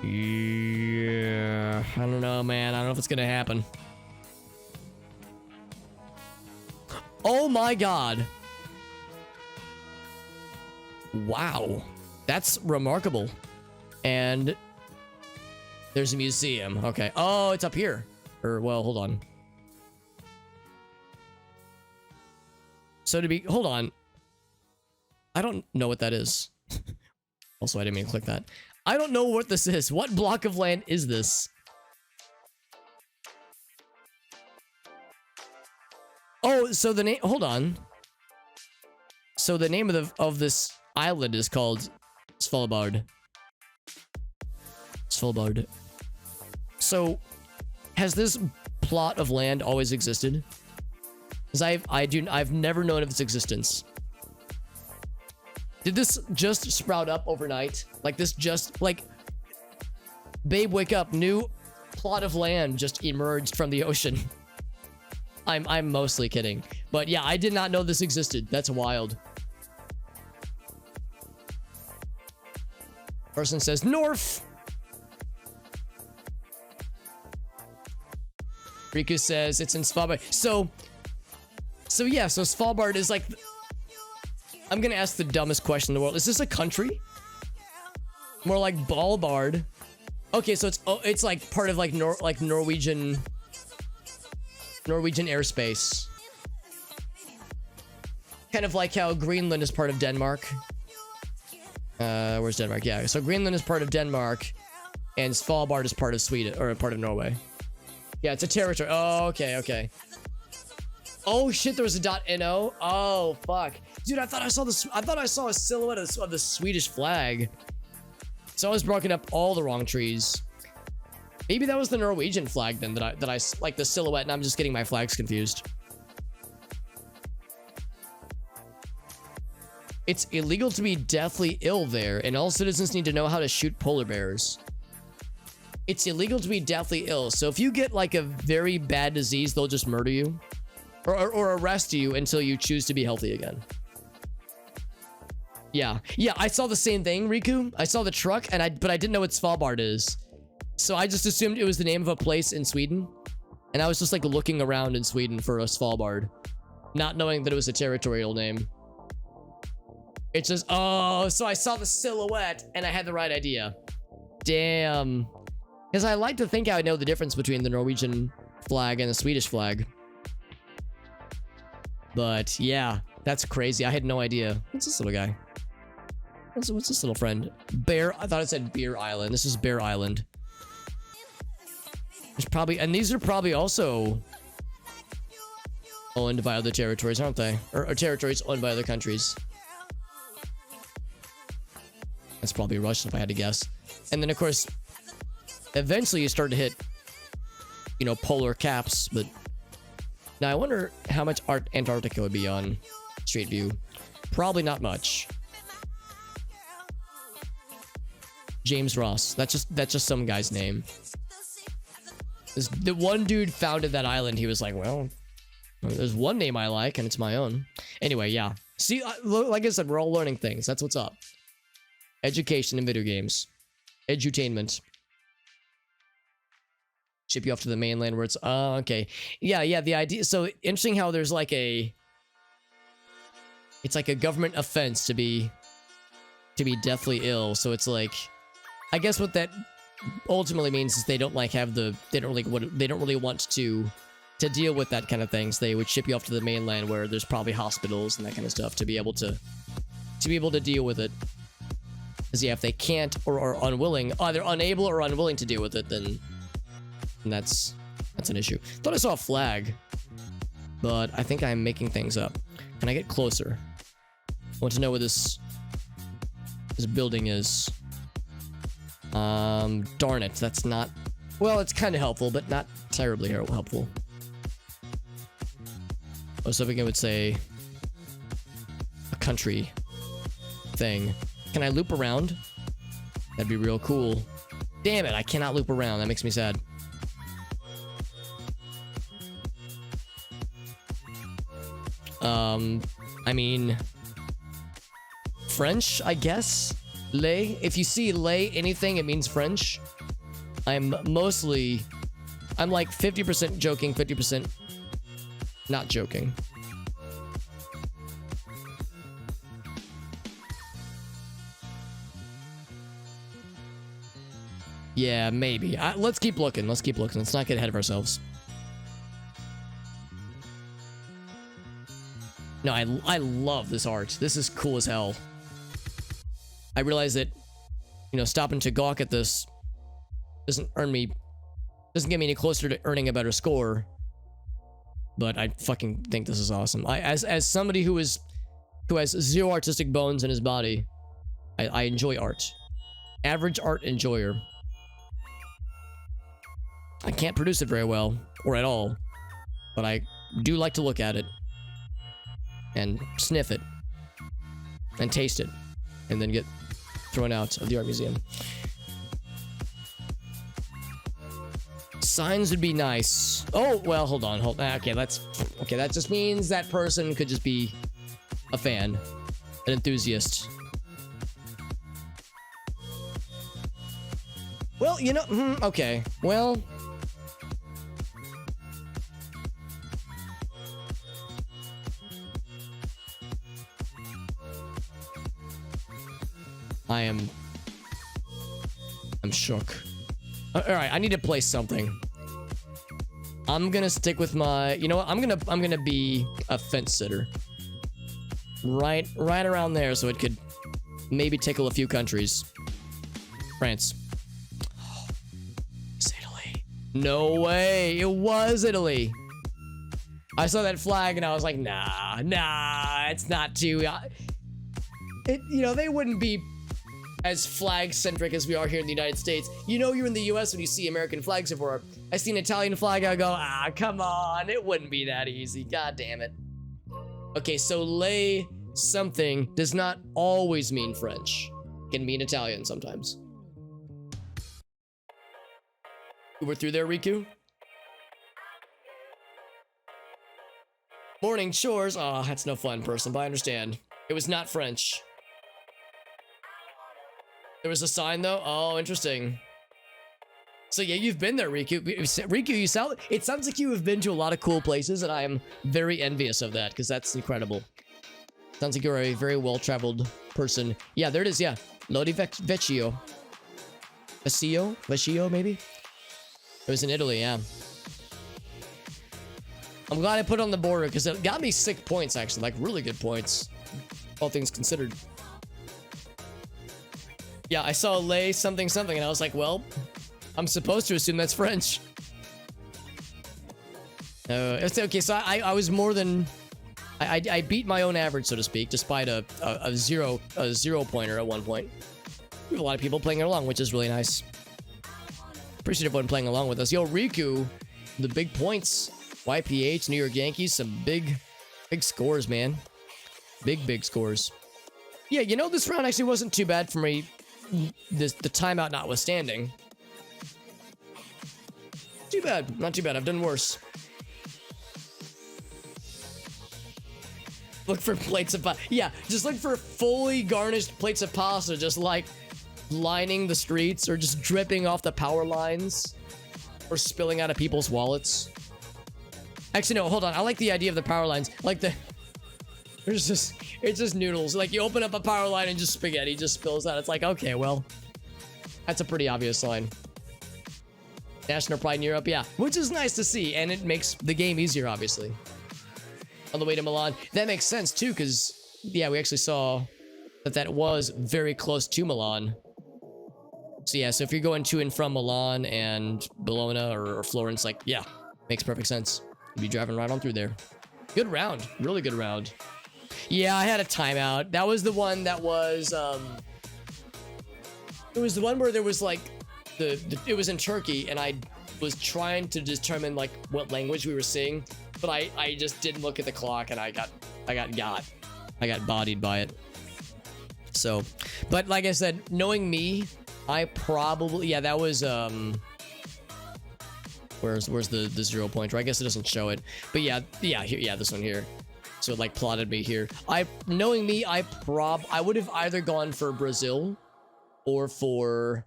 Yeah, I don't know, man. I don't know if it's gonna happen. Oh my god. Wow. That's remarkable. And there's a museum. Okay. Oh, it's up here. Or, well, hold on. So hold on. I don't know what that is. Also, I didn't mean to click that. I don't know what this is. What block of land is this? Oh, so the name. Hold on. So the name of this island is called Svalbard. Svalbard. So, has this plot of land always existed? Because I've never known of its existence. Did this just sprout up overnight? Like this just like, babe, wake up! New plot of land just emerged from the ocean. I'm mostly kidding, but yeah, I did not know this existed. That's wild. Person says North. Riku says it's in Svalbard. So yeah, so Svalbard is like, I'm gonna ask the dumbest question in the world. Is this a country? More like Ballbard. Okay, so it's like part of like Norwegian airspace. Kind of like how Greenland is part of Denmark. Where's Denmark? Yeah, so Greenland is part of Denmark, and Svalbard is part of Sweden, or part of Norway. Yeah, it's a territory. Oh, okay. Oh shit, there was a .no. Oh fuck, dude, I thought I saw this. I thought I saw a silhouette of the Swedish flag. So I was barking up all the wrong trees. Maybe that was the Norwegian flag then that I like the silhouette, and I'm just getting my flags confused. It's illegal to be deathly ill there, and all citizens need to know how to shoot polar bears. It's illegal to be deathly ill, so if you get like a very bad disease, they'll just murder you. Or arrest you until you choose to be healthy again. Yeah, I saw the same thing, Riku. I saw the truck, but I didn't know what Svalbard is. So I just assumed it was the name of a place in Sweden. And I was just like looking around in Sweden for a Svalbard, not knowing that it was a territorial name. It's just, oh, so I saw the silhouette and I had the right idea. Damn. Because I like to think I would know the difference between the Norwegian flag and the Swedish flag. But yeah, that's crazy. I had no idea. What's this little guy? What's this little friend? Bear. I thought it said Bear Island. This is Bear Island. There's probably, and these are probably also owned by other territories, aren't they? Or territories owned by other countries. That's probably Russian if I had to guess. And then of course, eventually you start to hit, you know, polar caps. But now I wonder how much Antarctica would be on Street View. Probably not much. James Ross. That's just some guy's name. The one dude founded that island. He was like, well, there's one name I like, and it's my own. Anyway, yeah. See, like I said, we're all learning things. That's what's up. Education in video games. Edutainment. Ship you off to the mainland where it's... Oh, okay. Yeah, the idea... So, interesting how there's like a... It's like a government offense to be deathly ill. So it's like... I guess what that ultimately means is they don't like have the... They don't really want to deal with that kind of thing. So they would ship you off to the mainland where there's probably hospitals and that kind of stuff to be able to deal with it. Because yeah, if they can't or are unwilling, either unable or unwilling to deal with it, then that's an issue. Thought I saw a flag, but I think I'm making things up. Can I get closer? I want to know where this building is. Darn it, that's not... Well, it's kind of helpful, but not terribly helpful. I was hoping it would say a country thing. Can I loop around? That'd be real cool. Damn it, I cannot loop around. That makes me sad. I mean... French, I guess? Lay? If you see lay anything, it means French. I'm like 50% joking, 50% not joking. Yeah, maybe. Let's keep looking. Let's not get ahead of ourselves. No, I love this art. This is cool as hell. I realize that, you know, stopping to gawk at this doesn't get me any closer to earning a better score. but I fucking think this is awesome. As somebody who has zero artistic bones in his body, I enjoy art. Average art enjoyer. I can't produce it very well, or at all, but I do like to look at it and sniff it and taste it and then get thrown out of the art museum. Signs would be nice. Oh, well, hold on. Okay, that just means that person could just be a fan, an enthusiast. Well, you know, okay. Well, I'm shook. All right, I need to place something. I'm gonna stick with my, you know what? I'm gonna be a fence sitter. Right around there, so it could maybe tickle a few countries. France. It's Italy. No way, it was Italy. I saw that flag and I was like, nah, it's not too. You know, they wouldn't be as flag-centric as we are here in the United States. You know, you're in the US when you see American flags everywhere. I see an Italian flag, I go, come on, it wouldn't be that easy. God damn it. Okay, so lay something does not always mean French. It can mean Italian sometimes. We're through there, Riku? Morning chores. Oh, that's no fun, person, but I understand. It was not French. There was a sign though. Oh, interesting. So yeah, you've been there, Riku. Riku, it sounds like you have been to a lot of cool places, and I am very envious of that because that's incredible. Sounds like you're a very well-traveled person. Yeah, there it is. Yeah, Lodi Vecchio. Vecchio, maybe. It was in Italy. Yeah. I'm glad I put it on the border because it got me 6 points actually, like really good points, all things considered. Yeah, I saw lay something, and I was like, well, I'm supposed to assume that's French. It's okay, so I was more than... I beat my own average, so to speak, despite a zero pointer at one point. We have a lot of people playing along, which is really nice. Appreciate everyone playing along with us. Yo, Riku, the big points. YPH, New York Yankees, some big scores, man. Big scores. Yeah, you know, this round actually wasn't too bad for me. The timeout notwithstanding. Too bad. Not too bad. I've done worse. Look for plates of pasta. Yeah, just look for fully garnished plates of pasta, just like lining the streets or just dripping off the power lines or spilling out of people's wallets. Actually, no, hold on. I like the idea of the power lines. Like it's just noodles. Like you open up a power line and just spaghetti just spills out. It's like, okay, well, that's a pretty obvious line. National pride in Europe, yeah, which is nice to see, and it makes the game easier, obviously. On the way to Milan, that makes sense too, because yeah, we actually saw that was very close to Milan. So yeah, so if you're going to and from Milan and Bologna or Florence, like yeah, makes perfect sense. You'd be driving right on through there. Good round, really good round. Yeah, I had a timeout. That was the one that was it was the one where there was like it was in Turkey, and I was trying to determine like what language we were seeing, but I just didn't look at the clock, and I got bodied by it. So, but like I said, knowing me, I probably, yeah, that was where's the 0 pointer? I guess it doesn't show it, but yeah, here, yeah, this one here. So it like plotted me here. Knowing me, I would have either gone for Brazil or for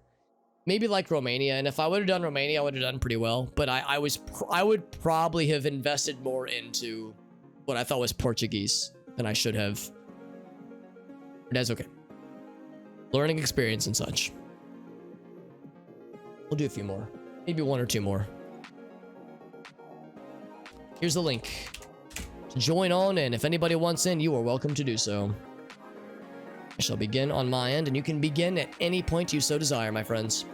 maybe like Romania. And if I would have done Romania, I would have done pretty well. But I would probably have invested more into what I thought was Portuguese than I should have. But that's okay. Learning experience and such. We'll do a few more. Maybe one or two more. Here's the link. Join on in. If anybody wants in, you are welcome to do so. I shall begin on my end, and you can begin at any point you so desire, my friends.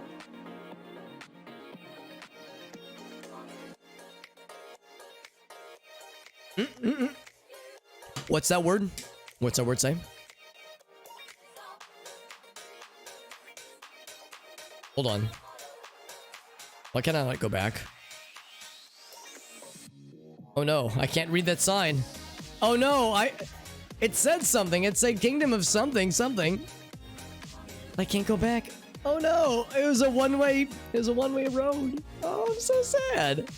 What's that word? What's that word say? Hold on. Why can't I not go back? Oh no, I can't read that sign. Oh no, it said something. It said Kingdom of something, something. I can't go back. Oh no, it was a one-way road. Oh, I'm so sad.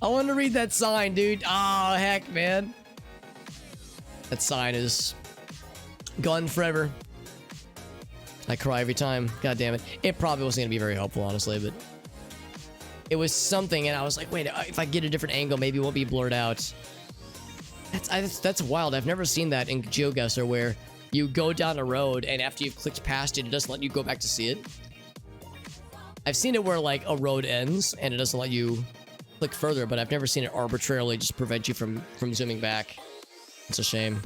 I want to read that sign, dude. Oh, heck, man. That sign is gone forever. I cry every time. God damn it. It probably wasn't going to be very helpful, honestly, but it was something, and I was like, wait, if I get a different angle, maybe it won't be blurred out. That's wild. I've never seen that in GeoGuessr where you go down a road, and after you've clicked past it, it doesn't let you go back to see it. I've seen it where, like, a road ends, and it doesn't let you click further, but I've never seen it arbitrarily just prevent you from zooming back. It's a shame.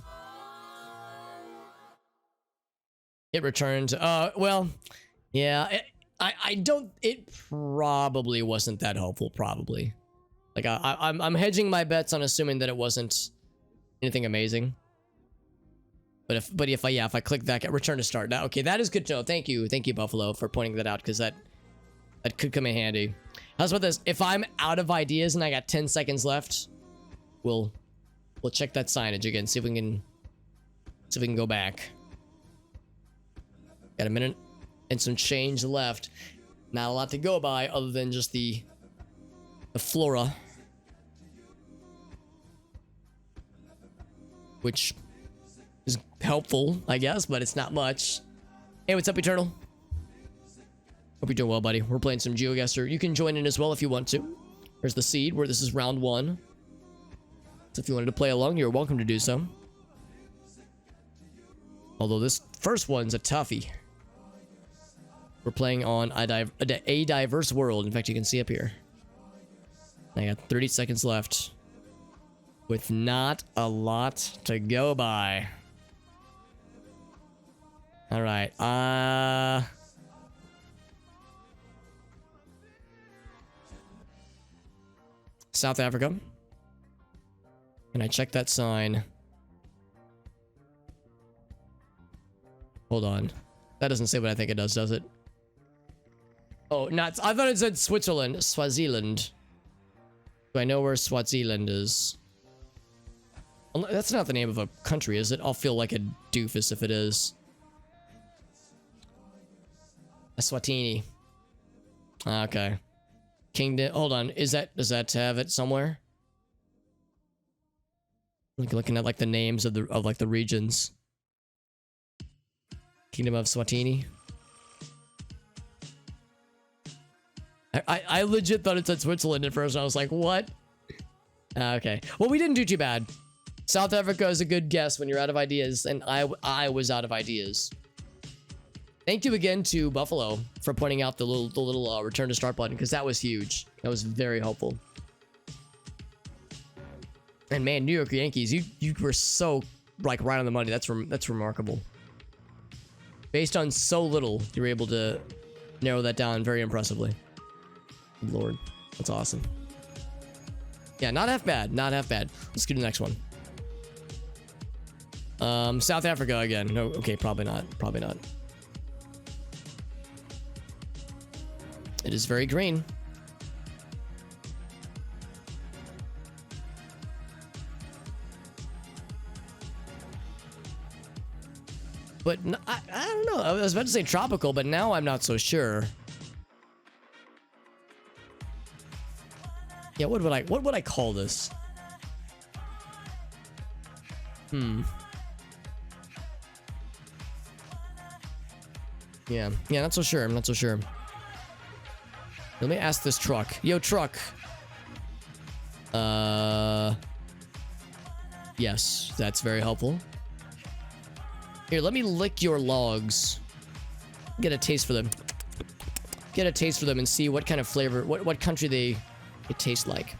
It returned. Well, yeah. I don't. It probably wasn't that helpful. Probably. Like I'm hedging my bets on assuming that it wasn't anything amazing. But if I click that, return to start. Now, okay, that is good to know. Thank you, Buffalo, for pointing that out, because that could come in handy. How's about this? If I'm out of ideas and I got 10 seconds left, we'll check that signage again. See if we can go back. Got a minute and some change left. Not a lot to go by other than just the flora, which is helpful, I guess, but it's not much. Hey, what's up, Eternal? Hope you're doing well, buddy. We're playing some GeoGuessr. You can join in as well if you want to. There's the seed where this is round 1. So if you wanted to play along, you're welcome to do so. Although this first one's a toughie. We're playing on a diverse world. In fact, you can see up here. I got 30 seconds left. With not a lot to go by. Alright, South Africa. Can I check that sign? Hold on. That doesn't say what I think it does it? Oh, not. I thought it said Switzerland. Swaziland. Do I know where Swaziland is? That's not the name of a country, is it? I'll feel like a doofus if it is. Eswatini. Okay. Kingdom. Hold on. Does that have it somewhere? Looking at like the names of the regions. Kingdom of Swatini. I legit thought it said Switzerland at first. I was like, what? Okay. Well, we didn't do too bad. South Africa is a good guess when you're out of ideas, and I was out of ideas. Thank you again to Buffalo for pointing out the little return to start button, because that was huge. That was very helpful. And man, New York Yankees, you were so like right on the money. That's remarkable. Based on so little, you were able to narrow that down very impressively. Lord, that's awesome. Yeah, not half bad. Not half bad. Let's get to the next one. South Africa again. No, okay, probably not. Probably not. It is very green. But I don't know. I was about to say tropical, but now I'm not so sure. Yeah, what would I call this? Yeah, not so sure. I'm not so sure. Let me ask this truck. Yo, truck. Yes, that's very helpful. Here, let me lick your logs. Get a taste for them. Get a taste for them and see what kind of flavor, what country they taste like.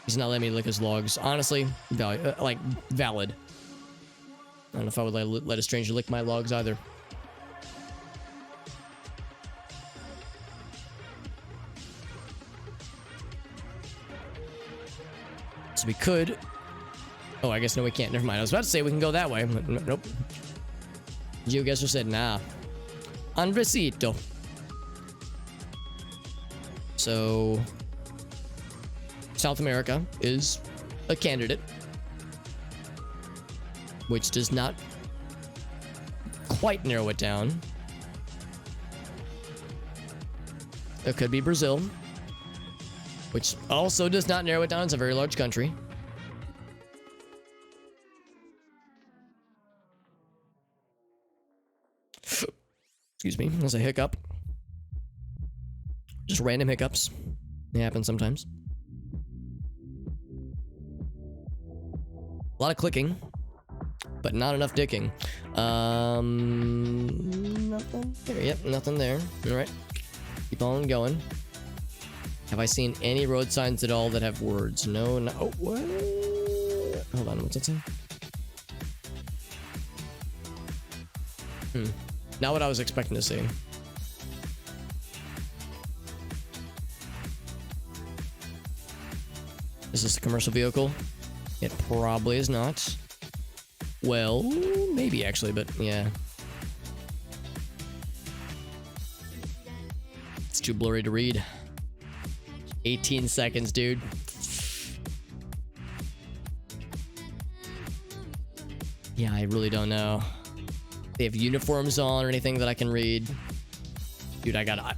He's not letting me lick his logs. Honestly, valid. Valid. I don't know if I would let a stranger lick my logs either. So we could... Oh, I guess no, we can't. Never mind. I was about to say we can go that way. Nope. GeoGuessr said, nah. Andresito. So... South America is a candidate. Which does not quite narrow it down. It could be Brazil. Which also does not narrow it down. It's a very large country. Excuse me, that's a hiccup. Just random hiccups. They happen sometimes. A lot of clicking, but not enough dicking. Nothing there. Yep, nothing there. All right, keep on going. Have I seen any road signs at all that have words? No, no. Oh, what? Hold on, what's that say? Not what I was expecting to see. Is this a commercial vehicle? It probably is not. Well, maybe actually, but yeah. It's too blurry to read. 18 seconds, dude. Yeah, I really don't know. They have uniforms on or anything that I can read. Dude, I got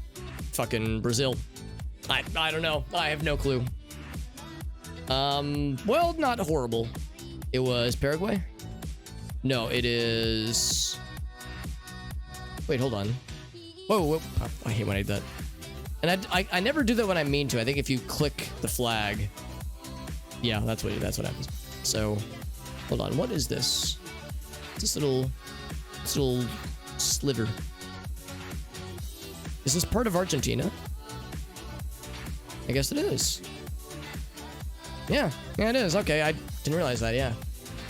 fucking Brazil. I don't know. I have no clue. Well, not horrible. It was Paraguay? No, it is... Wait, hold on. Whoa, whoa. Oh, I hate when I do that. And I never do that when I mean to. I think if you click the flag... Yeah, that's what happens. So, hold on. What is this? This little sliver. Is this part of Argentina? I guess it is. Yeah, it is. Okay, I didn't realize that. Yeah,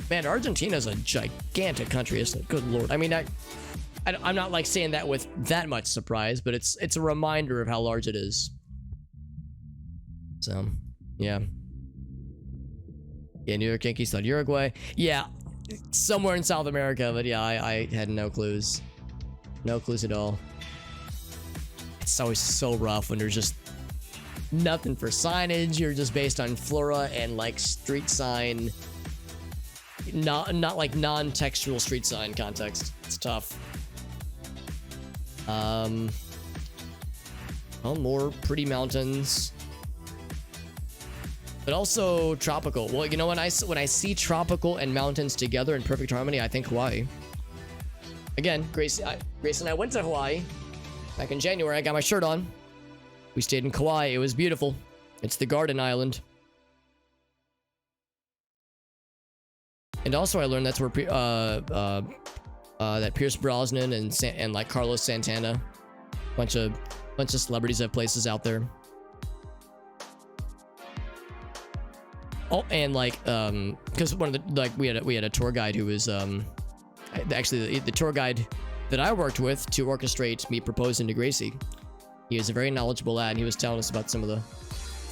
man, Argentina's a gigantic country, isn't it? Good lord. I mean, I'm not like saying that with that much surprise, but it's a reminder of how large it is. So, yeah. Yeah, New York Yankees thought Uruguay. Yeah, somewhere in South America, but yeah, I had no clues. No clues at all. It's always so rough when there's just nothing for signage. You're just based on flora and like street sign, not like non-textual street sign context. It's tough. Well, more pretty mountains, but also tropical. Well, you know, when I see tropical and mountains together in perfect harmony, I think Hawaii. Again, Grace and I went to Hawaii back in January. I got my shirt on. We stayed in Kauai. It was beautiful. It's the Garden Island. And also, I learned that's where that Pierce Brosnan and like Carlos Santana, bunch of celebrities have places out there. Oh, and like because one of the we had a tour guide who was actually the tour guide that I worked with to orchestrate me proposing to Gracie. He was a very knowledgeable lad, and he was telling us about some of the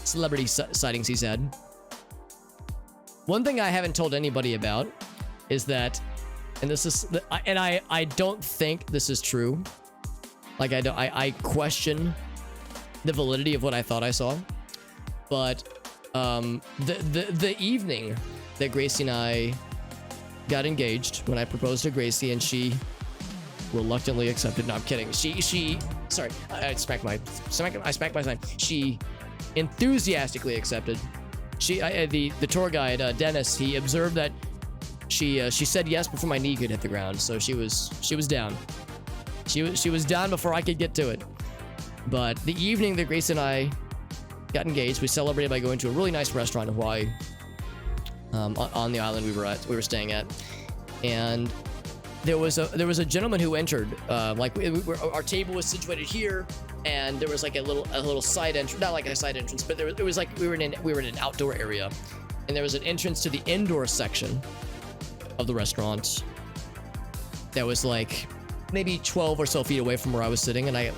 celebrity sightings he's had. One thing I haven't told anybody about is that, and this is, and I don't think this is true. Like I question the validity of what I thought I saw, but the evening that Gracie and I got engaged, when I proposed to Gracie and she reluctantly accepted. No, I'm kidding. Sorry, I smacked my sign. She enthusiastically accepted. The tour guide Dennis, he observed that she said yes before my knee could hit the ground, so she was down. She was down before I could get to it. But the evening that Grace and I got engaged, we celebrated by going to a really nice restaurant in Hawaii, on the island we were staying at, and there was a gentleman who entered. Our table was situated here, and there was like a little side entrance, not like a side entrance, but it was like we were in an outdoor area, and there was an entrance to the indoor section of the restaurant that was like maybe 12 or so feet away from where I was sitting, and I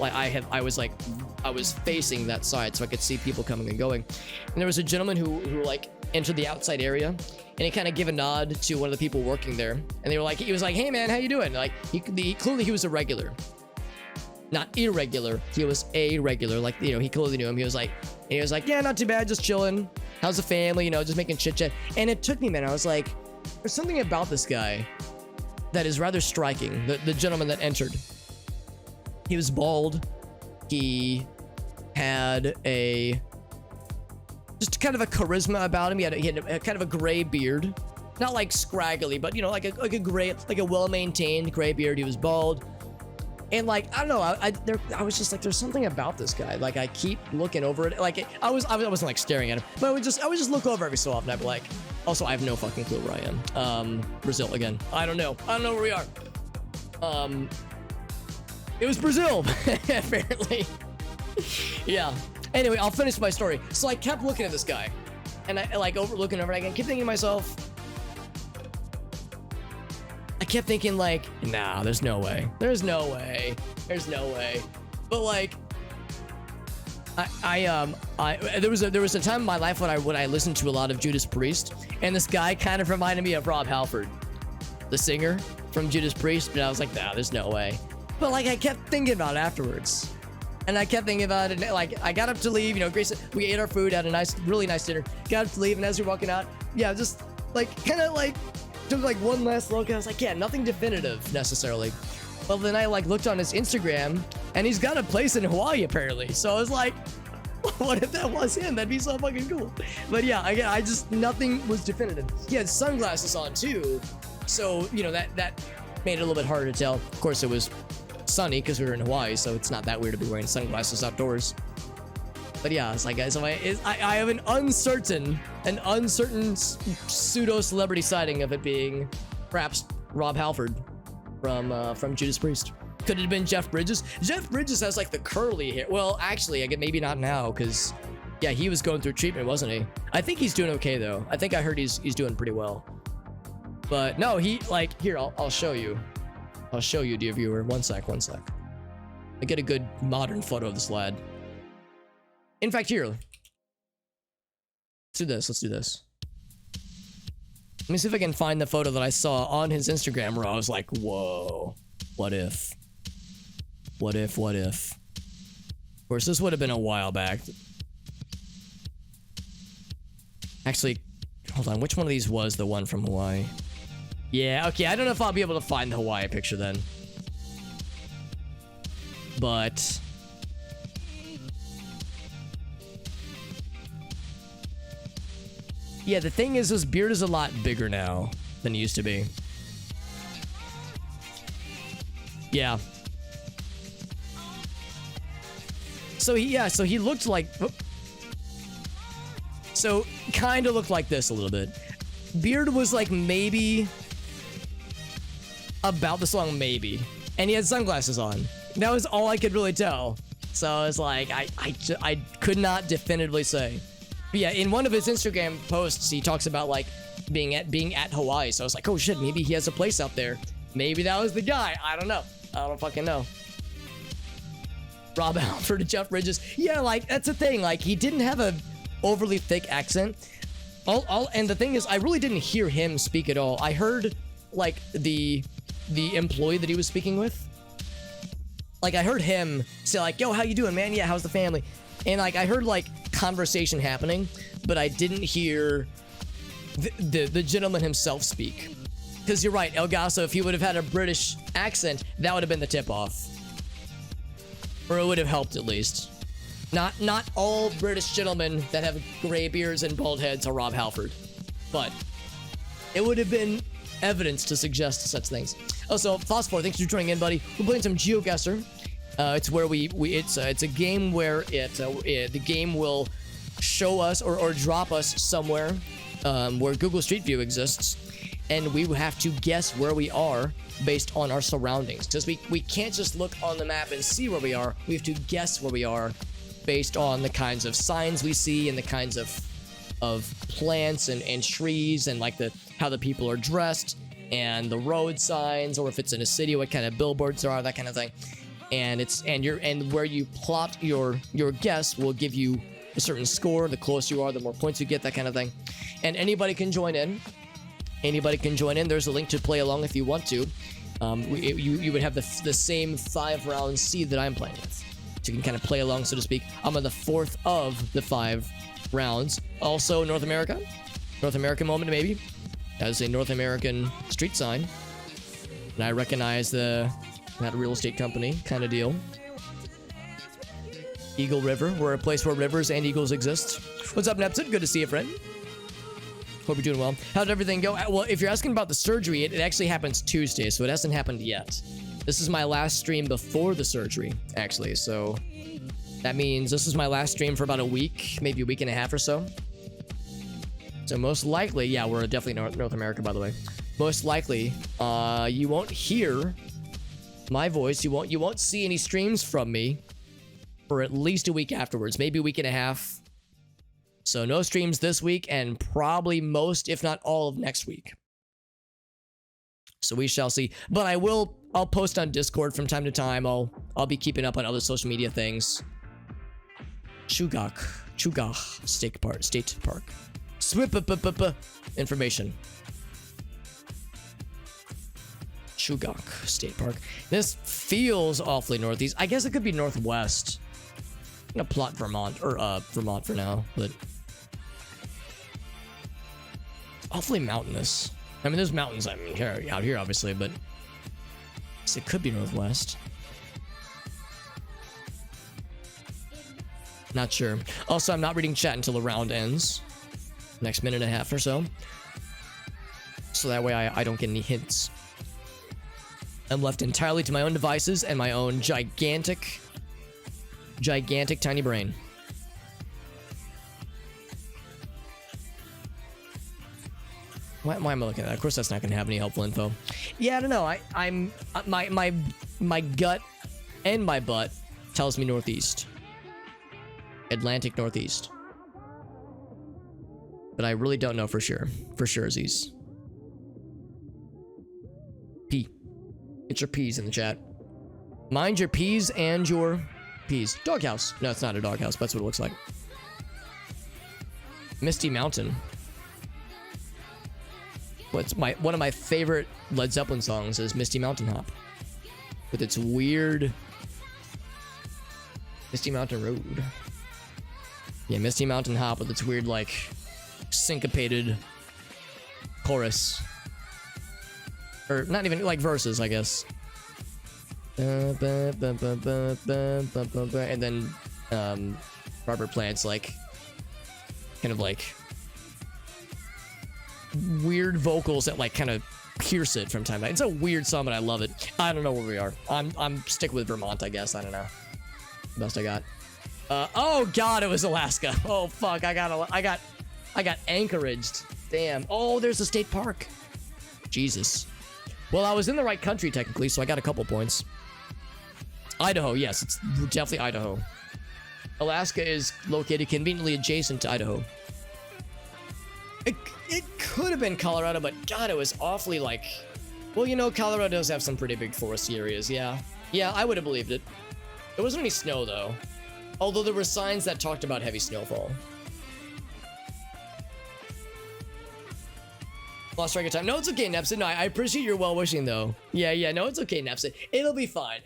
was facing that side so I could see people coming and going. And there was a gentleman who like entered the outside area, and he kind of gave a nod to one of the people working there, and they were like, he was like, "Hey man, how you doing?" Like clearly he was a regular, not irregular. He was a regular, like, you know, he clearly knew him. He was like, "Yeah, not too bad, just chilling. How's the family? You know, just making chit chat." And it took me, man. I was like, there's something about this guy that is rather striking. The gentleman that entered, he was bald. He had just kind of a charisma about him. He had a kind of a gray beard, not like scraggly, but you know, like a gray, like a well-maintained gray beard. He was bald, and like, I don't know, I was just like, there's something about this guy. Like, I keep looking over it. Like, I wasn't like staring at him, but I would just look over every so often. I'd be like, also, I have no fucking clue where I am. Brazil again. I don't know where we are. It was Brazil, apparently. Yeah. Anyway, I'll finish my story. So I kept looking at this guy, and I like looking over it again. Keep thinking to myself. I kept thinking like, nah, there's no way. There's no way. There's no way. But like, there was a time in my life when I listened to a lot of Judas Priest, and this guy kind of reminded me of Rob Halford, the singer from Judas Priest. But I was like, nah, there's no way. But like, I kept thinking about it afterwards. And I kept thinking about it, and like, I got up to leave, you know, Grace, we ate our food, had a really nice dinner, got up to leave, and as we were walking out, yeah, just like, kind of like, took like one last look, and I was like, yeah, nothing definitive necessarily. But then I like looked on his Instagram, and he's got a place in Hawaii apparently. So I was like, what if that was him? That'd be so fucking cool. But yeah, again, I just, nothing was definitive. He had sunglasses on too, so, you know, that made it a little bit harder to tell. Of course, it was sunny because we were in Hawaii, so it's not that weird to be wearing sunglasses outdoors. But yeah, it's like, guys, so I have an uncertain pseudo celebrity sighting of it being perhaps Rob Halford from Judas Priest. Could it have been Jeff Bridges? Jeff Bridges has like the curly hair. Well, actually, I get maybe not now, because yeah, he was going through treatment, wasn't he? I think he's doing okay though. I think I heard he's doing pretty well. But no, he like, here, I'll show you. I'll show you, dear viewer. One sec. I get a good modern photo of this lad. In fact, here. Let's do this. Let me see if I can find the photo that I saw on his Instagram where I was like, whoa, what if? Of course, this would have been a while back. Actually, hold on, which one of these was the one from Hawaii? Yeah, okay, I don't know if I'll be able to find the Hawaii picture then. But yeah, the thing is, his beard is a lot bigger now than it used to be. Yeah. So he looked like, so kind of looked like this a little bit. Beard was like maybe about this long, maybe, and he had sunglasses on. That was all I could really tell. So I was like, I could not definitively say. But yeah, in one of his Instagram posts, he talks about like being at Hawaii. So I was like, oh shit, maybe he has a place out there. Maybe that was the guy. I don't know. I don't fucking know. Rob Halford, Jeff Bridges. Yeah, like that's the thing. Like he didn't have a overly thick accent. And the thing is, I really didn't hear him speak at all. I heard like the employee that he was speaking with. Like I heard him say like, yo, how you doing, man? Yeah, how's the family? And like I heard like conversation happening, but I didn't hear the gentleman himself speak. Because you're right, El Gaso, if he would have had a British accent, that would have been the tip-off. Or it would have helped at least. Not all British gentlemen that have gray beards and bald heads are Rob Halford. But it would have been evidence to suggest such things. Also, Phosphor, thanks for joining in, buddy. We're playing some GeoGuessr. It's where it's a game where the game will show us or drop us somewhere where Google Street View exists, and we have to guess where we are based on our surroundings. Because we can't just look on the map and see where we are. We have to guess where we are based on the kinds of signs we see and the kinds of plants and trees and like how the people are dressed and the road signs, or if it's in a city, what kind of billboards there are, that kind of thing. And where you plot your guess will give you a certain score. The closer you are, the more points you get, that kind of thing. And anybody can join in. Anybody can join in. There's a link to play along if you want to. You would have the same 5-round seed that I'm playing with. So you can kind of play along, so to speak. I'm on the 4th of the 5 rounds. Also, North America. North American moment, maybe. That is a North American street sign. And I recognize that real estate company kind of deal. Eagle River. We're a place where rivers and eagles exist. What's up, Neptune? Good to see you, friend. Hope you're doing well. How'd everything go? Well, if you're asking about the surgery, it actually happens Tuesday, so it hasn't happened yet. This is my last stream before the surgery, actually, so that means this is my last stream for about a week, maybe a week and a half or so. So most likely, yeah, we're definitely North America, by the way. Most likely, you won't hear my voice. You won't see any streams from me for at least a week afterwards, maybe a week and a half. So no streams this week, and probably most, if not all, of next week. So we shall see. But I'll post on Discord from time to time. I'll be keeping up on other social media things. Chugach State Park. Swip information. Chugach State Park. This feels awfully northeast. I guess it could be northwest. I'm gonna plot Vermont, or Vermont for now, but awfully mountainous. I mean, there's mountains out here, obviously, but it could be northwest. Not sure. Also, I'm not reading chat until the round ends. Next minute and a half or so. So that way I don't get any hints. I'm left entirely to my own devices and my own gigantic tiny brain. Why am I looking at that? Of course, that's not going to have any helpful info. Yeah, I don't know. My gut and my butt tells me northeast. Atlantic northeast. But I really don't know for sure. For sure, Aziz. P. Get your P's in the chat. Mind your P's and your P's. Doghouse. No, it's not a doghouse. That's what it looks like. Misty Mountain. One of my favorite Led Zeppelin songs is Misty Mountain Hop. With its weird Misty Mountain Road. Yeah, Misty Mountain Hop with its weird, like, syncopated chorus. Or not even, like, verses, I guess. And then Robert Plant's, like, kind of, like, weird vocals that, like, kind of pierce it from time to time. It's a weird song, but I love it. I don't know where we are. I'm sticking with Vermont, I guess. I don't know. Best I got. Oh god, it was Alaska. Oh fuck, I got anchoraged. Damn. Oh, there's a state park. Jesus. Well, I was in the right country technically, so I got a couple points. Idaho, yes, it's definitely Idaho. Alaska is located conveniently adjacent to Idaho. It could have been Colorado, but god, it was awfully, like, well, you know, Colorado does have some pretty big foresty areas. Yeah, I would have believed it. There wasn't any snow though, although there were signs that talked about heavy snowfall. Lost track of time. No, it's okay, Nepsid. No, I appreciate your well-wishing though. Yeah, no, it's okay, Nepsid. It'll be fine.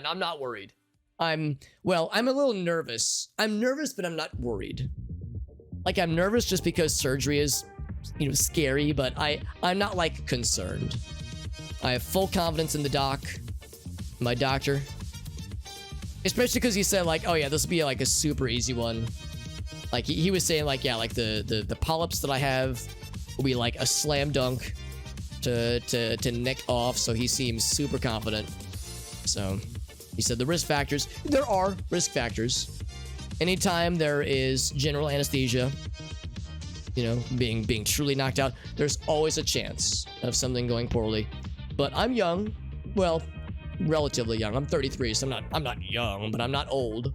I'm not worried. I'm a little nervous. I'm nervous, but I'm not worried. Like, I'm nervous just because surgery is, you know, scary, but I'm not, like, concerned. I have full confidence in the doc, my doctor. Especially because he said, like, oh yeah, this will be, like, a super easy one. Like, he was saying, like, yeah, like, the polyps that I have will be, like, a slam dunk to nick off, so he seems super confident. So, he said the risk factors, there are risk factors. Anytime there is general anesthesia, you know, being truly knocked out, there's always a chance of something going poorly. But I'm young, well, relatively young. I'm 33, so I'm not young, but I'm not old.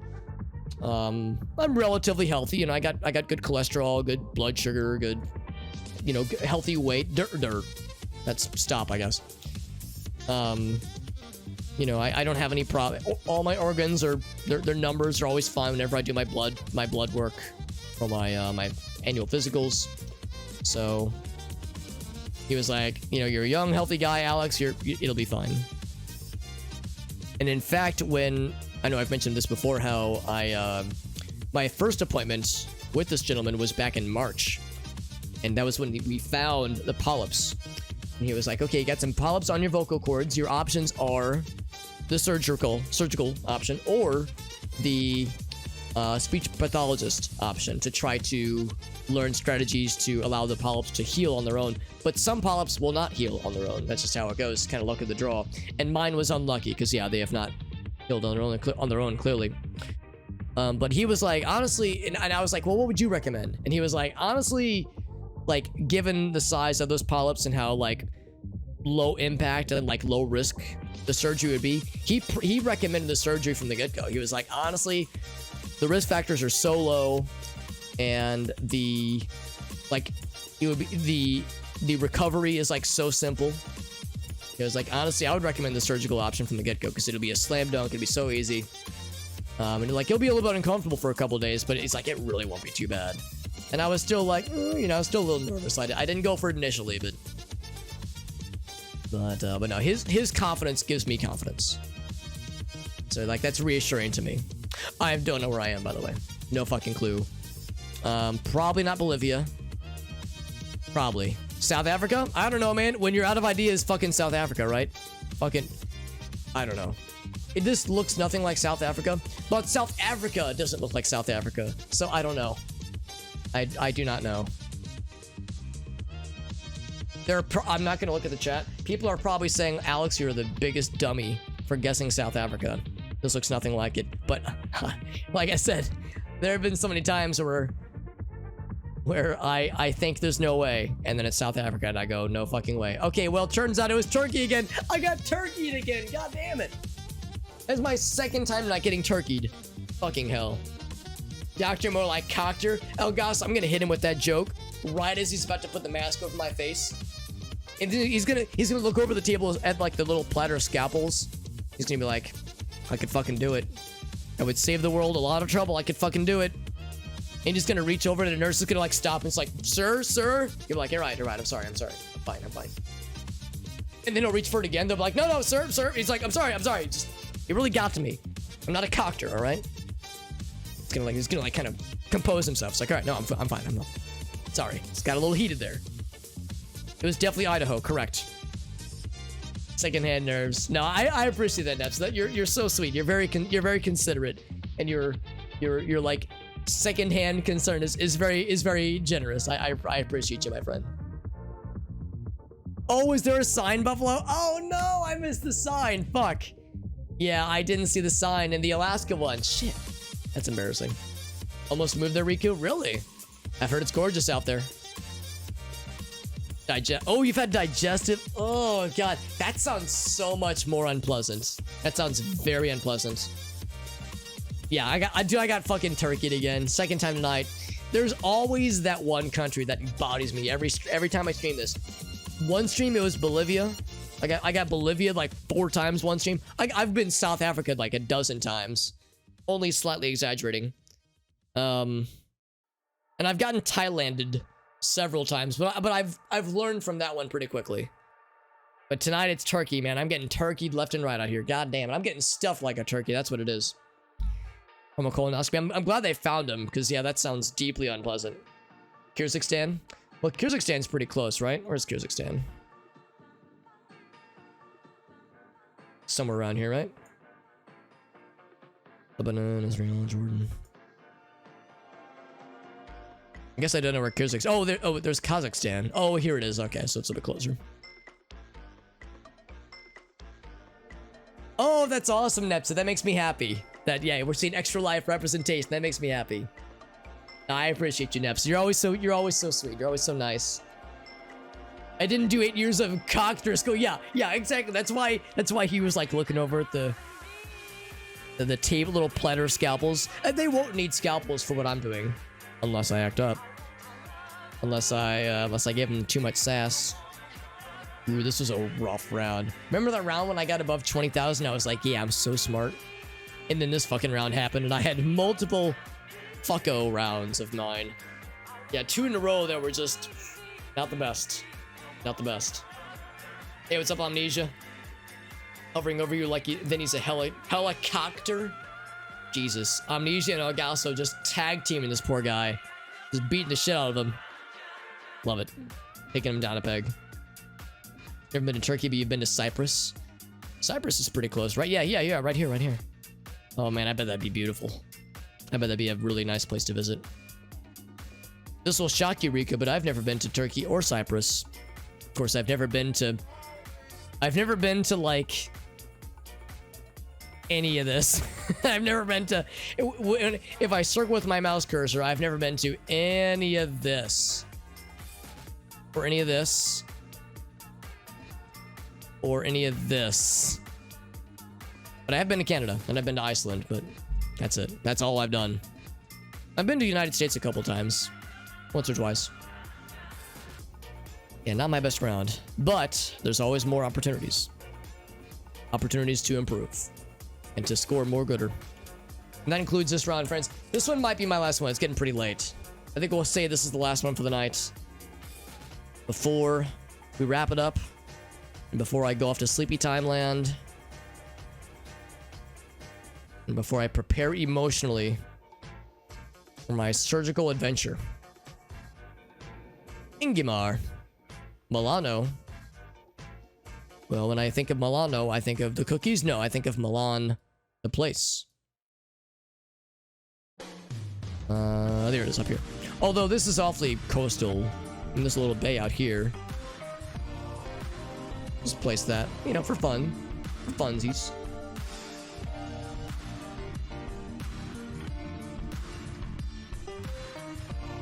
I'm relatively healthy. You know, I got good cholesterol, good blood sugar, good, you know, healthy weight. That's stop, I guess. You know, I don't have any problem. All my organs are their numbers are always fine whenever I do my blood work for my my annual physicals. So he was like, you know, you're a young, healthy guy, Alex. It'll be fine. And in fact, when I know I've mentioned this before, how my first appointment with this gentleman was back in March, and that was when we found the polyps. And he was like, okay, you got some polyps on your vocal cords. Your options are the surgical option or the speech pathologist option to try to learn strategies to allow the polyps to heal on their own. But some polyps will not heal on their own. That's just how it goes. Kind of luck of the draw. And mine was unlucky because, yeah, they have not healed on their own clearly. But he was like, honestly, and I was like, well, what would you recommend? And he was like, honestly, like, given the size of those polyps and how, like, low impact and, like, low risk the surgery would be, he recommended the surgery from the get-go. He was like, honestly, the risk factors are so low, and the, like, it would be the recovery is, like, so simple. He was like, honestly, I would recommend the surgical option from the get-go because it'll be a slam dunk. It'll be so easy. And like, it'll be a little bit uncomfortable for a couple of days, but it's like, it really won't be too bad. And I was still like, you know, I was still a little nervous. I didn't go for it initially, but no, his confidence gives me confidence. So like, that's reassuring to me. I don't know where I am, by the way. No fucking clue. Probably not Bolivia. Probably South Africa. I don't know, man. When you're out of ideas, fucking South Africa, right? Fucking, I don't know. This looks nothing like South Africa, but South Africa doesn't look like South Africa. So I don't know. I do not know. I'm not gonna look at the chat. People are probably saying, Alex, you're the biggest dummy for guessing South Africa. This looks nothing like it. But like I said, there have been so many times where I think there's no way, and then it's South Africa, and I go, no fucking way. Okay, well, turns out it was Turkey again. I got turkeyed again. God damn it. That's my second time not getting turkeyed. Fucking hell. Doctor more like Coctor. El Gas, I'm gonna hit him with that joke right as he's about to put the mask over my face. And then he's gonna look over the table at like the little platter of scalpels. He's gonna be like, I could fucking do it. I would save the world a lot of trouble. I could fucking do it. And he's gonna reach over to the nurse is gonna like stop and it's like, sir. You're like, you're right. I'm sorry. I'm fine. And then he'll reach for it again. They'll be like, no, sir. He's like, I'm sorry. Just, it really got to me. I'm not a Coctor, all right? He's gonna like kind of compose himself. It's like, all right, no, I'm fine. I'm not. Sorry. It's got a little heated there. It was definitely Idaho, correct. Secondhand nerves. No, I appreciate that, Neps. That you're so sweet. You're very considerate, and your like secondhand concern is very generous. I appreciate you, my friend. Oh, is there a sign, Buffalo? Oh no, I missed the sign. Fuck. Yeah, I didn't see the sign in the Alaska one. Shit. That's embarrassing. Almost moved their Riku? Really? I've heard it's gorgeous out there. Oh, you've had digestive? Oh, God. That sounds so much more unpleasant. That sounds very unpleasant. Yeah, I got fucking turkeyed again. Second time tonight. There's always that one country that bodies me every time I stream this. One stream, it was Bolivia. I got Bolivia like 4 times one stream. I've been South Africa like a dozen times. Only slightly exaggerating. And I've gotten Thailanded several times, but I've learned from that one pretty quickly. But tonight it's turkey, man. I'm getting turkeyed left and right out here. God damn it. I'm getting stuffed like a turkey. That's what it is. From a colonoscopy. I'm glad they found him, because yeah, that sounds deeply unpleasant. Kyrgyzstan? Well, Kyrgyzstan's pretty close, right? Where's Kyrgyzstan? Somewhere around here, right? Lebanon, Israel, Jordan. I guess I don't know where Kyrgyzstan. Oh, there's Kazakhstan. Oh, here it is. Okay, so it's a bit closer. Oh, that's awesome, Nepsa. That makes me happy. That, yeah, we're seeing extra life representation. That makes me happy. I appreciate you, Nepsa. You're always so sweet. You're always so nice. I didn't do 8 years of Coctor school. Yeah, exactly. That's why he was like looking over at the table, little platter of scalpels. And they won't need scalpels for what I'm doing, unless I act up. Unless I give him too much sass. Ooh, this was a rough round. Remember that round when I got above 20,000? I was like, yeah, I'm so smart. And then this fucking round happened, and I had multiple fucko rounds of mine. Yeah, 2 in a row that were just not the best. Not the best. Hey, what's up, Amnesia? Hovering over you like then he's a helicopter. Jesus. Amnesia and Algasso just tag teaming this poor guy. Just beating the shit out of him. Love it. Taking him down a peg. Never been to Turkey, but you've been to Cyprus. Cyprus is pretty close, right? Yeah, right here. Oh man, I bet that'd be beautiful. I bet that'd be a really nice place to visit. This will shock you, Rika, but I've never been to Turkey or Cyprus. Of course, I've never been to like any of this. I've never been to, if I circle with my mouse cursor, I've never been to any of this. Or any of this. Or any of this. But I have been to Canada, and I've been to Iceland, but that's it. That's all I've done. I've been to the United States a couple times. Once or twice. Yeah, not my best round. But there's always more opportunities. Opportunities to improve. And to score more gooder. And that includes this round, friends. This one might be my last one. It's getting pretty late. I think we'll say this is the last one for the night. Before we wrap it up. And before I go off to Sleepy Time Land. And before I prepare emotionally for my surgical adventure. Ingimar. Milano. Well, when I think of Milano, I think of the cookies. No, I think of Milan, the place. There it is up here. Although this is awfully coastal in this little bay out here. Just place that, you know, for fun. For funsies.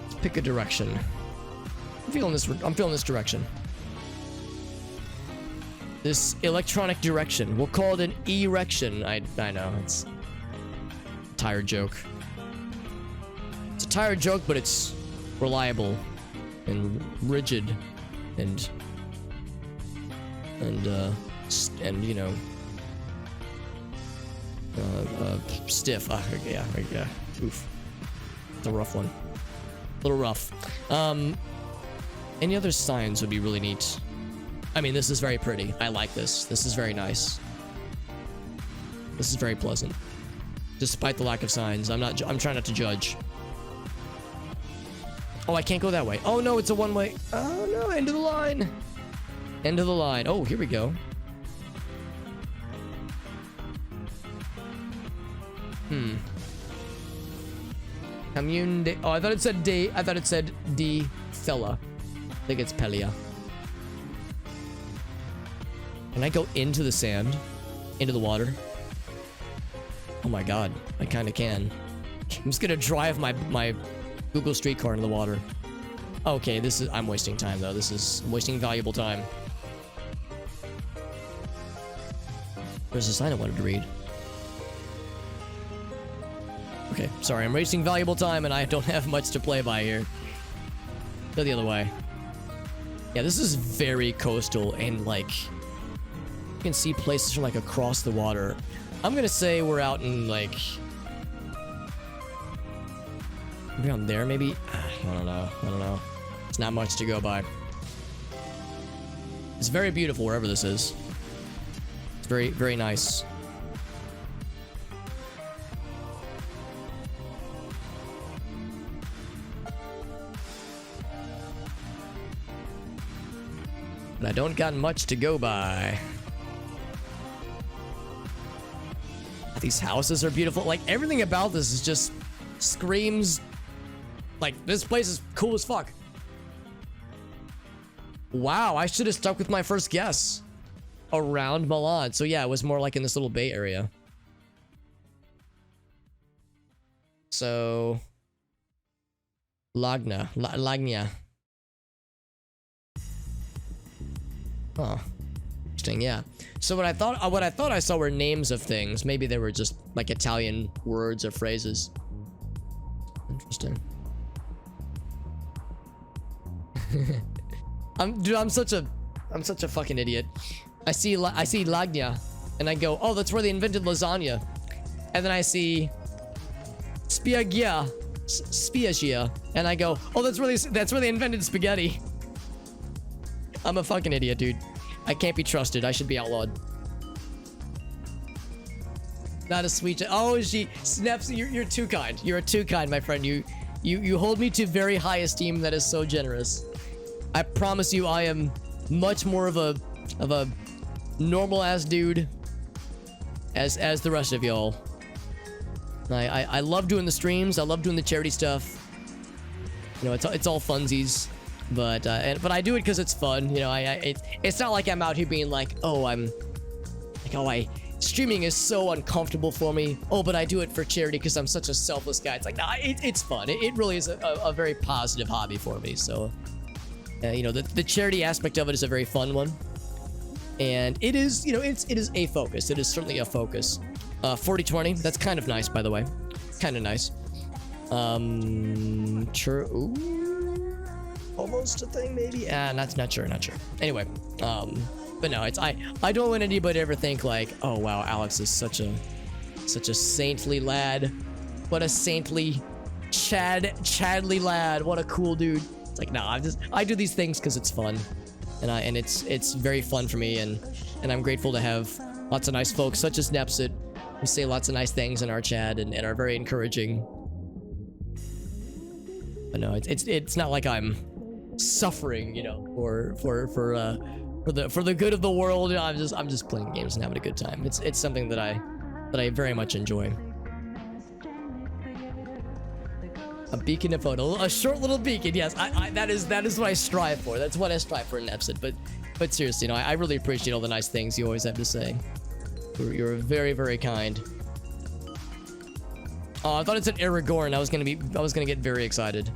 Let's pick a direction. I'm feeling this direction. This electronic direction. We'll call it an erection. I know, it's a tired joke. It's a tired joke, but it's reliable and rigid and you know, stiff. Yeah. Oof. It's a rough one. A little rough. Any other signs would be really neat. I mean, this is very pretty. I like this. This is very nice. This is very pleasant. Despite the lack of signs. I'm trying not to judge. Oh, I can't go that way. Oh no, it's a one-way. Oh no, end of the line. End of the line. Oh, here we go. Commune de... Oh, I thought it said de... I thought it said de fella. I think it's Pelia. Can I go into the sand? Into the water? Oh my god. I kind of can. I'm just gonna drive my Google Streetcar into the water. Okay, this is... I'm wasting time, though. I'm wasting valuable time. There's a sign I wanted to read. Okay, sorry. I'm wasting valuable time, and I don't have much to play by here. Go the other way. Yeah, this is very coastal, and, like... You can see places from, like, across the water. I'm gonna say we're out in, like... Around there, maybe? I don't know. It's not much to go by. It's very beautiful wherever this is. It's very, very nice. But I don't got much to go by. These houses are beautiful. Like, everything about this is just screams... Like, this place is cool as fuck. Wow, I should have stuck with my first guess. Around Milan. So yeah, it was more like in this little bay area. So... Lagna. Huh. Interesting, yeah. So what I thought I saw were names of things. Maybe they were just like Italian words or phrases. Interesting. Dude, I'm such a I'm such a fucking idiot. I see Lagna, and I go, oh, that's where they invented lasagna. And then I see Spiaggia, and I go, oh, that's where they invented spaghetti. I'm a fucking idiot, dude. I can't be trusted. I should be outlawed. Not a sweet. Oh, she snaps. You're too kind. You're too kind, my friend. You hold me to very high esteem. That is so generous. I promise you, I am much more of a normal ass dude as the rest of y'all. I love doing the streams. I love doing the charity stuff. You know, it's all funsies, but I do it because it's fun. You know, it's not like I'm out here being like, oh, streaming is so uncomfortable for me. Oh, but I do it for charity because I'm such a selfless guy. It's like, nah, it's fun. It really is a very positive hobby for me. So, you know, the charity aspect of it is a very fun one. And it is, you know, it is a focus. It is certainly a focus. 40/20, that's kind of nice, by the way. Kind of nice. True. Almost a thing, maybe? Not sure. Anyway, but no, it's I don't want anybody to ever think like, oh wow, Alex is such a saintly lad. What a saintly Chadly lad. What a cool dude. It's like, nah, I do these things because it's fun. And it's very fun for me, and I'm grateful to have lots of nice folks such as Nepsit who say lots of nice things in our chat and are very encouraging. But no, it's not like I'm suffering, you know, for the good of the world. You know, I'm just playing games and having a good time. It's something that I very much enjoy. A beacon of photo, a short little beacon. Yes, that is what I strive for. That's what I strive for in Nepsit. But seriously, you know, I really appreciate all the nice things you always have to say. You're very, very kind. Oh, I thought it said Aragorn. I was gonna get very excited.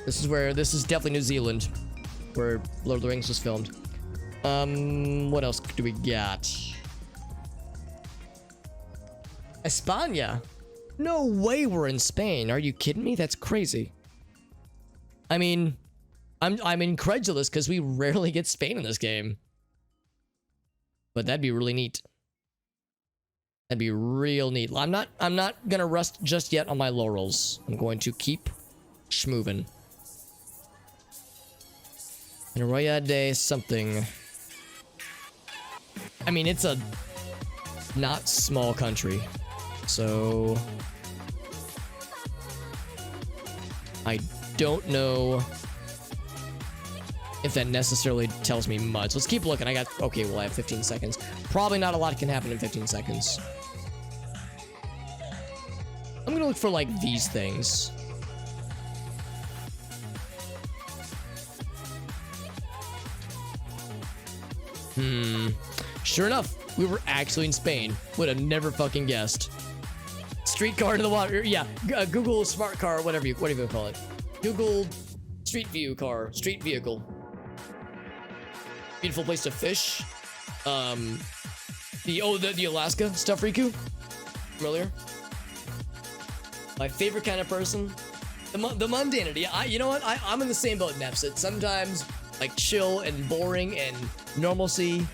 This is definitely New Zealand, where Lord of the Rings was filmed. What else do we got? España. No way we're in Spain. Are you kidding me? That's crazy. I mean, I'm incredulous because we rarely get Spain in this game. But that'd be really neat. That'd be real neat. I'm not gonna rest just yet on my laurels. I'm going to keep schmovin'. And Arroyo de something. I mean, it's a not small country. So I don't know if that necessarily tells me much. Let's keep looking. Okay, well, I have 15 seconds. Probably not a lot can happen in 15 seconds. I'm gonna look for like these things. Sure enough, we were actually in Spain. Would have never fucking guessed. Streetcar to the water. Yeah, Google smart car, whatever you call it. Google street view car, street vehicle. Beautiful place to fish. The Alaska stuff, Riku. Familiar? My favorite kind of person. The mundanity. You know what? I'm in the same boat, Nepsit. Sometimes like chill and boring and normalcy.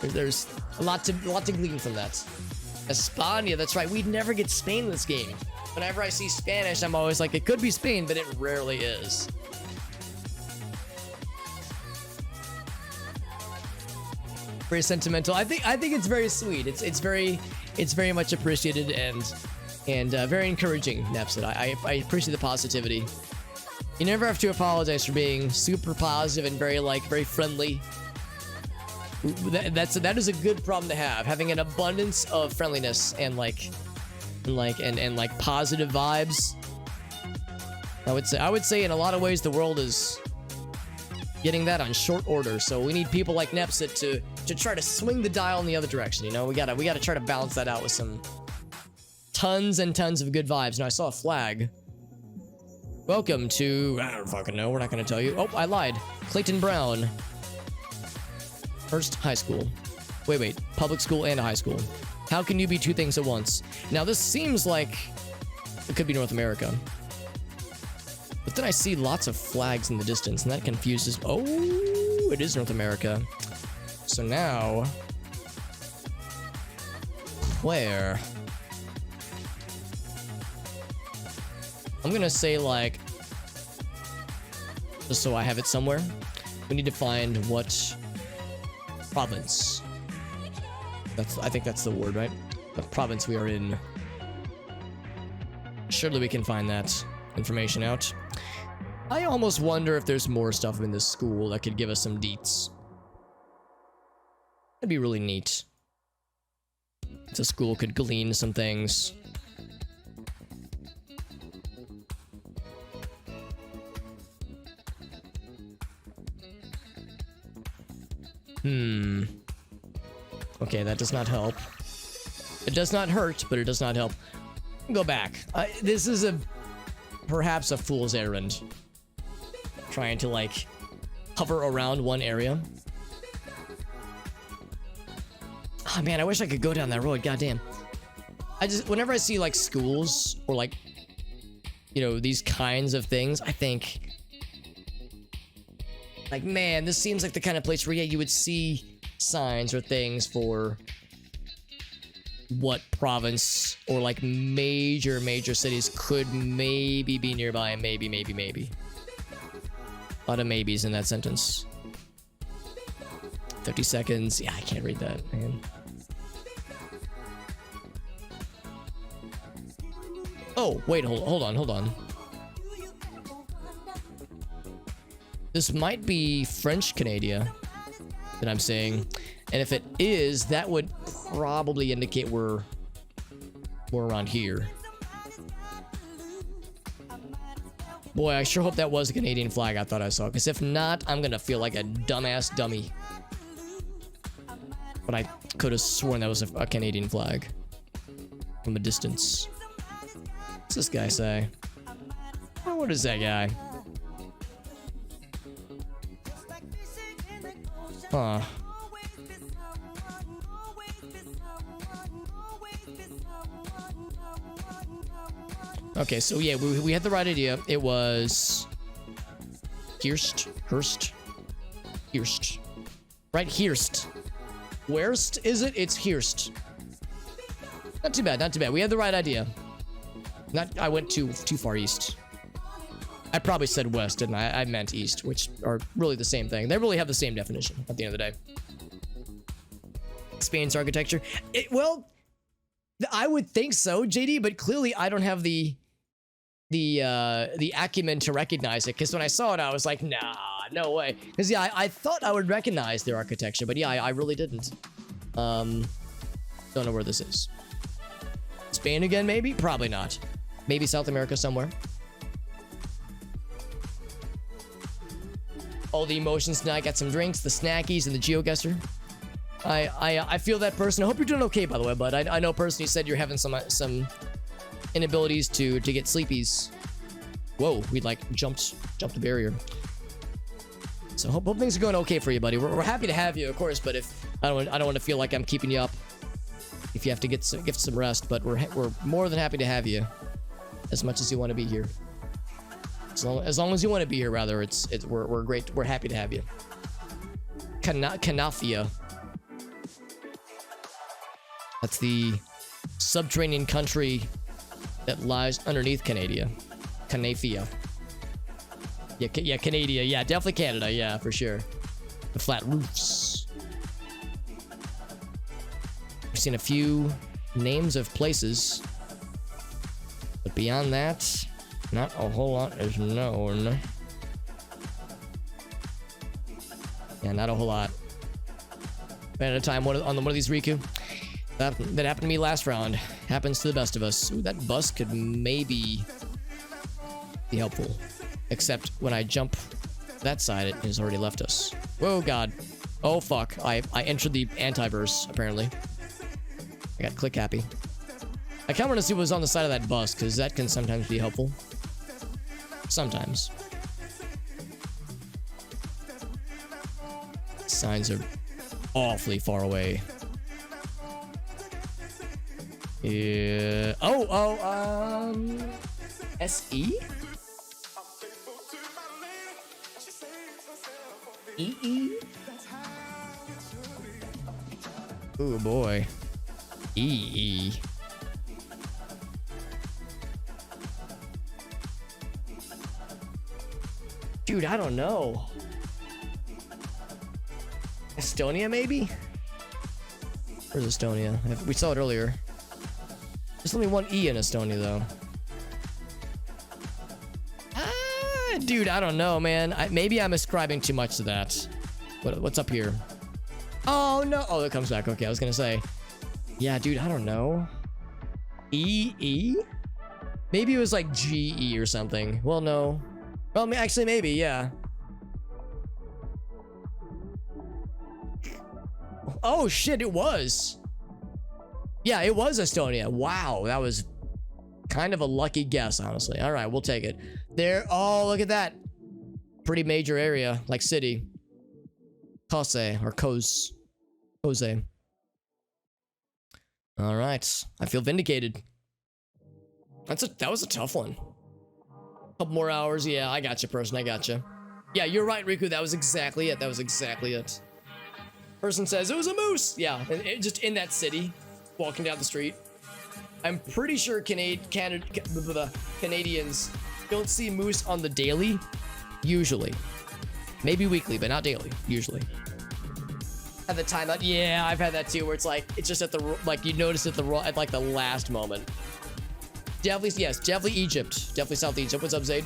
There's a lot to glean from that. España, that's right. We'd never get Spain in this game. Whenever I see Spanish, I'm always like, it could be Spain, but it rarely is. Very sentimental. I think it's very sweet. It's very much appreciated and very encouraging, Nepsit. I appreciate the positivity. You never have to apologize for being super positive and very friendly. That is a good problem to have. Having an abundance of friendliness and like positive vibes. I would say in a lot of ways the world is getting that on short order. So we need people like Nepsit to try to swing the dial in the other direction. You know, we gotta try to balance that out with some tons and tons of good vibes. Now I saw a flag. Welcome to, I don't fucking know. We're not gonna tell you. Oh, I lied. Clayton Brown. First high school. Wait. Public school and a high school. How can you be two things at once? Now this seems like it could be North America. But then I see lots of flags in the distance, and that confuses... Oh, it is North America. So now... Where? I'm gonna say, like... Just so I have it somewhere. We need to find what... province. I think that's the word, right? What province we are in. Surely we can find that information out. I almost wonder if there's more stuff in this school that could give us some deets. That'd be really neat. If the school could glean some things. Okay, that does not help. It does not hurt, but it does not help. Go back. This is perhaps a fool's errand. Trying to, like, hover around one area. Oh man, I wish I could go down that road, goddamn. Whenever I see, like, schools, or, like, you know, these kinds of things, I think... Like, man, this seems like the kind of place where, yeah, you would see signs or things for what province or, like, major cities could maybe be nearby. Maybe. A lot of maybes in that sentence. 50 seconds. Yeah, I can't read that, man. Oh, wait, hold on. This might be French Canada that I'm saying. And if it is, that would probably indicate we're around here. Boy, I sure hope that was a Canadian flag I thought I saw. Because if not, I'm going to feel like a dumbass dummy. But I could have sworn that was a Canadian flag. From a distance. What's this guy say? Oh, what is that guy? Huh. Okay, so yeah, we had the right idea. It was... Hearst. Right, Hearst. Where's is it? It's Hearst. Not too bad. We had the right idea. I went too far east. I probably said west, didn't I? I meant east, which are really the same thing. They really have the same definition at the end of the day. Spain's architecture. Well, I would think so, JD, but clearly I don't have the acumen to recognize it. Because when I saw it, I was like, nah, no way. Because yeah, I thought I would recognize their architecture, but yeah, I really didn't. Don't know where this is. Spain again, maybe? Probably not. Maybe South America somewhere. All the emotions tonight. Got some drinks, the snackies, and the GeoGuessr. I feel that person. I hope you're doing okay, by the way, bud. I know a person who said you're having some inabilities to get sleepies. Whoa, we like jumped the barrier. So hope things are going okay for you, buddy. We're happy to have you, of course, but if I don't want to feel like I'm keeping you up if you have to get some rest, but we're more than happy to have you as much as you want to be here. As long as you want to be here, rather, we're great. We're happy to have you. Canafia. That's the subterranean country that lies underneath Canada. Canafia. Yeah, Canada. Yeah, definitely Canada. Yeah, for sure. The flat roofs. I've seen a few names of places, but beyond that, not a whole lot is known. Yeah, not a whole lot. At a time, on one of these Riku. That happened to me last round. Happens to the best of us. Ooh, that bus could maybe be helpful. Except when I jump that side, it has already left us. Whoa, God. Oh, fuck. I entered the antiverse, apparently. I got click happy. I kind of want to see what was on the side of that bus, because that can sometimes be helpful. Sometimes. Signs are awfully far away. Yeah. SE? E. Oh boy. E. Dude, I don't know. Estonia, maybe? Where's Estonia? We saw it earlier. There's only one E in Estonia, though. Dude, I don't know, man. Maybe I'm ascribing too much to that. What's up here? Oh, no. Oh, it comes back. Okay, I was gonna say. Yeah, dude, I don't know. E? Maybe it was like GE or something. Well, no. Well, actually, maybe, yeah. Oh, shit, it was. Yeah, it was Estonia. Wow, that was kind of a lucky guess, honestly. All right, we'll take it. There. Oh, look at that. Pretty major area, like city. Kose or Kose. Kose. All right, I feel vindicated. That was a tough one. Couple more hours. Yeah, I got you, person. I got you. Yeah, you're right, Riku. That was exactly it. That was exactly it. Person says it was a moose. Yeah, just in that city, walking down the street. I'm pretty sure Canadians don't see moose on the daily, usually. Maybe weekly, but not daily, usually. At the time, yeah, I've had that too, where it's just at the, like, you notice at like the last moment. Definitely, yes, definitely Egypt. Definitely South Egypt. What's up, Zaid?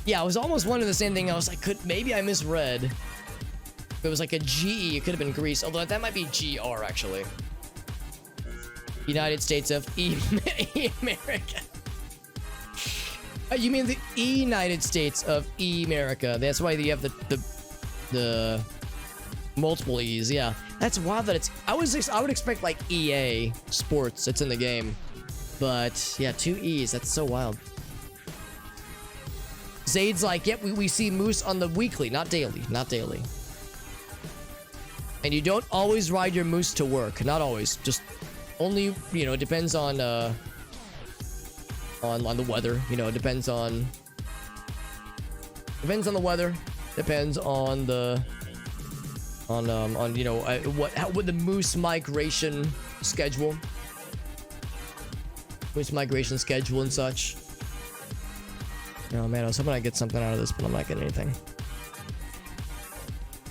Yeah, I was almost wondering the same thing. I was like, maybe I misread. If it was like a GE, it could have been Greece. Although that might be GR, actually. United States of America. You mean the United States of America. That's why you have the multiple E's. Yeah, that's wild that it's... I would expect like EA Sports. It's in the game. But yeah, 2 E's. That's so wild. Zaid's like, yep, we see moose on the weekly, not daily. Not daily. And you don't always ride your moose to work. Not always. Just only, you know, it depends on the weather. You know, it depends on the weather. Depends on the you know, what the moose migration schedule. Moose migration schedule and such. Oh man, I was hoping I'd get something out of this, but I'm not getting anything.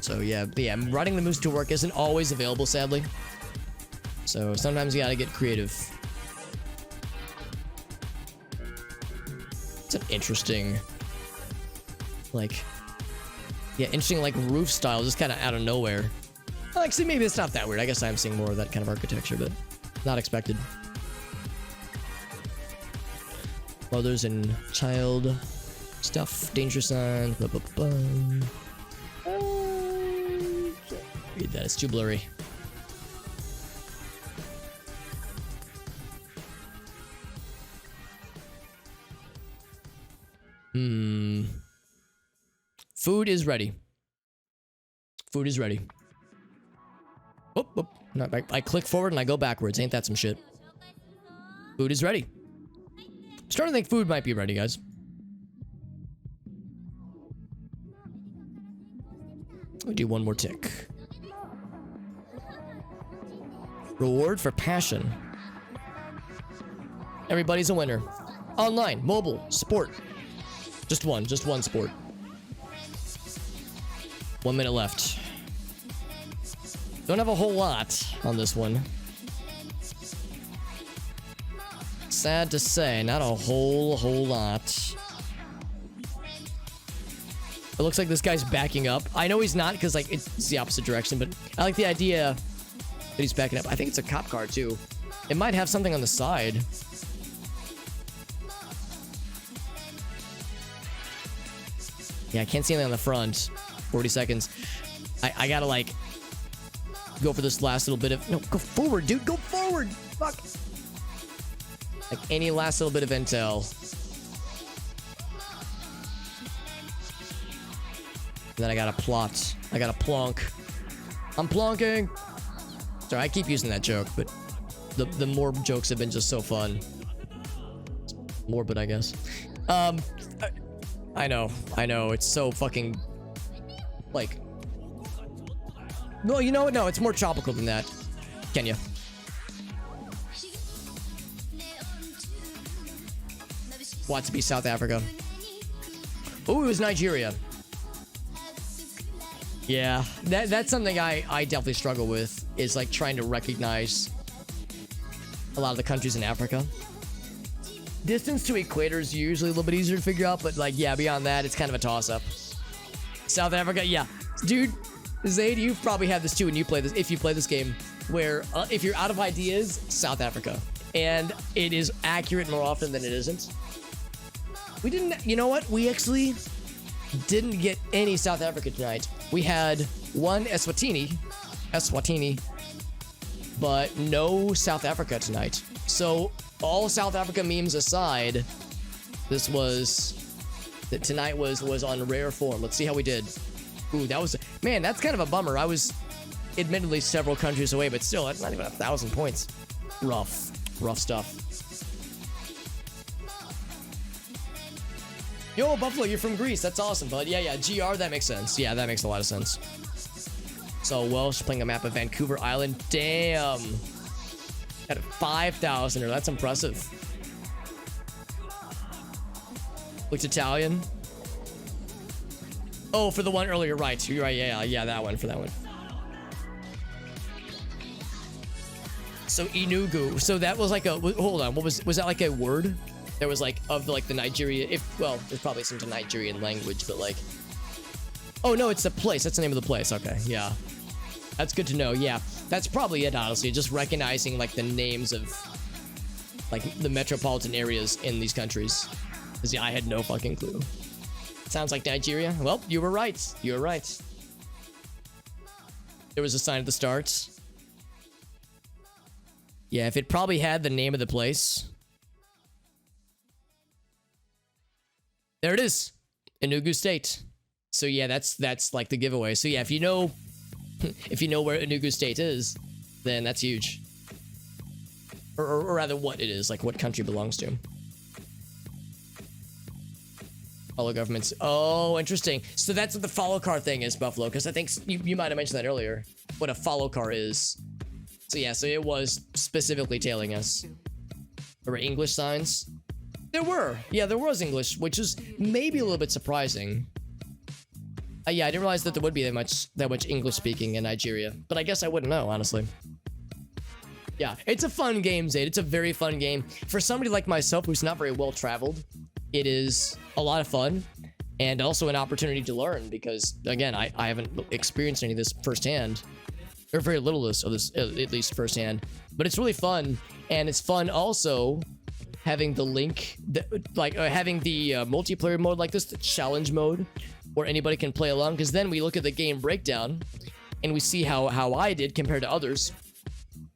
So yeah, riding the moose to work isn't always available, sadly. So sometimes you gotta get creative. It's an interesting, like, yeah, interesting like roof style, just kind of out of nowhere. Well, actually, maybe it's not that weird. I guess I'm seeing more of that kind of architecture, but not expected. Mothers and child stuff, danger signs, blah, blah, blah. Read that, it's too blurry. Food is ready. Food is ready. Oh, no, I click forward and I go backwards. Ain't that some shit? Food is ready. I'm starting to think food might be ready, guys. We'll do one more tick. Reward for passion. Everybody's a winner. Online, mobile, sport. Just one sport. 1 minute left. Don't have a whole lot on this one. Sad to say, not a whole lot. It looks like this guy's backing up. I know he's not, because like it's the opposite direction, but I like the idea that he's backing up. I think it's a cop car too. It might have something on the side. Yeah, I can't see anything on the front. 40 seconds. I gotta like go for this last little bit of... No, go forward, dude. Go forward. Fuck. Like any last little bit of intel. And then I gotta plot. I gotta plonk. I'm plonking. Sorry, I keep using that joke, but the more jokes have been just so fun. Morbid, I guess. Um, I know, it's so fucking, like, well, you know what? No, it's more tropical than that. Kenya. Want to be South Africa. Oh, it was Nigeria. Yeah, that's something I definitely struggle with, is like trying to recognize a lot of the countries in Africa. Distance to equator is usually a little bit easier to figure out, but like, yeah, beyond that, it's kind of a toss-up. South Africa, yeah. Dude, Zayd, you've probably had this too when you play this, if you play this game, where if you're out of ideas, South Africa. And it is accurate more often than it isn't. We didn't, you know what? We actually didn't get any South Africa tonight. We had one Eswatini, but no South Africa tonight. So all South Africa memes aside, tonight was on rare form. Let's see how we did. Ooh, that was, man, that's kind of a bummer. I was admittedly several countries away, but still, that's not even 1,000 points. Rough stuff. Yo, Buffalo, you're from Greece. That's awesome, bud. Yeah, GR, that makes sense. Yeah, that makes a lot of sense. So, Welsh playing a map of Vancouver Island. Damn. At 5,000, that's impressive. Looked Italian. Oh, for the one earlier, right. You're right, yeah, that one, for that one. So, Enugu. So, that was like a, hold on, was that like a word? There was like, of like the Nigeria, well, there's probably some Nigerian language, but like, oh no, it's the place. That's the name of the place. Okay, yeah. That's good to know. Yeah, that's probably it, honestly. Just recognizing like the names of like the metropolitan areas in these countries. Because yeah, I had no fucking clue. Sounds like Nigeria. Well, you were right. You were right. There was a sign at the start. Yeah, if it probably had the name of the place. There it is. Enugu State. So yeah, that's like the giveaway. So yeah, if you know where Enugu State is, then that's huge. Or rather what it is, like what country belongs to. Follow governments. Oh, interesting. So that's what the follow car thing is, Buffalo, because I think you might have mentioned that earlier, what a follow car is. So yeah, so it was specifically telling us. There were English signs. There were. Yeah, there was English, which is maybe a little bit surprising. Yeah, I didn't realize that there would be that much English speaking in Nigeria, but I guess I wouldn't know, honestly. Yeah, it's a fun game, Zayd. It's a very fun game. For somebody like myself who's not very well traveled, it is a lot of fun and also an opportunity to learn because, again, I haven't experienced any of this firsthand, or very little of this, at least firsthand, but it's really fun, and it's fun also having the link, having the multiplayer mode like this, the challenge mode, where anybody can play along, because then we look at the game breakdown and we see how I did compared to others.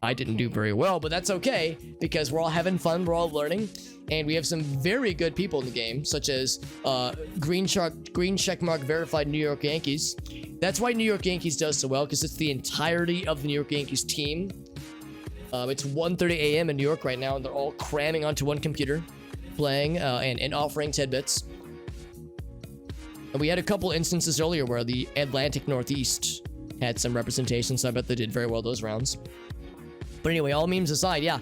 I didn't do very well, but that's okay, because we're all having fun, we're all learning, and we have some very good people in the game, such as green checkmark verified New York Yankees. That's why New York Yankees does so well, because it's the entirety of the New York Yankees team. It's 1:30 a.m. in New York right now, and they're all cramming onto one computer, playing and offering tidbits. And we had a couple instances earlier where the Atlantic Northeast had some representation, so I bet they did very well those rounds. But anyway, all memes aside, yeah.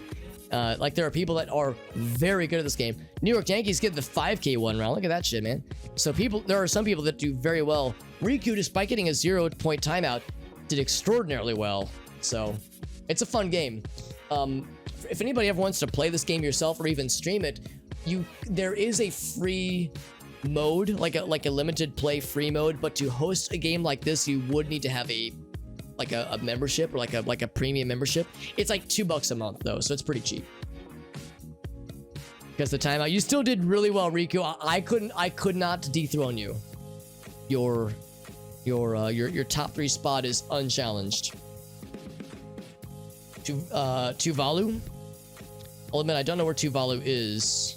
Like, there are people that are very good at this game. New York Yankees get the 5K one round. Look at that shit, man. So there are some people that do very well. Riku, despite getting a 0-point timeout, did extraordinarily well. So it's a fun game. If anybody ever wants to play this game yourself or even stream it, there is a free mode, like a limited play free mode, but to host a game like this, you would need to have a membership, or like a premium membership. It's like $2 a month though, so it's pretty cheap. Because the timeout, you still did really well, Riku. I could not dethrone you. Your top 3 spot is unchallenged. Tuvalu. I'll admit I don't know where Tuvalu is.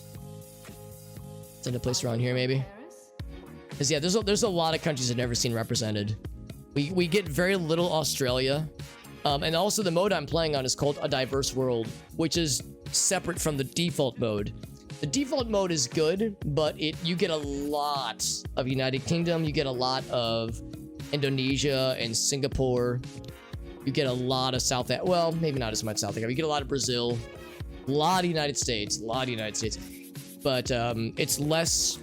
It's in a place around here, maybe. Because yeah, there's a lot of countries I've never seen represented. We get very little Australia. And also the mode I'm playing on is called A Diverse World, which is separate from the default mode. The default mode is good, but you get a lot of United Kingdom, you get a lot of Indonesia and Singapore. You get a lot of well, maybe not as much South Africa. You get a lot of Brazil, a lot of United States, but it's less.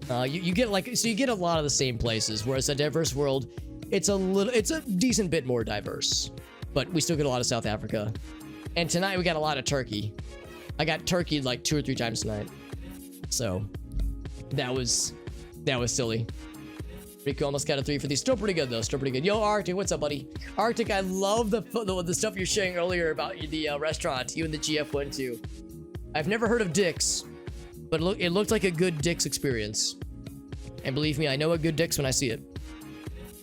You get you get a lot of the same places, whereas a diverse world, it's a decent bit more diverse, but we still get a lot of South Africa. And tonight we got a lot of Turkey. I got Turkey like 2 or 3 times tonight, so that was silly. Rico almost got a 3 for these. Still pretty good though. Still pretty good. Yo, Arctic, what's up, buddy? Arctic, I love the stuff you're sharing earlier about the restaurant you and the GF went to. I've never heard of Dick's, but it looked like a good Dick's experience. And believe me, I know a good Dick's when I see it.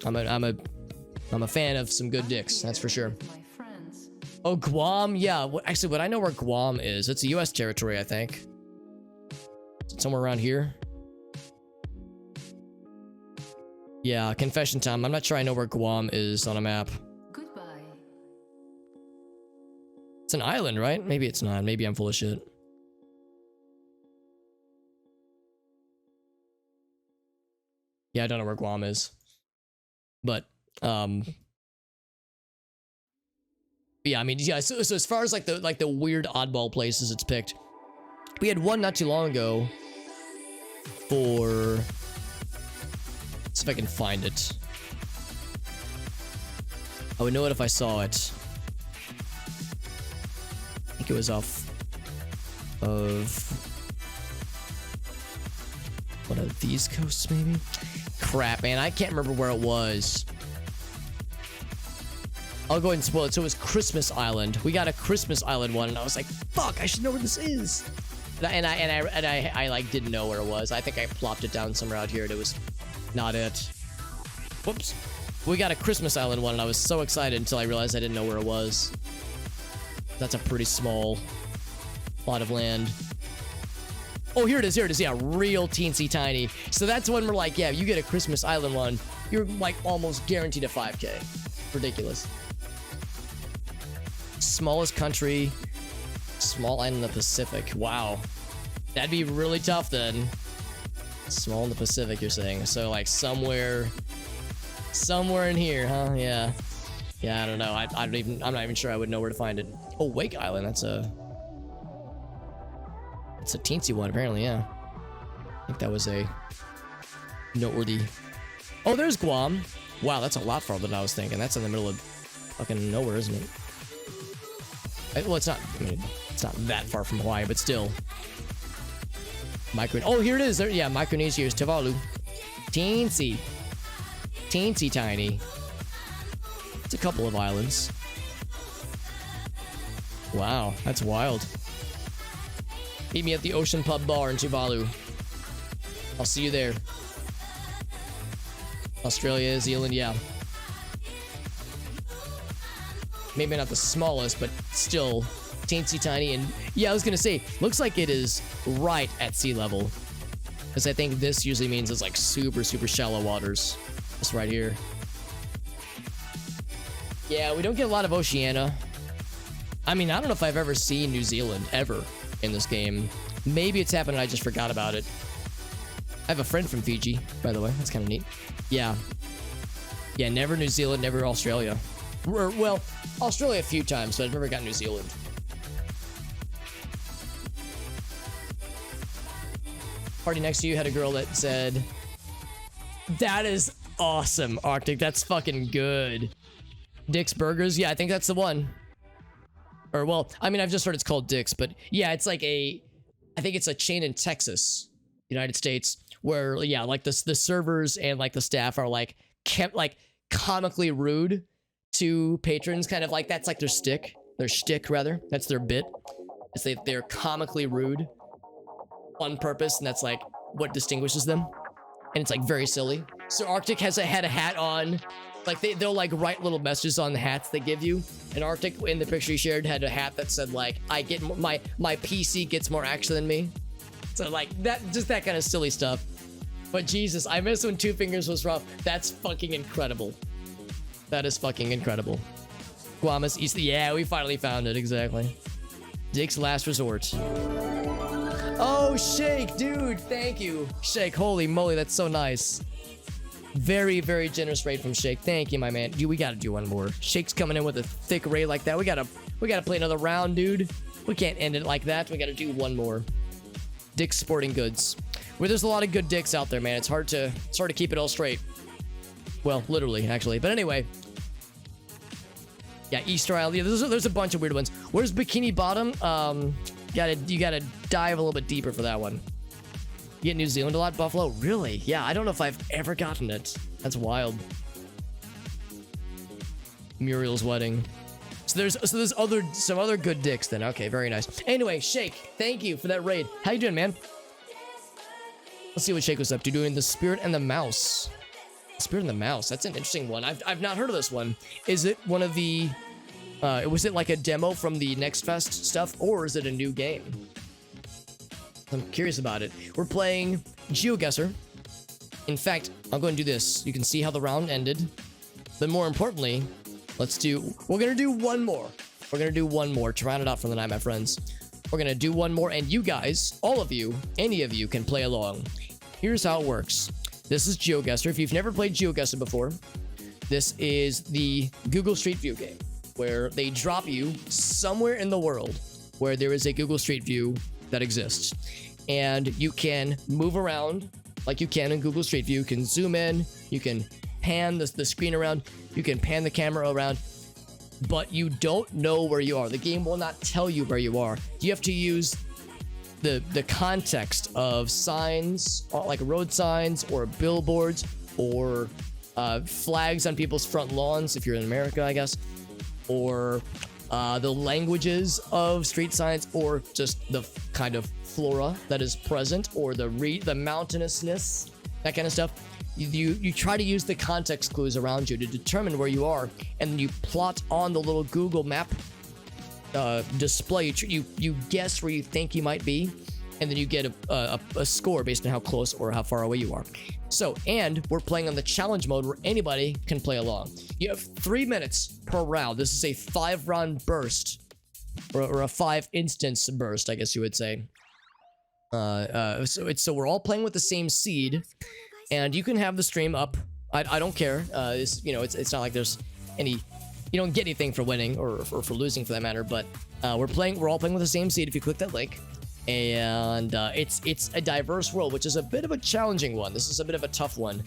I'm a fan of some good Dick's. That's for sure. Oh, Guam, yeah. Actually, what I know where Guam is. It's a U.S. territory, I think. Is it somewhere around here? Yeah, confession time. I'm not sure I know where Guam is on a map. Goodbye. It's an island, right? Maybe it's not. Maybe I'm full of shit. Yeah, I don't know where Guam is. But, yeah, I mean, yeah, so as far as like the weird oddball places it's picked, we had one not too long ago for... Let's see if I can find it. I would know it if I saw it. I think it was off of one of these coasts, maybe? Crap, man, I can't remember where it was. I'll go ahead and spoil it. So it was Christmas Island. We got a Christmas Island one, and I was like, fuck, I should know where this is. And I like didn't know where it was. I think I plopped it down somewhere out here, and it was not it. Whoops. We got a Christmas Island one, and I was so excited until I realized I didn't know where it was. That's a pretty small plot of land. Oh, here it is, yeah, real teensy tiny. So that's when we're like, yeah, you get a Christmas Island one, you're like almost guaranteed a 5K. Ridiculous. Smallest country, small island in the Pacific. Wow. That'd be really tough then. Small in the Pacific, you're saying. So like somewhere in here, huh? Yeah. Yeah, I don't know. I'm not even sure I would know where to find it. Oh, Wake Island, it's a teensy one, apparently, yeah. I think that was a noteworthy. Oh, there's Guam. Wow, that's a lot farther than I was thinking. That's in the middle of fucking nowhere, isn't it? Well, it's not. I mean, it's not that far from Hawaii, but still. Oh, here it is. There, yeah, Micronesia is Tuvalu. Teensy tiny. It's a couple of islands. Wow, that's wild. Meet me at the Ocean Pub Bar in Tuvalu. I'll see you there. Australia, Zealand, yeah. Maybe not the smallest, but still teensy tiny. And yeah, I was gonna say, looks like it is right at sea level, because I think this usually means it's like super shallow waters. Just right here. Yeah, we don't get a lot of Oceania. I mean, I don't know if I've ever seen New Zealand ever in this game. Maybe it's happened and I just forgot about it. I have a friend from Fiji, by the way. That's kind of neat. Yeah. Yeah, never New Zealand, never Australia. Well, Australia a few times, but I've never got New Zealand. Party next to you had a girl that said, "That is awesome, Arctic. That's fucking good." Dick's Burgers? Yeah, I think that's the one. Or, well, I mean, I've just heard it's called Dick's, but yeah, it's like I think it's a chain in Texas, United States, where, yeah, like the servers and like the staff are like, kept like comically rude to patrons, kind of like that's like their shtick rather. That's their bit. Is they're comically rude on purpose, and that's like what distinguishes them. And it's like very silly. So Arctic had a hat on. Like they'll like write little messages on the hats they give you. And Arctic in the picture he shared had a hat that said like, "I get my PC gets more action than me." So like that, just that kind of silly stuff. But Jesus, I miss when Two Fingers was rough. That's fucking incredible. That is fucking incredible. Guam is east. Yeah, we finally found it, exactly. Dick's Last Resort. Oh, Shake, dude, thank you. Shake, holy moly, that's so nice. Very, very generous raid from Shake. Thank you, my man. Dude, we gotta do one more. Shake's coming in with a thick raid like that. We gotta play another round, dude. We can't end it like that. We gotta do one more. Dick's Sporting Goods. Where there's a lot of good dicks out there, man. It's hard to keep it all straight. Well, literally, actually. But anyway. Yeah, Easter Island. Yeah, there's a bunch of weird ones. Where's Bikini Bottom? You gotta dive a little bit deeper for that one. You get New Zealand a lot, Buffalo? Really? Yeah, I don't know if I've ever gotten it. That's wild. Muriel's wedding. So there's some other good dicks then. Okay, very nice. Anyway, Shake, thank you for that raid. How you doing, man? Let's see what Shake was up to. Doing the Spirit and the Mouse. Spirit and the Mouse. That's an interesting one. I've not heard of this one. Is it one of the was it like a demo from the Next Fest stuff, or is it a new game? I'm curious about it. We're playing GeoGuessr. In fact, I'll go and do this. You can see how the round ended. But more importantly, we're gonna do one more. We're gonna do one more to round it out for the night, my friends. We're gonna do one more, and you guys, all of you, any of you can play along. Here's how it works. This is GeoGuessr. If you've never played GeoGuessr before, this is the Google Street View game, where they drop you somewhere in the world where there is a Google Street View that exists. And you can move around like you can in Google Street View. You can zoom in, you can pan the screen around, you can pan the camera around, but you don't know where you are. The game will not tell you where you are. You have to use the context of signs, like road signs or billboards or flags on people's front lawns, if you're in America, I guess, or the languages of street signs, or just the kind of flora that is present, or the mountainousness, that kind of stuff. You try to use the context clues around you to determine where you are, and then you plot on the little Google map display. You guess where you think you might be, and then you get a score based on how close or how far away you are. So, and we're playing on the challenge mode where anybody can play along. You have 3 minutes per round. This is a 5-round burst, or a 5-instance burst, I guess you would say. So we're all playing with the same seed, and you can have the stream up. I don't care. It's not like there's any. You don't get anything for winning or for losing, for that matter. But we're all playing with the same seed. If you click that link. And it's a diverse world, which is a bit of a challenging one. This is a bit of a tough one,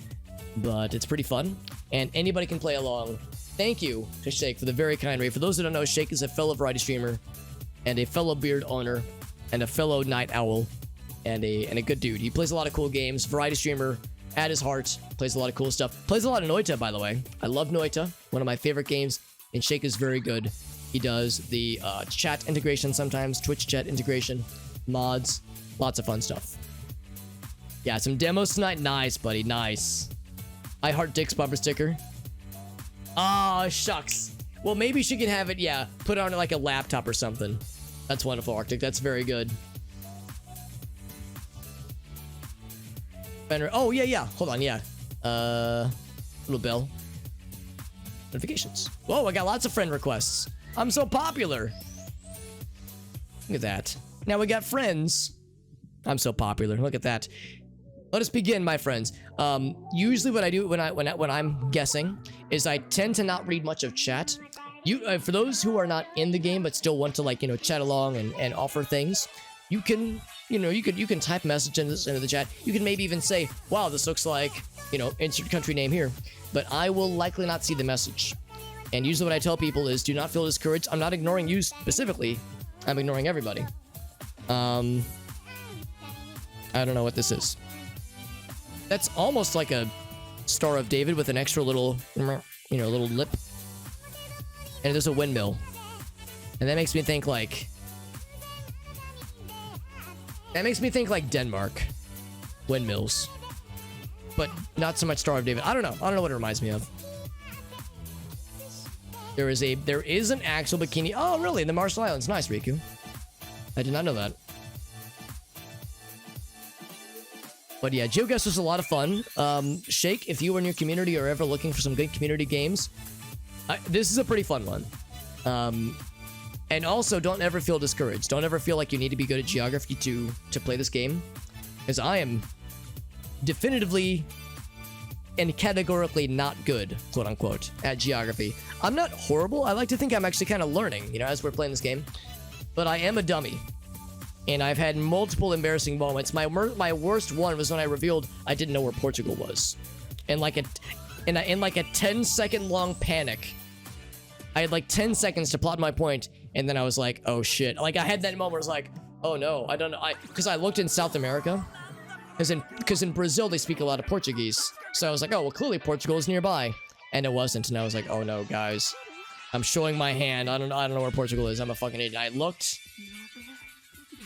but it's pretty fun, and anybody can play along. Thank you to Shake for the very kind raid. For those that don't know, Shake is a fellow variety streamer and a fellow beard owner and a fellow night owl and a good dude. He plays a lot of cool games. Variety streamer at his heart. Plays a lot of cool stuff. Plays a lot of Noita, by the way. I love Noita. One of my favorite games, and Shake is very good. He does the chat integration sometimes, Twitch chat integration, mods, lots of fun stuff. Yeah, some demos tonight. Nice, buddy, nice. I heart Dick's bumper sticker. Ah, shucks. Well, maybe she can have it, yeah, put it on like a laptop or something. That's wonderful, Arctic. That's very good. Oh, yeah. Hold on, yeah. Little bell. Notifications. Whoa, I got lots of friend requests. I'm so popular. Look at that. Now we got friends. I'm so popular. Look at that. Let us begin, my friends. Usually what I do when I'm guessing is I tend to not read much of chat. For those who are not in the game but still want to chat along and offer things, you can type messages into the chat. You can maybe even say, wow, this looks like, insert country name here. But I will likely not see the message. And usually what I tell people is, do not feel discouraged. I'm not ignoring you specifically. I'm ignoring everybody. I don't know what this is. That's almost like a Star of David with an extra little, little lip. And there's a windmill. And that makes me think like... Denmark. Windmills. But not so much Star of David. I don't know what it reminds me of. There is an actual bikini. Oh, really? In the Marshall Islands. Nice, Riku. I did not know that. But yeah, GeoGuessr is a lot of fun. Shake, if you and your community are ever looking for some good community games, this is a pretty fun one. And also, don't ever feel discouraged. Don't ever feel like you need to be good at geography to play this game. Because I am definitively and categorically not good, quote unquote, at geography. I'm not horrible. I like to think I'm actually kind of learning, you know, as we're playing this game. But I am a dummy. And I've had multiple embarrassing moments. My worst one was when I revealed I didn't know where Portugal was. And like in like a 10-second long panic, I had like 10 seconds to plot my point, and then I was like, oh shit. Like, I had that moment where I was like, oh no, I don't know. Because I looked in South America, because in Brazil they speak a lot of Portuguese. So I was like, oh, well, clearly Portugal is nearby. And it wasn't, and I was like, oh no, guys. I'm showing my hand. I don't know where Portugal is. I'm a fucking idiot. I looked,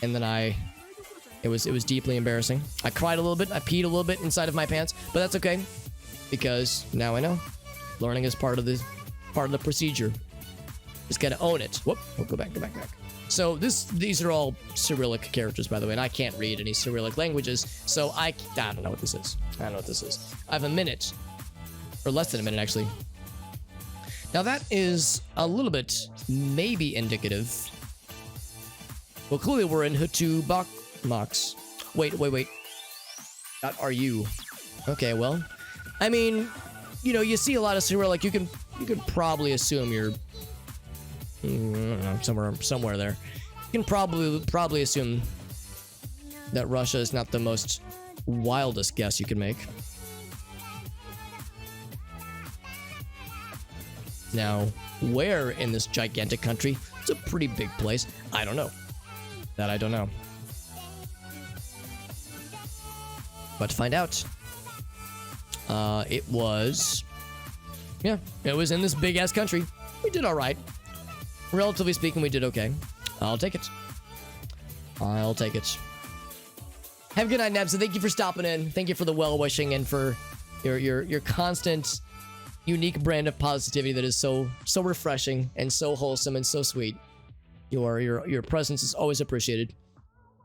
and then it was deeply embarrassing. I cried a little bit. I peed a little bit inside of my pants, but that's okay, because now I know. Learning is part of the procedure. Just gotta own it. Whoop. We'll go back. So these are all Cyrillic characters, by the way, and I can't read any Cyrillic languages, so I don't know what this is. I don't know what this is. I have a minute, or less than a minute, actually. Now that is a little bit maybe indicative. Well, clearly we're in Hutu Mox. Wait. That are you? Okay, well, I mean, you know, you see a lot of Cyrillic. You can probably assume you're I don't know, somewhere there. You can probably assume that Russia is not the most wildest guess you can make. Now, where in this gigantic country? It's a pretty big place. I don't know. That I don't know. But to find out, it was in this big ass country. We did all right. Relatively speaking, we did okay. I'll take it. Have a good night, Nebs, and thank you for stopping in. Thank you for the well-wishing and for your constant, unique brand of positivity that is so refreshing and so wholesome and so sweet. Your presence is always appreciated.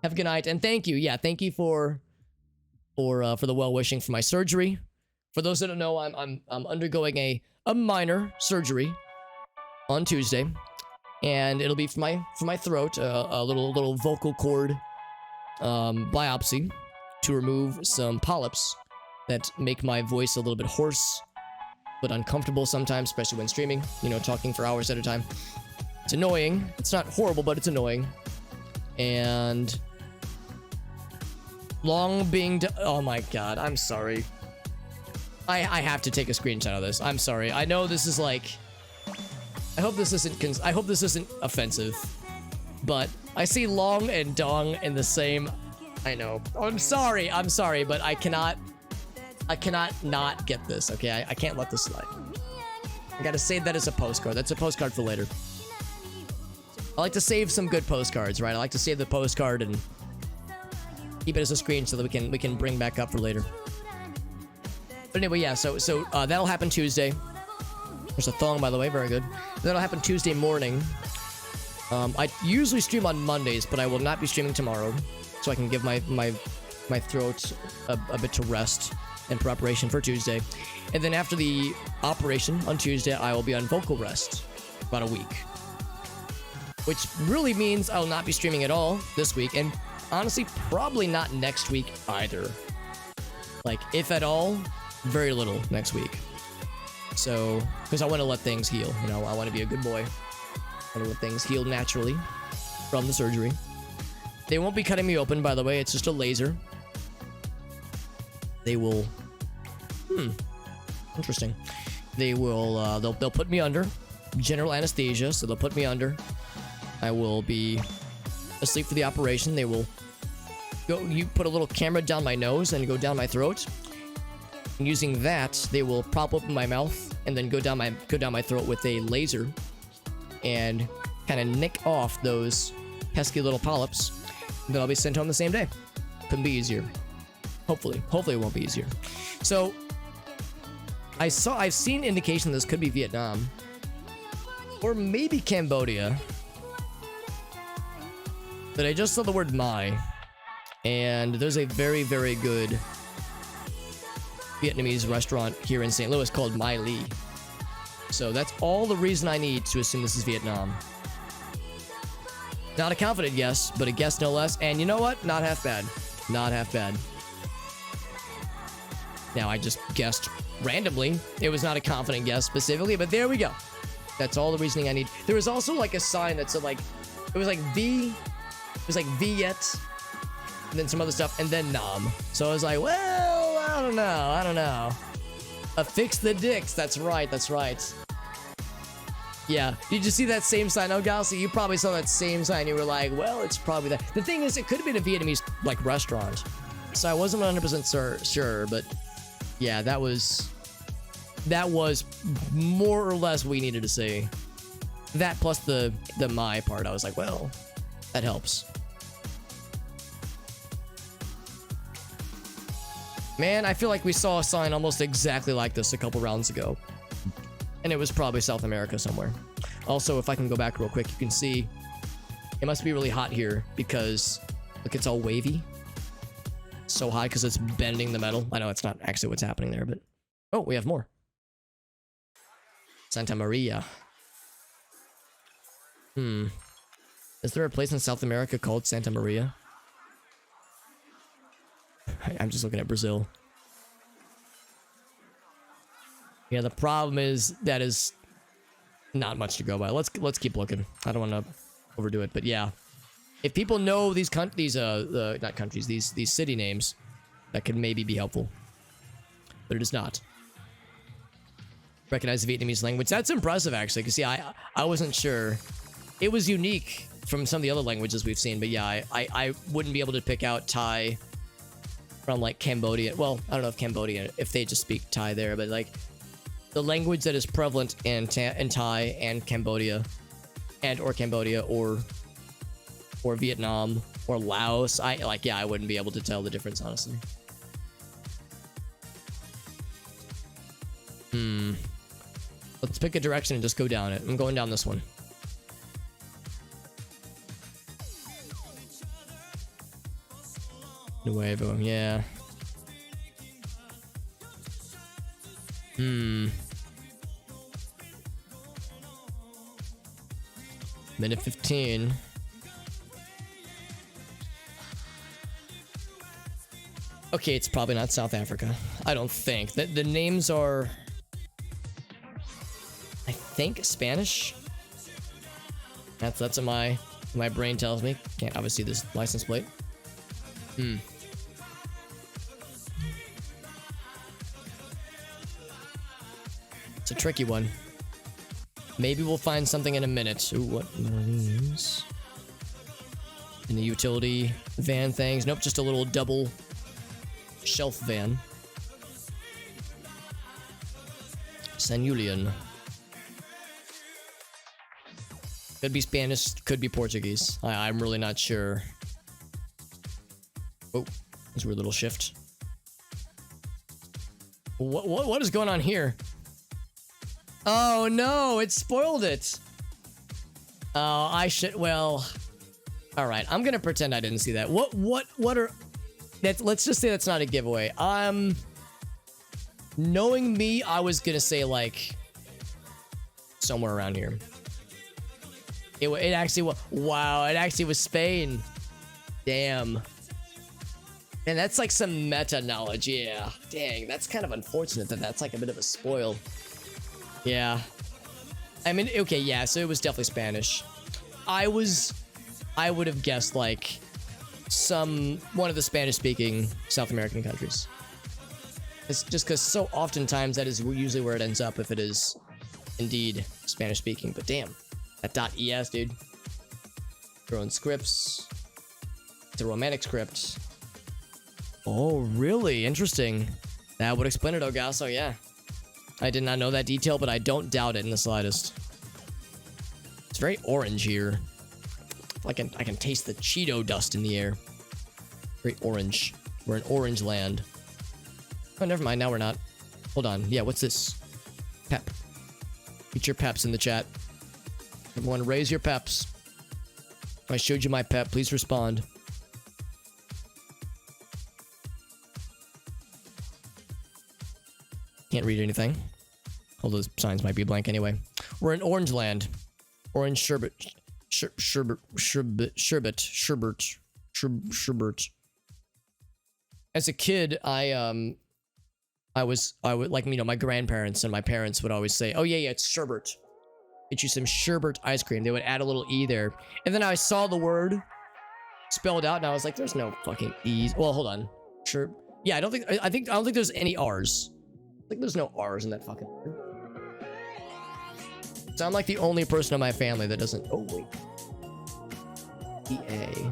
Have a good night, and thank you. Yeah, thank you for the well-wishing for my surgery. For those that don't know, I'm undergoing a minor surgery on Tuesday. And it'll be for my throat, a little vocal cord biopsy to remove some polyps that make my voice a little bit hoarse, but uncomfortable sometimes, especially when streaming, you know, talking for hours at a time. It's annoying. It's not horrible, but it's annoying. And oh my god, I'm sorry. I have to take a screenshot of this. I'm sorry. I know this is like, I hope this isn't offensive, but I see long and dong in the same. I know. I'm sorry, but I cannot not get this. Okay, I can't let this slide. I gotta save that as a postcard. That's a postcard for later. I like to save some good postcards, right? I like to save the postcard and keep it as a screen so that we can bring back up for later. But anyway, yeah. So that'll happen Tuesday. There's a thong, by the way, very good. That'll happen Tuesday morning. I usually stream on Mondays, but I will not be streaming tomorrow, so I can give my throat a bit to rest in preparation for Tuesday. And then after the operation on Tuesday, I will be on vocal rest about a week, which really means I will not be streaming at all this week, and honestly, probably not next week either. Like, if at all, very little next week. So, because I want to let things heal, you know, I want to be a good boy. I want to let things heal naturally from the surgery. They won't be cutting me open, by the way. It's just a laser. They will... Interesting. They will, they'll put me under. General anesthesia, so they'll put me under. I will be asleep for the operation. They will you put a little camera down my nose and go down my throat. And using that, they will prop open my mouth and then go down my throat with a laser and kind of nick off those pesky little polyps. And then I'll be sent home the same day. Couldn't be easier. Hopefully it won't be easier. So I've seen indication this could be Vietnam or maybe Cambodia, but I just saw the word "my," and there's a very, very good Vietnamese restaurant here in St. Louis called My Lee. So that's all the reason I need to assume this is Vietnam. Not a confident guess, but a guess no less. And you know what? Not half bad. Not half bad. Now, I just guessed randomly. It was not a confident guess specifically, but there we go. That's all the reasoning I need. There was also like a sign that said like, it was like V, it was like Viet, and then some other stuff, and then Nom. So I was like, well, I don't know. Affix the dicks. That's right. Yeah, did you see that same sign? Oh, Galaxy, you probably saw that same sign. You were like, well, it's probably that. The thing is, it could have been a Vietnamese, like, restaurant. So I wasn't 100% sure, but yeah, that was more or less what we needed to see. That plus the my part, I was like, well, that helps. Man, I feel like we saw a sign almost exactly like this a couple rounds ago. And it was probably South America somewhere. Also, if I can go back real quick, you can see it must be really hot here because, look, it's all wavy. So hot because it's bending the metal. I know it's not actually what's happening there, but... Oh, we have more. Santa Maria. Is there a place in South America called Santa Maria? I'm just looking at Brazil. Yeah, the problem is that is not much to go by. Let's keep looking. I don't want to overdo it, but yeah, if people know these not countries, these city names, that could maybe be helpful. But it is not. Recognize the Vietnamese language. That's impressive, actually. Because yeah, I wasn't sure. It was unique from some of the other languages we've seen, but yeah, I wouldn't be able to pick out Thai from like Cambodia. Well, I don't know if Cambodia, if they just speak Thai there, but like. The language that is prevalent in Thai and Cambodia, or Cambodia, or Vietnam, or Laos, I wouldn't be able to tell the difference, honestly. Let's pick a direction and just go down it. I'm going down this one. Nuevo, yeah. Minute 15. Okay, it's probably not South Africa. I don't think. The names are... I think Spanish? That's what my brain tells me. Can't obviously see this license plate. It's a tricky one. Maybe we'll find something in a minute. Ooh, what are these? In the utility van things. Nope, just a little double shelf van. San Julian. Could be Spanish, could be Portuguese. I'm really not sure. Oh, there's a weird little shift. What is going on here? Oh no, it spoiled it. Oh, I should, well, all right. I'm gonna pretend I didn't see that. What are, let's just say that's not a giveaway. Knowing me, I was gonna say like somewhere around here. It actually was, wow, it actually was Spain. Damn. And that's like some meta knowledge, yeah. Dang, that's kind of unfortunate that that's like a bit of a spoil. Yeah. I mean, okay, yeah, so it was definitely Spanish. I would have guessed like one of the Spanish-speaking South American countries. It's just because so oftentimes that is usually where it ends up if it is indeed Spanish-speaking. But damn, that .es, dude. Throwing scripts. It's a romantic script. Oh, really? Interesting. That would explain it, Ogaso, yeah. I did not know that detail, but I don't doubt it in the slightest. It's very orange here. I can taste the Cheeto dust in the air. Very orange. We're in orange land. Oh, never mind. Now we're not. Hold on. Yeah, what's this? Pep. Get your peps in the chat. Everyone, raise your peps. I showed you my pep. Please respond. Can't read anything. All those signs might be blank anyway. We're in Orange Land. Orange Sherbet. As a kid, I would like, you know, my grandparents and my parents would always say, oh yeah, it's sherbet. Get you some sherbet ice cream. They would add a little E there. And then I saw the word spelled out and I was like, there's no fucking E's. Well, hold on. Yeah, I don't think there's any R's. I think there's no R's in that fucking word. So I'm like the only person in my family that doesn't, oh wait. EA.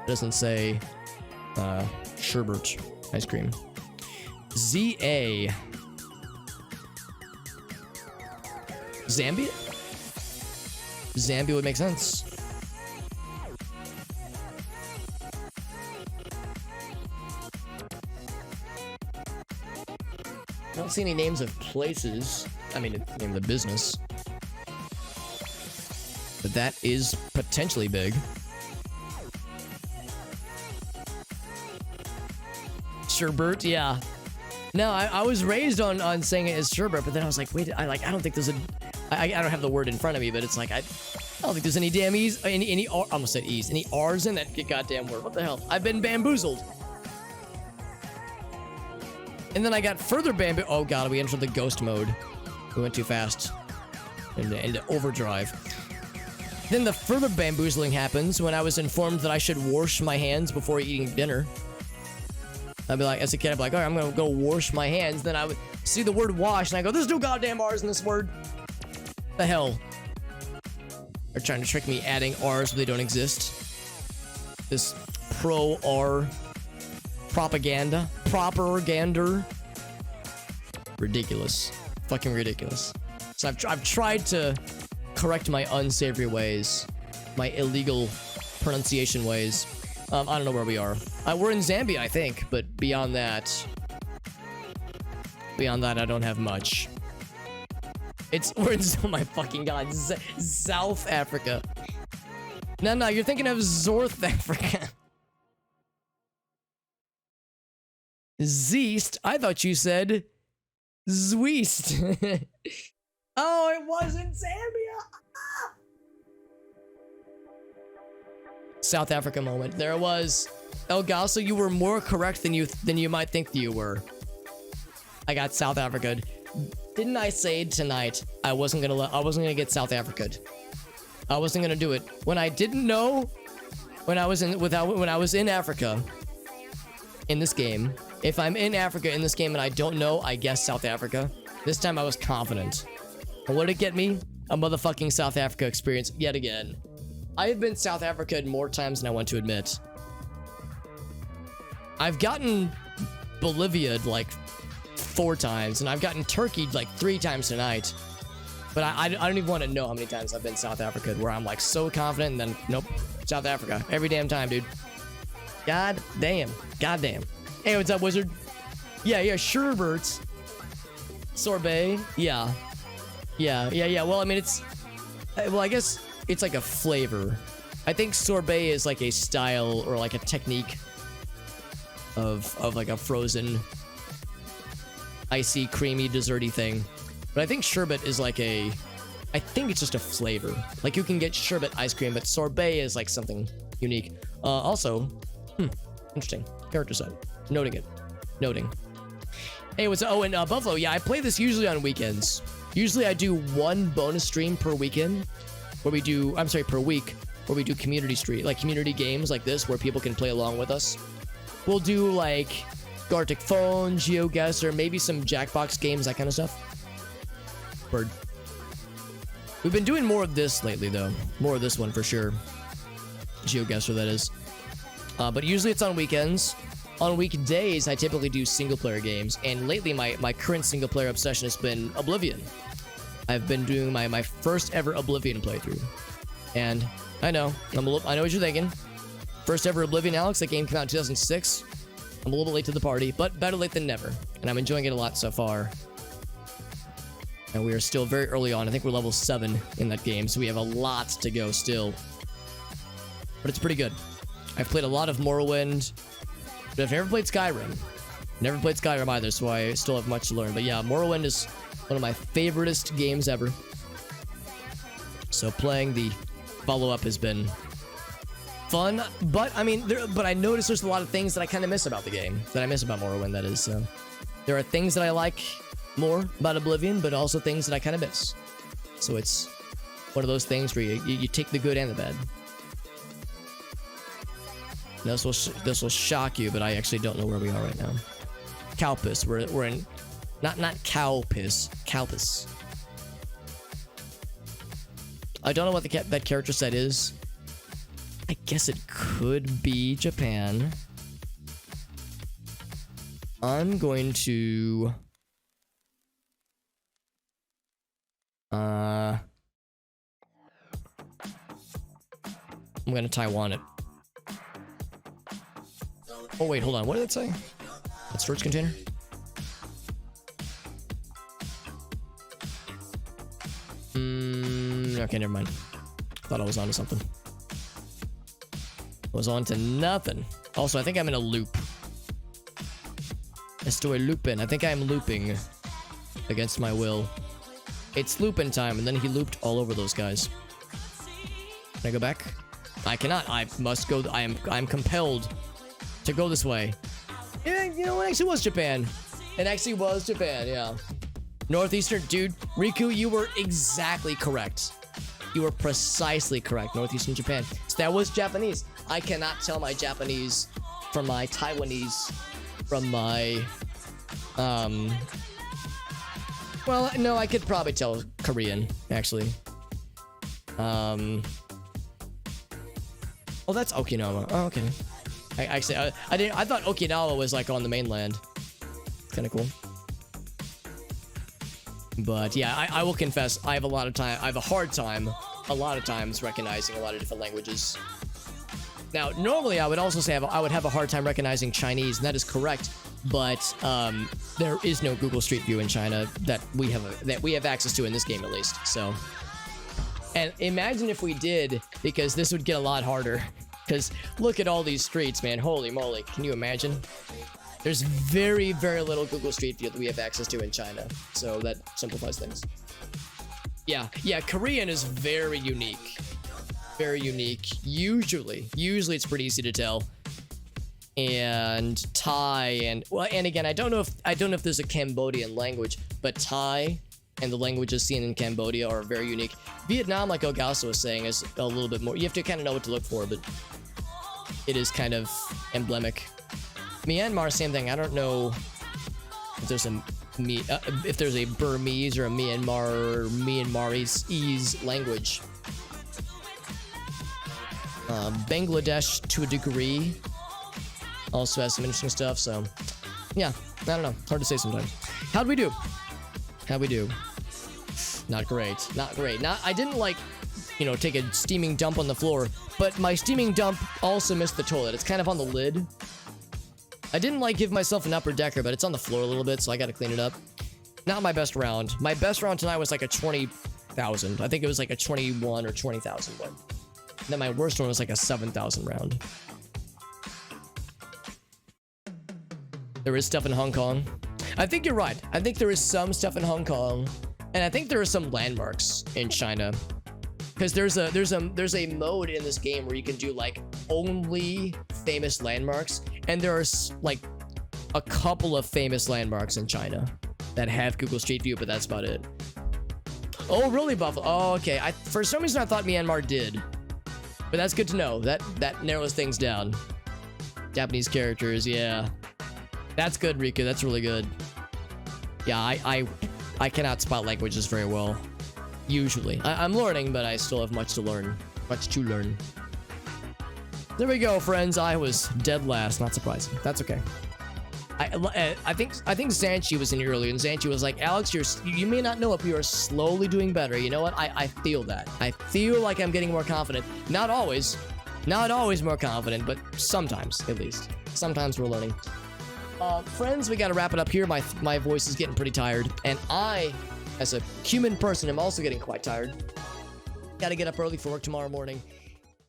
Doesn't say, sherbet ice cream. ZA. Zambia? Zambia would make sense. I don't see any names of places. I mean, it's the name of the business. But that is potentially big. Sherbet, yeah. No, I was raised on saying it as sherbet, but then I was like, wait, I don't think there's a... I don't have the word in front of me, but it's like, I don't think there's any damn E's, any R, I almost said E's, any R's in that goddamn word. What the hell? I've been bamboozled. And then I got further oh god, we entered the ghost mode. We went too fast. Into overdrive. Then the further bamboozling happens when I was informed that I should wash my hands before eating dinner. I'd be like, as a kid, I'd be like, all right, I'm gonna go wash my hands. Then I would see the word wash, and I go, there's no goddamn R's in this word. The hell? They're trying to trick me adding R's where they don't exist. This pro-R propaganda. Propaganda. Ridiculous. Fucking ridiculous. So I've tried to correct my unsavory ways. My illegal pronunciation ways. I don't know where we are. We're in Zambia, I think, but beyond that, I don't have much. We're in, oh my fucking god, South Africa. No, you're thinking of Zorth Africa. Zeest? I thought you said Zweest. Oh, it wasn't Zambia. South Africa moment. There it was. El Gaso, you were more correct than you might think you were. I got South Africa. Didn't I say tonight I wasn't gonna get South Africa? I wasn't gonna do it. When I didn't know, when I was in Africa in this game, if I'm in Africa in this game and I don't know, I guess South Africa. This time I was confident. And what did it get me? A motherfucking South Africa experience yet again. I have been South Africa more times than I want to admit. I've gotten Bolivia like 4 times, and I've gotten Turkey like 3 times tonight. But I don't even want to know how many times I've been South Africa, where I'm like so confident, and then nope, South Africa every damn time, dude. God damn. Hey, what's up, wizard? Yeah, sherbet. Sorbet. Yeah. Well, I mean, I guess it's like a flavor. I think sorbet is like a style or like a technique of like a frozen, icy, creamy, desserty thing. But I think sherbet is like I think it's just a flavor. Like you can get sherbet ice cream, but sorbet is like something unique. Also, interesting. Character set. Noting. Hey, what's up? Oh, and Buffalo, yeah, I play this usually on weekends. Usually I do 1 bonus stream per weekend, per week, where we do community stream, like community games like this, where people can play along with us. We'll do like Gartic Phone, GeoGuessr, maybe some Jackbox games, that kind of stuff. Bird. We've been doing more of this lately, though. More of this one for sure. GeoGuessr, that is. But usually it's on weekends. On weekdays, I typically do single-player games, and lately my current single-player obsession has been Oblivion. I've been doing my first ever Oblivion playthrough. And I know what you're thinking. First ever Oblivion, Alex. That game came out in 2006. I'm a little late to the party, but better late than never. And I'm enjoying it a lot so far. And we are still very early on. I think we're level 7 in that game, so we have a lot to go still. But it's pretty good. I've played a lot of Morrowind, but I've never played Skyrim. Never played Skyrim either, so I still have much to learn. But yeah, Morrowind is one of my favoriteest games ever. So playing the follow-up has been fun, but I mean, but I noticed there's a lot of things that I kind of miss about the game, that I miss about Morrowind, that is. So there are things that I like more about Oblivion, but also things that I kind of miss. So it's one of those things where you take the good and the bad. This will shock you, but I actually don't know where we are right now. Calpis. We're in not Calpis. Calpis. I don't know what that character set is. I guess it could be Japan. I'm going to I'm gonna Taiwan it. Oh wait, hold on. What did it say? That storage container? Okay, never mind. Thought I was onto something. Was on to nothing. Also, I think I'm in a loop. Estoy looping. I think I'm looping against my will. It's looping time, and then he looped all over those guys. Can I go back? I cannot. I must go. I'm compelled to go this way. Yeah, you know, it actually was Japan. It actually was Japan, yeah. Northeastern, dude. Riku, you were exactly correct. You were precisely correct. Northeastern Japan. So that was Japanese. I cannot tell my Japanese from my Taiwanese from my, well, no, I could probably tell Korean, actually. Oh, that's Okinawa. Oh, okay. I thought Okinawa was like on the mainland. Kind of cool. But yeah, I will confess, I have a lot of time. I have a hard time, a lot of times, recognizing a lot of different languages. Now, normally I would also say I would have a hard time recognizing Chinese, and that is correct. But there is no Google Street View in China that we have access to in this game, at least. So, and imagine if we did, because this would get a lot harder. Because look at all these streets, man. Holy moly. Can you imagine? There's very, very little Google Street View that we have access to in China. So that simplifies things. Yeah, Korean is very unique. Very unique. Usually it's pretty easy to tell. And Thai and, well, and again, I don't know if there's a Cambodian language, but Thai and the languages seen in Cambodia are very unique. Vietnam, like Ogasa was saying, is a little bit more. You have to kind of know what to look for, but it is kind of emblemic. Myanmar, same thing. I don't know if there's a Burmese or a Myanmarese language. Bangladesh, to a degree, also has some interesting stuff. So, yeah, I don't know. Hard to say sometimes. How'd we do? Not great. I didn't take a steaming dump on the floor, but my steaming dump also missed the toilet. It's kind of on the lid. I didn't give myself an upper decker, but it's on the floor a little bit, so I gotta clean it up. Not my best round. My best round tonight was like a 20,000. I think it was like a 21 or 20,000 one. And then my worst one was like a 7,000 round. There is stuff in Hong Kong. I think you're right. I think there is some stuff in Hong Kong, and I think there are some landmarks in China. Because there's a mode in this game where you can do only famous landmarks, and there are a couple of famous landmarks in China that have Google Street View, but that's about it. Oh, really, Buffalo? Oh, okay. For some reason I thought Myanmar did, but that's good to know. That narrows things down. Japanese characters, yeah. That's good, Riku. That's really good. Yeah, I cannot spot languages very well. Usually. I'm learning, but I still have much to learn. There we go, friends. I was dead last. Not surprising. That's okay. I think Zanchi was in here earlier, and Zanchi was like, Alex, you may not know it, but you are slowly doing better. You know what? I feel that. I feel like I'm getting more confident. Not always more confident, but sometimes, at least. Sometimes we're learning. Friends, we gotta wrap it up here. My voice is getting pretty tired, and I, as a human person, am also getting quite tired. Gotta get up early for work tomorrow morning.